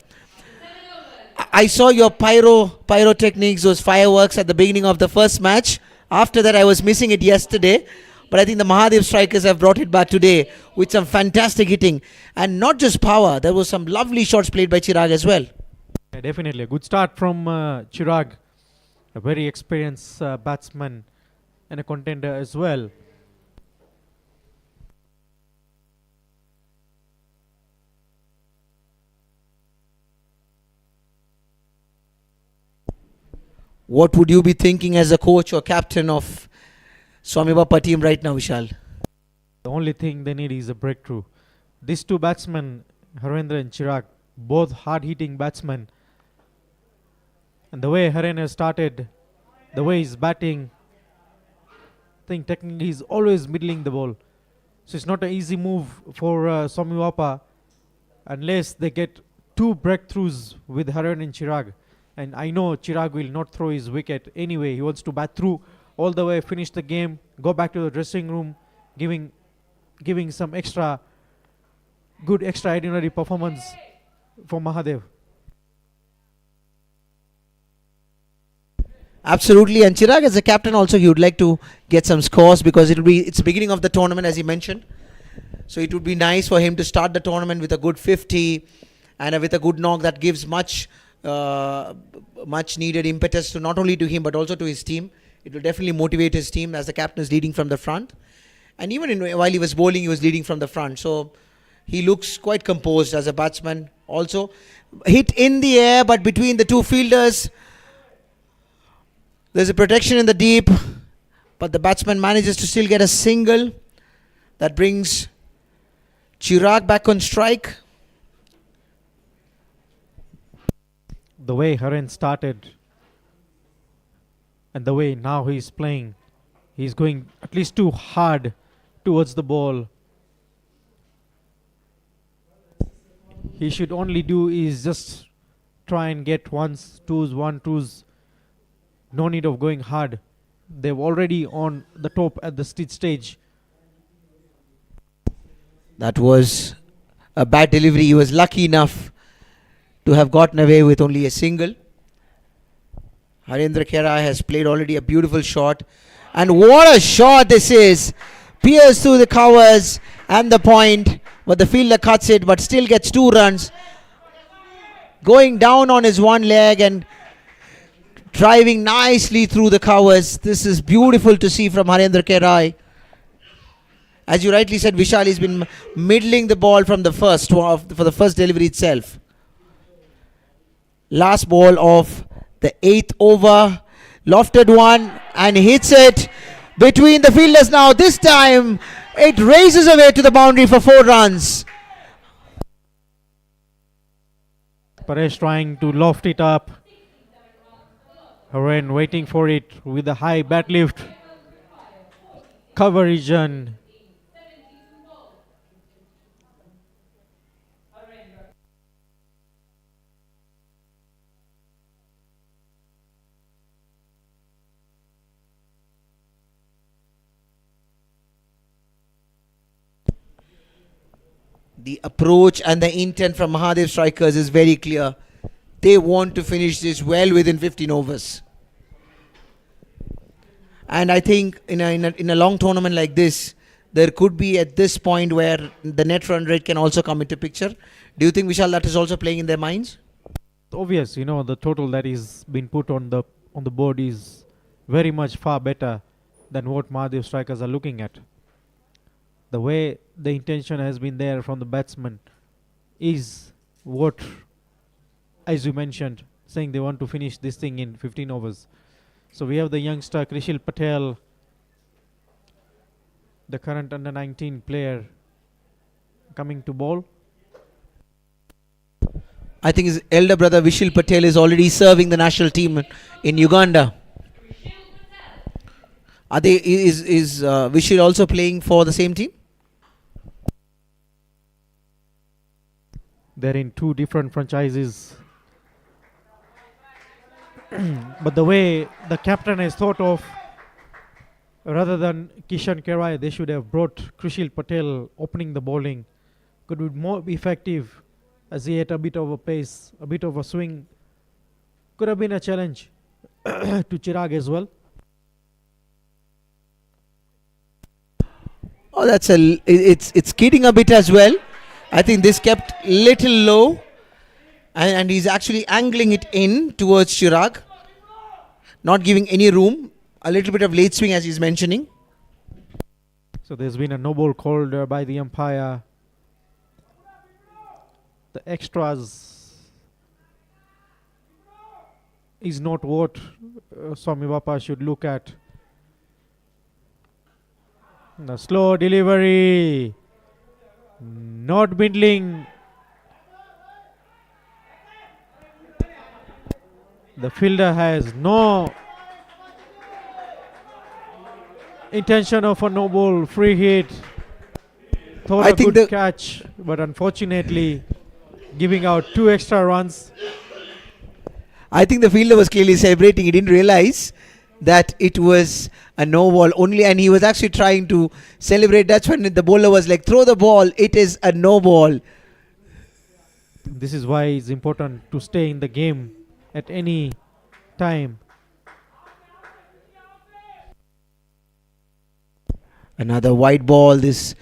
I saw your pyrotechnics, those fireworks at the beginning of the first match. After that, I was missing it yesterday. But I think the Mahadev strikers have brought it back today with some fantastic hitting. And not just power, there was some lovely shots played by Chirag as well. Yeah, definitely a good start from Chirag, a very experienced batsman and a contender as well. What would you be thinking as a coach or captain of Swami Bapa team right now, Vishal? The only thing they need is a breakthrough. These two batsmen, Harendra and Chirag, both hard-hitting batsmen. And the way Haren has started, the way he's batting, I think technically he's always middling the ball. So it's not an easy move for Swami Bapa unless they get two breakthroughs with Haren and Chirag. And I know Chirag will not throw his wicket anyway. He wants to bat through all the way, finish the game, go back to the dressing room, giving some good extraordinary performance for Mahadev. Absolutely, and Chirag as a captain also, he would like to get some scores because it's the beginning of the tournament, as he mentioned. So it would be nice for him to start the tournament with a good 50 and with a good knock that gives much needed impetus to not only to him but also to his team. It will definitely motivate his team as the captain is leading from the front. And even while he was bowling, he was leading from the front. So he looks quite composed as a batsman. Also hit in the air, but between the two fielders, there's a protection in the deep, but the batsman manages to still get a single. That brings Chirag back on strike. The way Haren started and the way now he's playing, he's going at least too hard towards the ball. He should only do is just try and get ones, twos. No need of going hard. They're already on the top at the stage. That was a bad delivery. He was lucky enough to have gotten away with only a single. Harendra Kera has played already a beautiful shot. And what a shot this is. Pierced through the covers and the point. But the fielder cuts it but still gets 2 runs. Going down on his one leg and driving nicely through the covers. This is beautiful to see from Harendra Kerai. As you rightly said, Vishal has been middling the ball from the first for the first delivery itself. Last ball of the 8th over. Lofted one and hits it between the fielders now. This time it races away to the boundary for 4 runs. Paresh trying to loft it up. Haren waiting for it with a high bat lift. Cover region. The approach and the intent from Mahadev strikers is very clear. They want to finish this well within 15 overs. And I think in a long tournament like this, there could be at this point where the net run rate can also come into picture. Do you think, Vishal, that is also playing in their minds? Obvious, the total that is been put on the board is very much far better than what Mahadev strikers are looking at. The way the intention has been there from the batsman is what, as you mentioned, saying they want to finish this thing in 15 overs. So we have the youngster Krishil Patel, the current under 19 player, coming to bowl. I think his elder brother Vishil Patel is already serving the national team in Uganda. Is Vishil also playing for the same team? They're in 2 different franchises. But the way the captain has thought of, rather than Kishan Kerai, they should have brought Krishil Patel opening the bowling. Could be more effective as he had a bit of a pace, a bit of a swing. Could have been a challenge to Chirag as well. Oh, it's kidding a bit as well. I think this kept little low, and he's actually angling it in towards Chirag, not giving any room. A little bit of late swing, as he's mentioning. So there's been a no ball called by the umpire. The extras is not what Swami Bapa should look at. The slow delivery, not middling. The fielder has no intention of a no ball, free hit. Thought a good catch, but unfortunately giving out 2 extra runs. I think the fielder was clearly celebrating. He didn't realize that it was a no ball only, and he was actually trying to celebrate. That's when the bowler was like, throw the ball, it is a no ball. This is why it's important to stay in the game at any time. Another white ball. This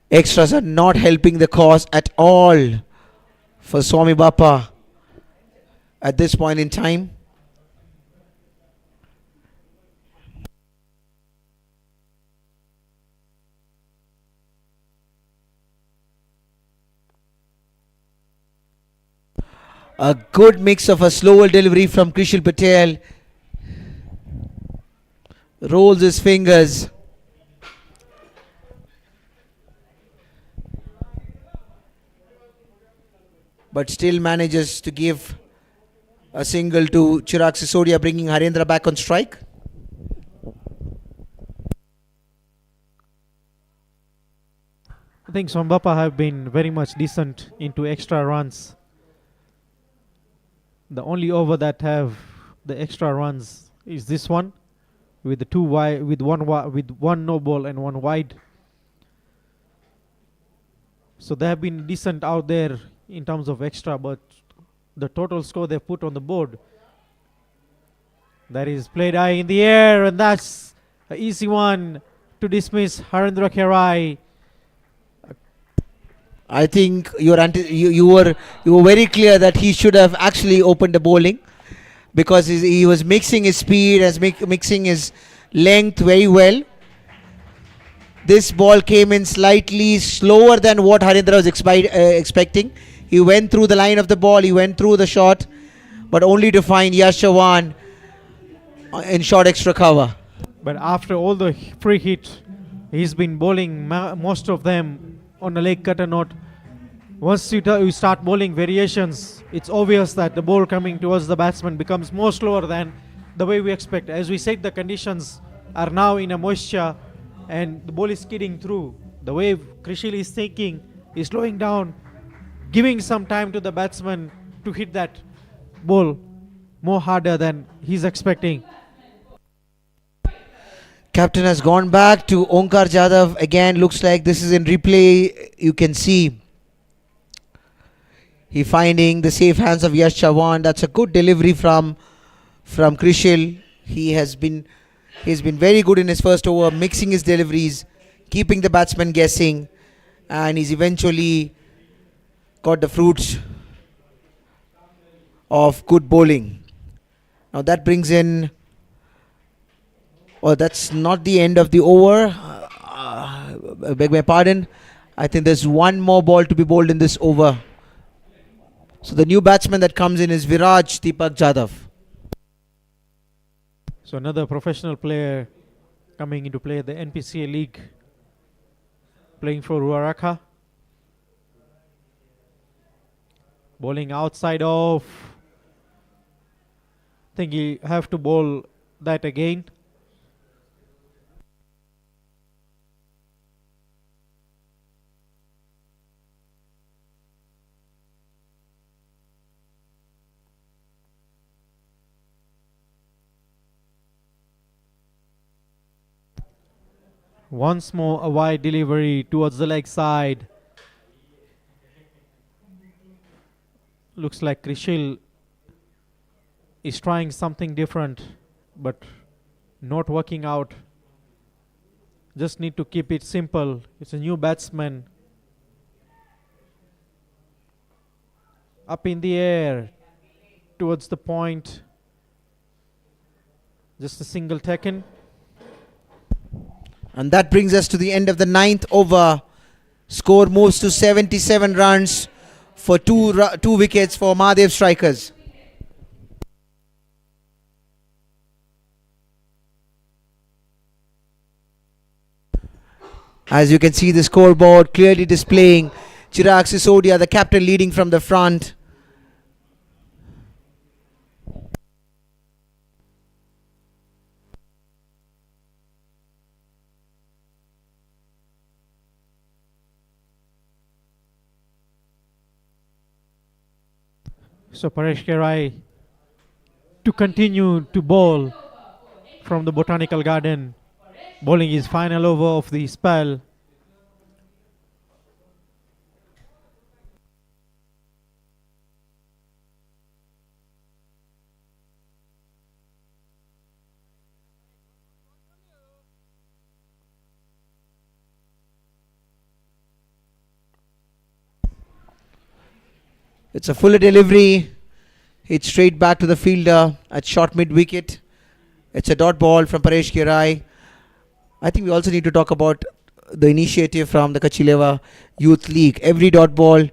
extras are not helping the cause at all for Swami Bapa at this point in time. A good mix of a slower delivery from Krishil Patel. Rolls his fingers. But still manages to give a single to Chirag Sisodia, bringing Harendra back on strike. I think Swami Bapa have been very much decent into extra runs. The only over that have the extra runs is this one, with the 2 wide, with one no ball and 1 wide. So they have been decent out there in terms of extra, but the total score they put on the board, that is played high in the air, and that's an easy one to dismiss Harendra Kerai. I think you were very clear that he should have actually opened the bowling, because he was mixing his speed, as mixing his length very well. This ball came in slightly slower than what Harendra was expecting. He went through the line of the ball, he went through the shot, but only to find Yash Chauhan in short extra cover. But after all the free hit, he's been bowling most of them on a leg cutter note. Once you start bowling variations, it's obvious that the ball coming towards the batsman becomes more slower than the way we expect. As we said, the conditions are now in a moisture and the ball is skidding through. The way Krishil is thinking is slowing down, giving some time to the batsman to hit that ball more harder than he's expecting. Captain has gone back to Onkar Jadhav. Again, looks like this is in replay. You can see he finding the safe hands of Yash Chauhan. That's a good delivery from Krishil. He's been very good in his first over, mixing his deliveries, keeping the batsman guessing, and he's eventually got the fruits of good bowling. Now that brings in, that's not the end of the over. Beg my pardon. I think there's one more ball to be bowled in this over. So the new batsman that comes in is Viraj Dipak Jadhav. So another professional player coming into play at the NPCA League, playing for Ruaraka. Bowling outside off. I think he have to bowl that again. Once more a wide delivery towards the leg side. Looks like Krishil is trying something different, but not working out. Just need to keep it simple. It's a new batsman. Up in the air towards the point. Just a single taken. And that brings us to the end of the 9th over. Score moves to 77 runs for two wickets for MAHADEV strikers. As you can see, the scoreboard clearly displaying Chirag Sisodia, the captain, leading from the front. So Paresh Kerai to continue to bowl from the Botanical Garden, bowling his final over of the spell. It's a fuller delivery. It's straight back to the fielder at short mid wicket. It's a dot ball from Paresh Kerai. I think we also need to talk about the initiative from the Kachileva Youth League. Every dot ball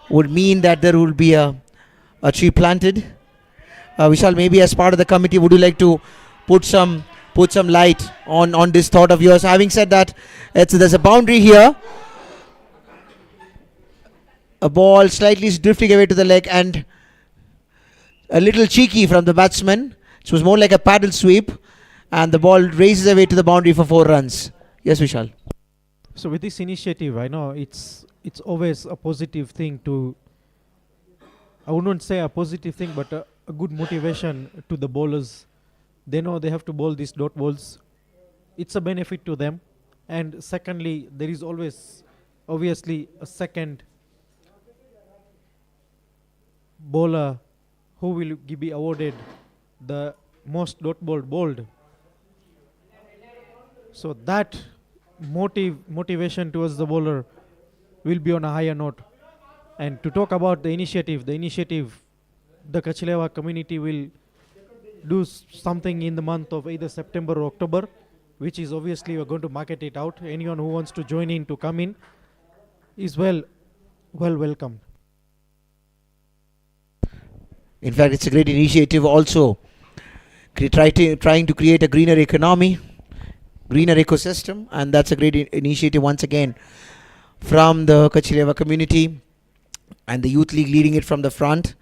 would mean that there will be a tree planted. Vishal, maybe as part of the committee, would you like to put some light on this thought of yours? Having said that, there's a boundary here. A ball slightly drifting away to the leg and a little cheeky from the batsman. It was more like a paddle sweep, and the ball races away to the boundary for 4 runs. Yes, Vishal. So with this initiative, I know it's always a positive thing to, I wouldn't say a positive thing, but a good motivation to the bowlers. They know they have to bowl these dot balls. It's a benefit to them. And secondly, there is always obviously a second bowler who will be awarded the most dot ball bowled. So that motivation towards the bowler will be on a higher note. And to talk about the initiative, the Kachileva community will do something in the month of either September or October, which is obviously we're going to market it out. Anyone who wants to join in, to come in, is well welcomed. In fact, it's a great initiative also. Trying to create a greener economy, greener ecosystem, and that's a great initiative once again from the Kachileva community and the Youth League leading it from the front.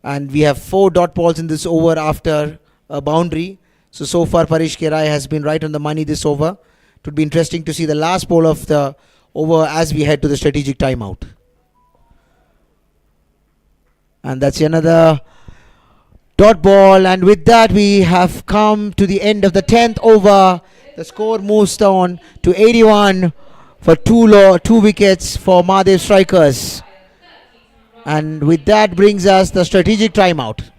And we have 4 dot balls in this over after a boundary. So far Paresh Kerai has been right on the money this over. It would be interesting to see the last ball of the over as we head to the strategic timeout. And that's another dot ball, and with that we have come to the end of the 10th over. The score moves down to 81 for 2 wickets for MAHADEV strikers. And with that brings us the strategic timeout.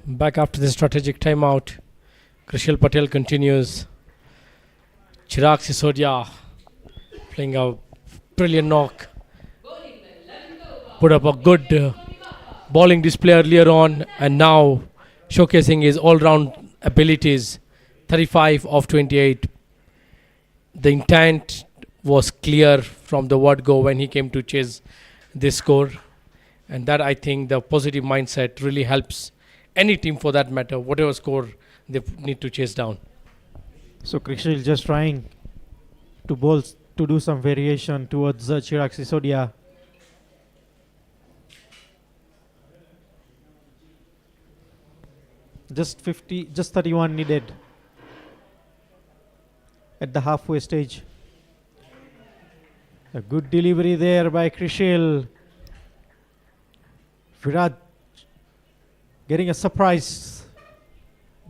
Back after the strategic timeout. Krishal Patel continues. Chirag Sisodia playing a brilliant knock. Put up a good bowling display earlier on, and now showcasing his all-round abilities. 35 of 28. The intent was clear from the word go when he came to chase this score, and that, I think, the positive mindset really helps any team for that matter, whatever score they need to chase down. So Krishal just trying to bowl, to do some variation towards Chirag Sisodia. Just 31 needed at the halfway stage. A good delivery there by Krishal. Virat getting a surprise,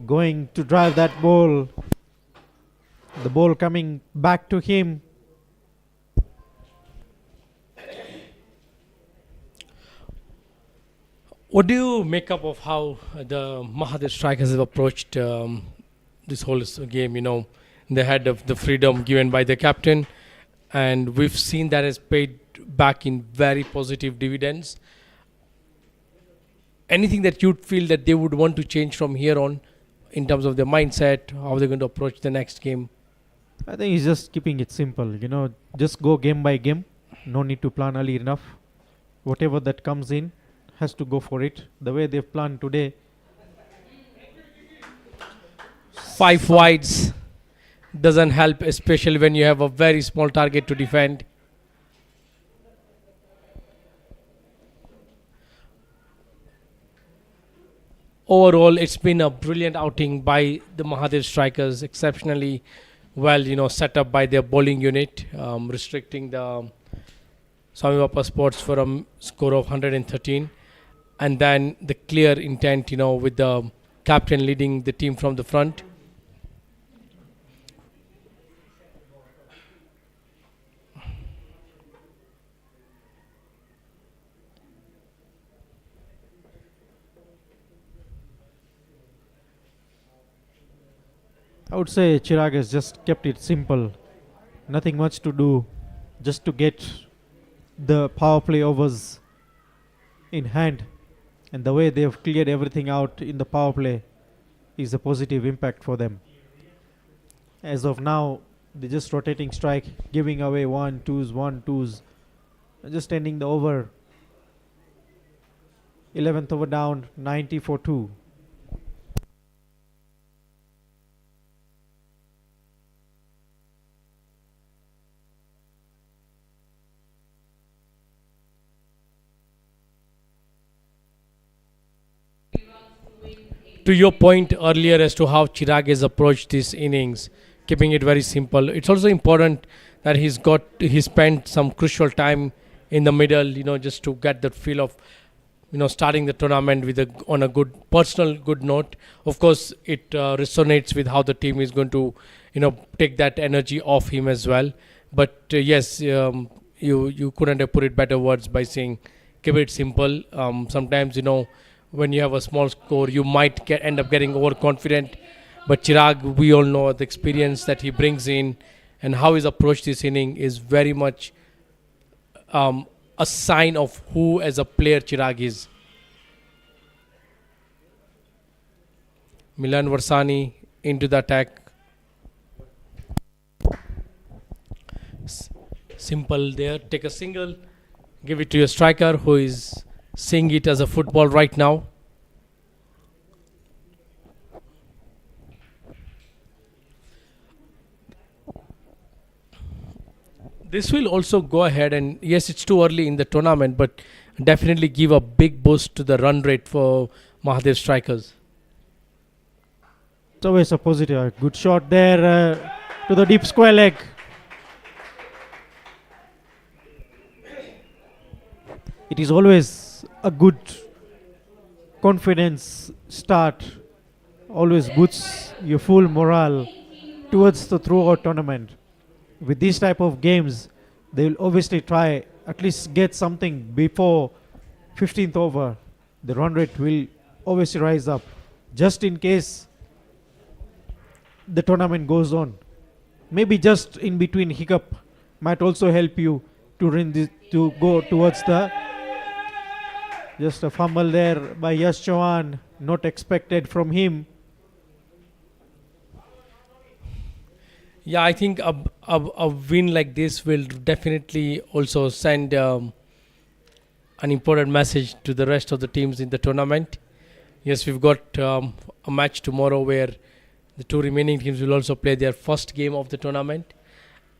going to drive that ball. The ball coming back to him. What do you make up of how the Mahadev strikers have approached this whole game? You know, they had the freedom given by the captain, and we've seen that has paid back in very positive dividends. Anything that you'd feel that they would want to change from here on in terms of their mindset, how they're going to approach the next game? I think he's just keeping it simple, you know, just go game by game. No need to plan early enough. Whatever that comes in has to go for it. The way they've planned today. 5 wides doesn't help, especially when you have a very small target to defend. Overall, it's been a brilliant outing by the Mahadev strikers, exceptionally well, you know, set up by their bowling unit, restricting the Swami Bapa Sports for a score of 113. And then the clear intent, you know, with the captain leading the team from the front. I would say Chirag has just kept it simple. Nothing much to do, just to get the power play overs in hand. And the way they have cleared everything out in the power play is a positive impact for them. As of now, they're just rotating strike, giving away 1-2s, and just ending the over. 11th over down, 90 for 2. To your point earlier as to how Chirag has approached this innings, keeping it very simple, it's also important that he spent some crucial time in the middle, you know, just to get the feel of, you know, starting the tournament with on a good personal good note. Of course, it resonates with how the team is going to, you know, take that energy off him as well. But yes, you couldn't have put it better words by saying keep it simple. Sometimes, you know, when you have a small score, you might end up getting overconfident. But Chirag, we all know the experience that he brings in and how he's approached this inning is very much a sign of who as a player Chirag is. Milan Varsani into the attack. Simple there. Take a single. Give it to your striker who is seeing it as a football right now. This will also go ahead, and yes, it's too early in the tournament, but definitely give a big boost to the run rate for Mahadev strikers. It's always a positive. Good shot there to the deep square leg. It is always a good confidence start. Always boosts your full morale towards the throughout tournament. With these type of games, they will obviously try at least get something before 15th over. The run rate will obviously rise up. just in case the tournament goes on. Maybe just in between hiccup might also help you to to go towards the. Just a fumble there by Yash Chauhan, not expected from him. Yeah, I think a win like this will definitely also send an important message to the rest of the teams in the tournament. Yes, we've got a match tomorrow where the two remaining teams will also play their first game of the tournament,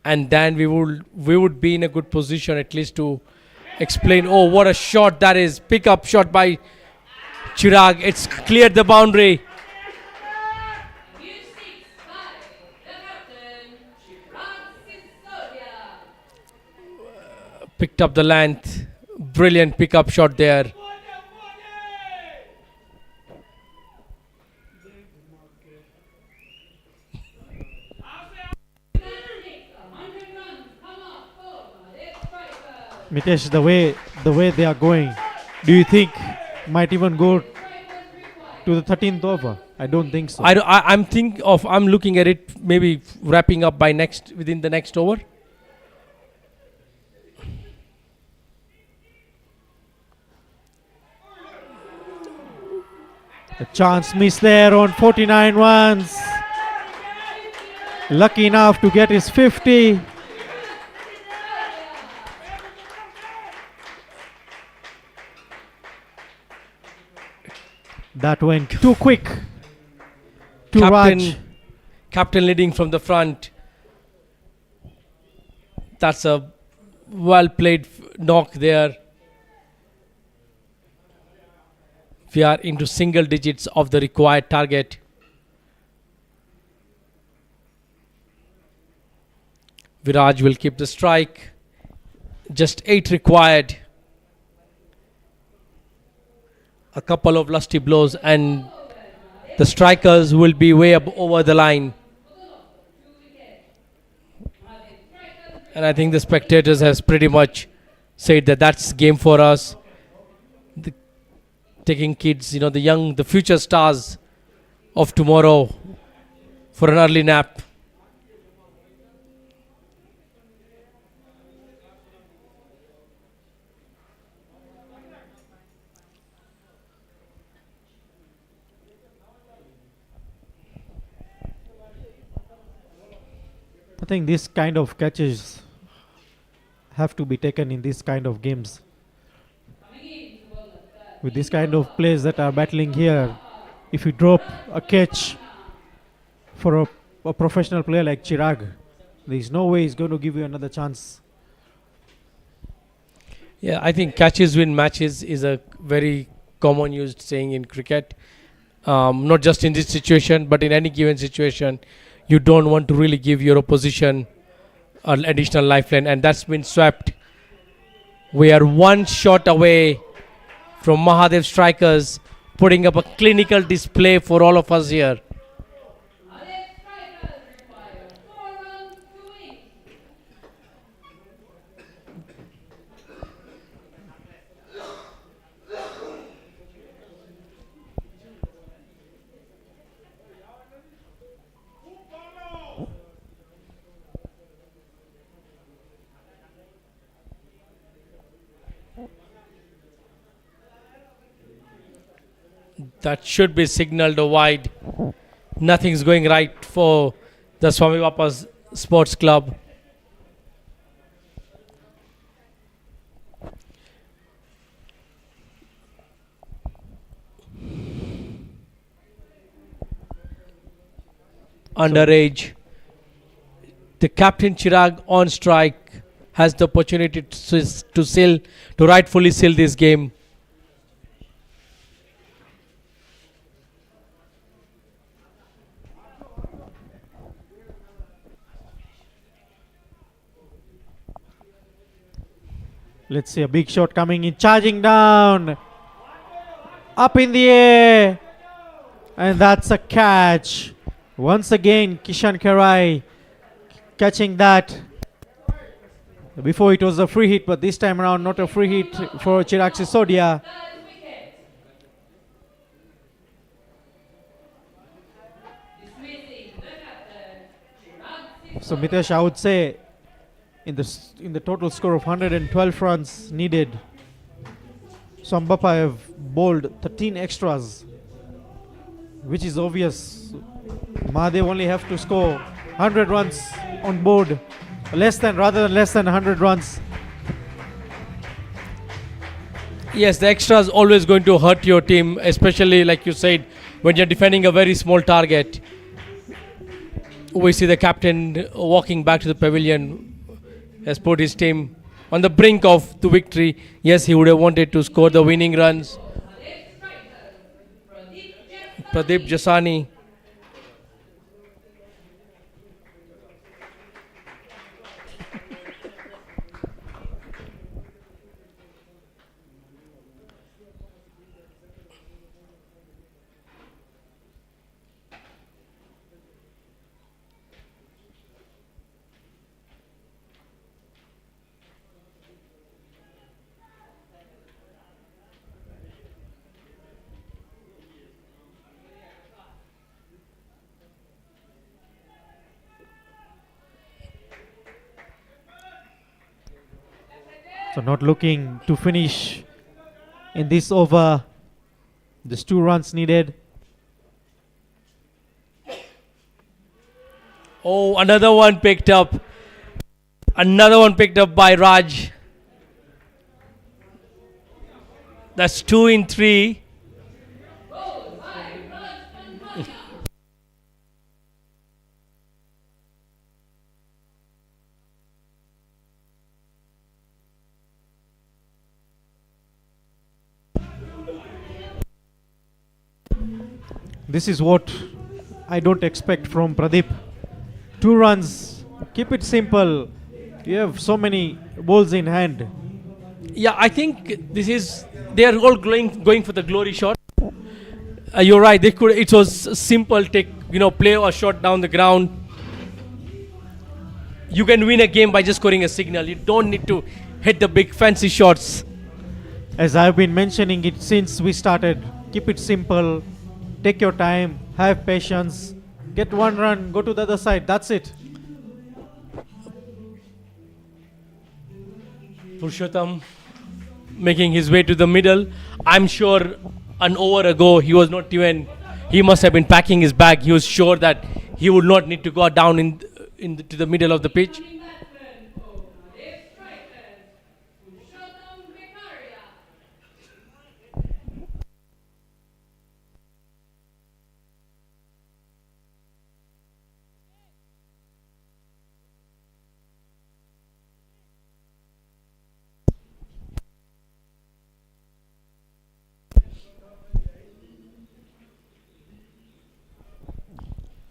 and then we would be in a good position at least to explain. Oh, what a shot that is! Pick up shot by Chirag. It's cleared the boundary. Picked up the length. Brilliant pickup shot there. Mitesh, the way they are going, do you think might even go to the 13th over? I don't think so. I'm looking at it maybe wrapping up by within the next over. A chance miss there on 49 runs. Lucky enough to get his 50. That went too quick. Captain leading from the front. That's a well played knock there. We are into single digits of the required target. Viraj will keep the strike. Just 8 required. A couple of lusty blows and the strikers will be way up over the line. And I think the spectators has pretty much said that that's game for us. Taking kids, the future stars of tomorrow for an early nap. I think this kind of catches have to be taken in this kind of games. With this kind of players that are battling here, if you drop a catch for a professional player like Chirag, there is no way he's going to give you another chance. Yeah, I think catches win matches is a very common used saying in cricket. Not just in this situation, but in any given situation, you don't want to really give your opposition an additional lifeline, and that's been swept. We are one shot away from Mahadev strikers putting up a clinical display for all of us here. That should be signaled wide. Nothing's going right for the Swami Bapa's Sports Club. Underage. The captain Chirag on strike has the opportunity to rightfully seal this game. Let's see a big shot coming in, charging down, up in the air, and that's a catch. Once again, Kishan Karai catching that. Before it was a free hit, but this time around not a free hit for Chirag Sisodia. So Mitesh, I would say in the total score of 112 runs needed, Swami Bapa have bowled 13 extras, which is obvious. Mahadev only have to score 100 runs on board, rather than less than 100 runs. Yes, the extra is always going to hurt your team, especially like you said, when you're defending a very small target. We see the captain walking back to the pavilion, has put his team on the brink of the victory. Yes, he would have wanted to score the winning runs. Pradeep Jasani. So not looking to finish in this over. Just 2 runs needed. Oh, another one picked up. Another one picked up by Raj. That's 2 in 3. This is what I don't expect from Pradeep. 2 runs. Keep it simple. You have so many balls in hand. Yeah, I think they are all going for the glory shot. You're right. It was simple. Play a shot down the ground. You can win a game by just scoring a signal. You don't need to hit the big fancy shots. As I've been mentioning it since we started, keep it simple. Take your time. Have patience. Get 1 run. Go to the other side. That's it. Purushottam making his way to the middle. I'm sure an over ago he must have been packing his bag. He was sure that he would not need to go down to the middle of the pitch.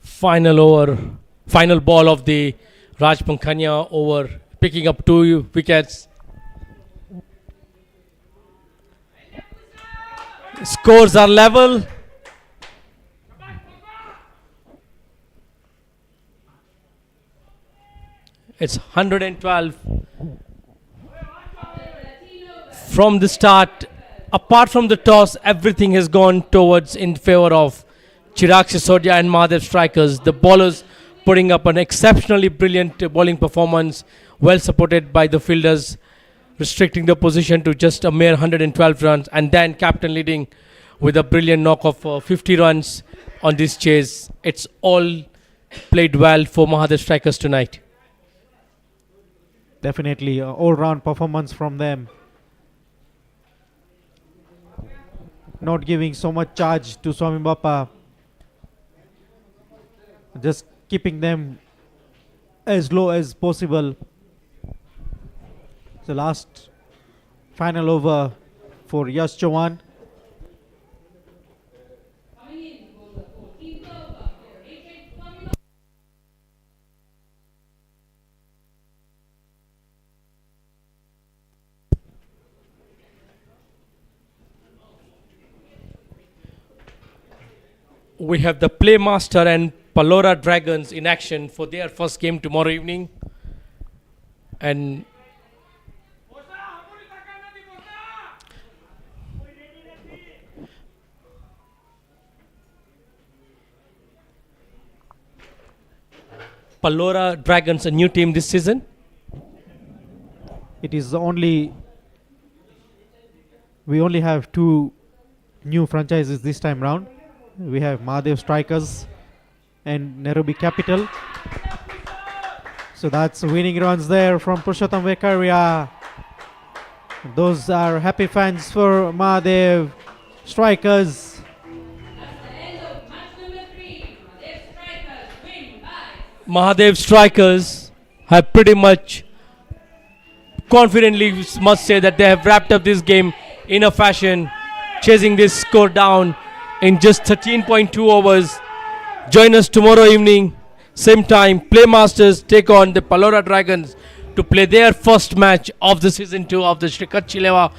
Final ball of the Raj Pankhania over, picking up 2 wickets. Scores are level. It's 112 from the start. Apart from the toss, everything has gone towards in favor of Chirag Sisodia and Mahadev strikers. The bowlers putting up an exceptionally brilliant bowling performance, well supported by the fielders, restricting the position to just a mere 112 runs, and then captain leading with a brilliant knock of 50 runs on this chase. It's all played well for Mahadev strikers tonight. Definitely all-round performance from them. Not giving so much charge to Swami Bapa. Just keeping them as low as possible. The last final over for Yash Chauhan. We have the Playmaster and Palora Dragons in action for their first game tomorrow evening. And Palora Dragons a new team this season? It is only, we only have 2 new franchises this time round. We have MAHADEV Strikers and NAIROBI Capital. So that's winning runs there from Purushottam Vekaria. Those are happy fans for MAHADEV Strikers. Mahadev Strikers have pretty much confidently must say that they have wrapped up this game in a fashion, chasing this score down in just 13.2 overs. Join us tomorrow evening, same time. Playmasters take on the Palora Dragons to play their first match of the season 2 of the Shri Kachhilewa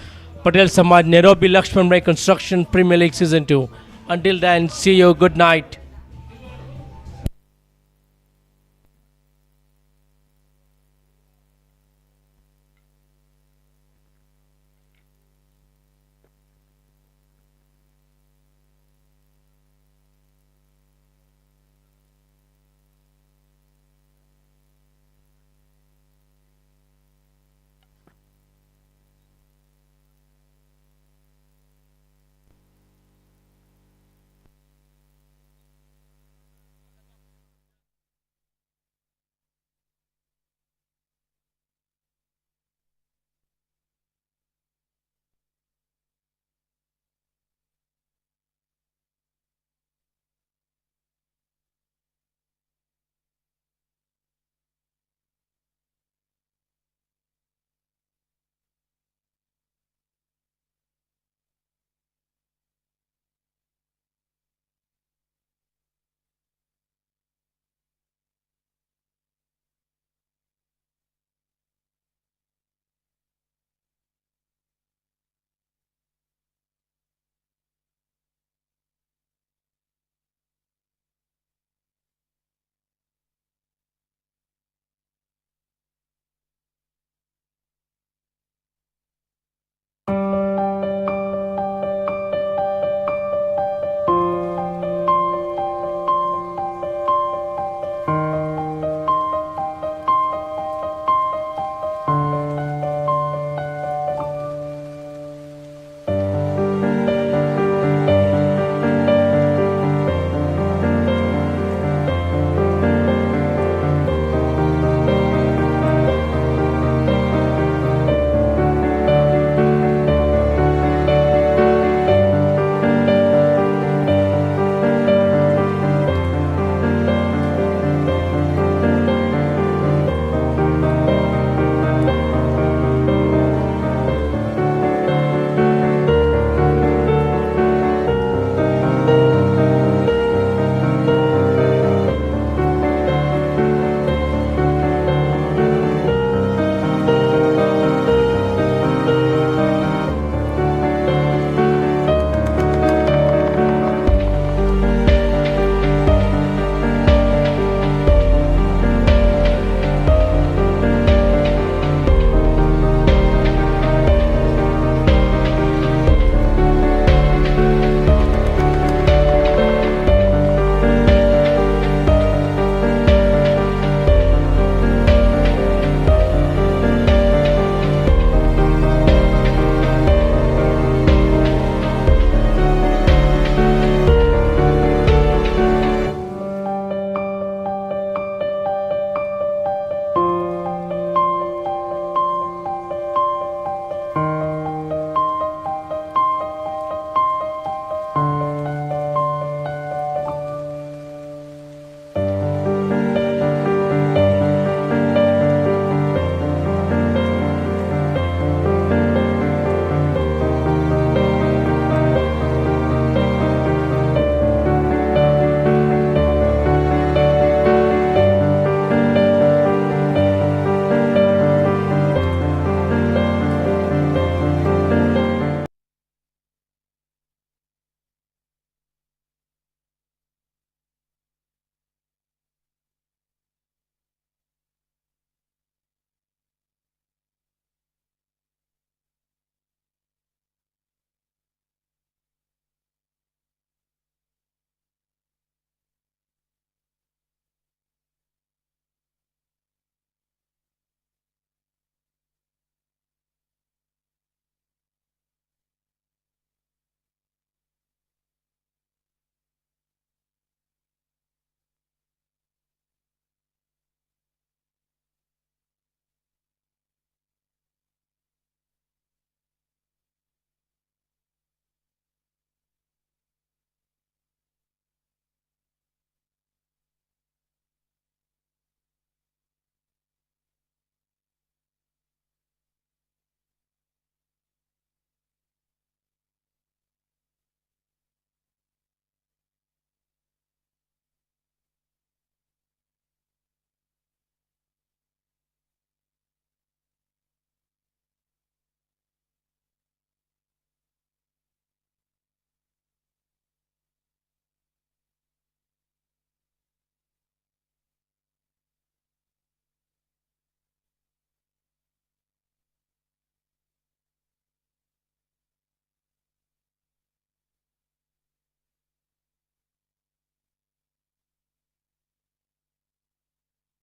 Patel Samaj Nairobi LAXMANBHAI Construction Premier League Season 2. Until then, see you, good night.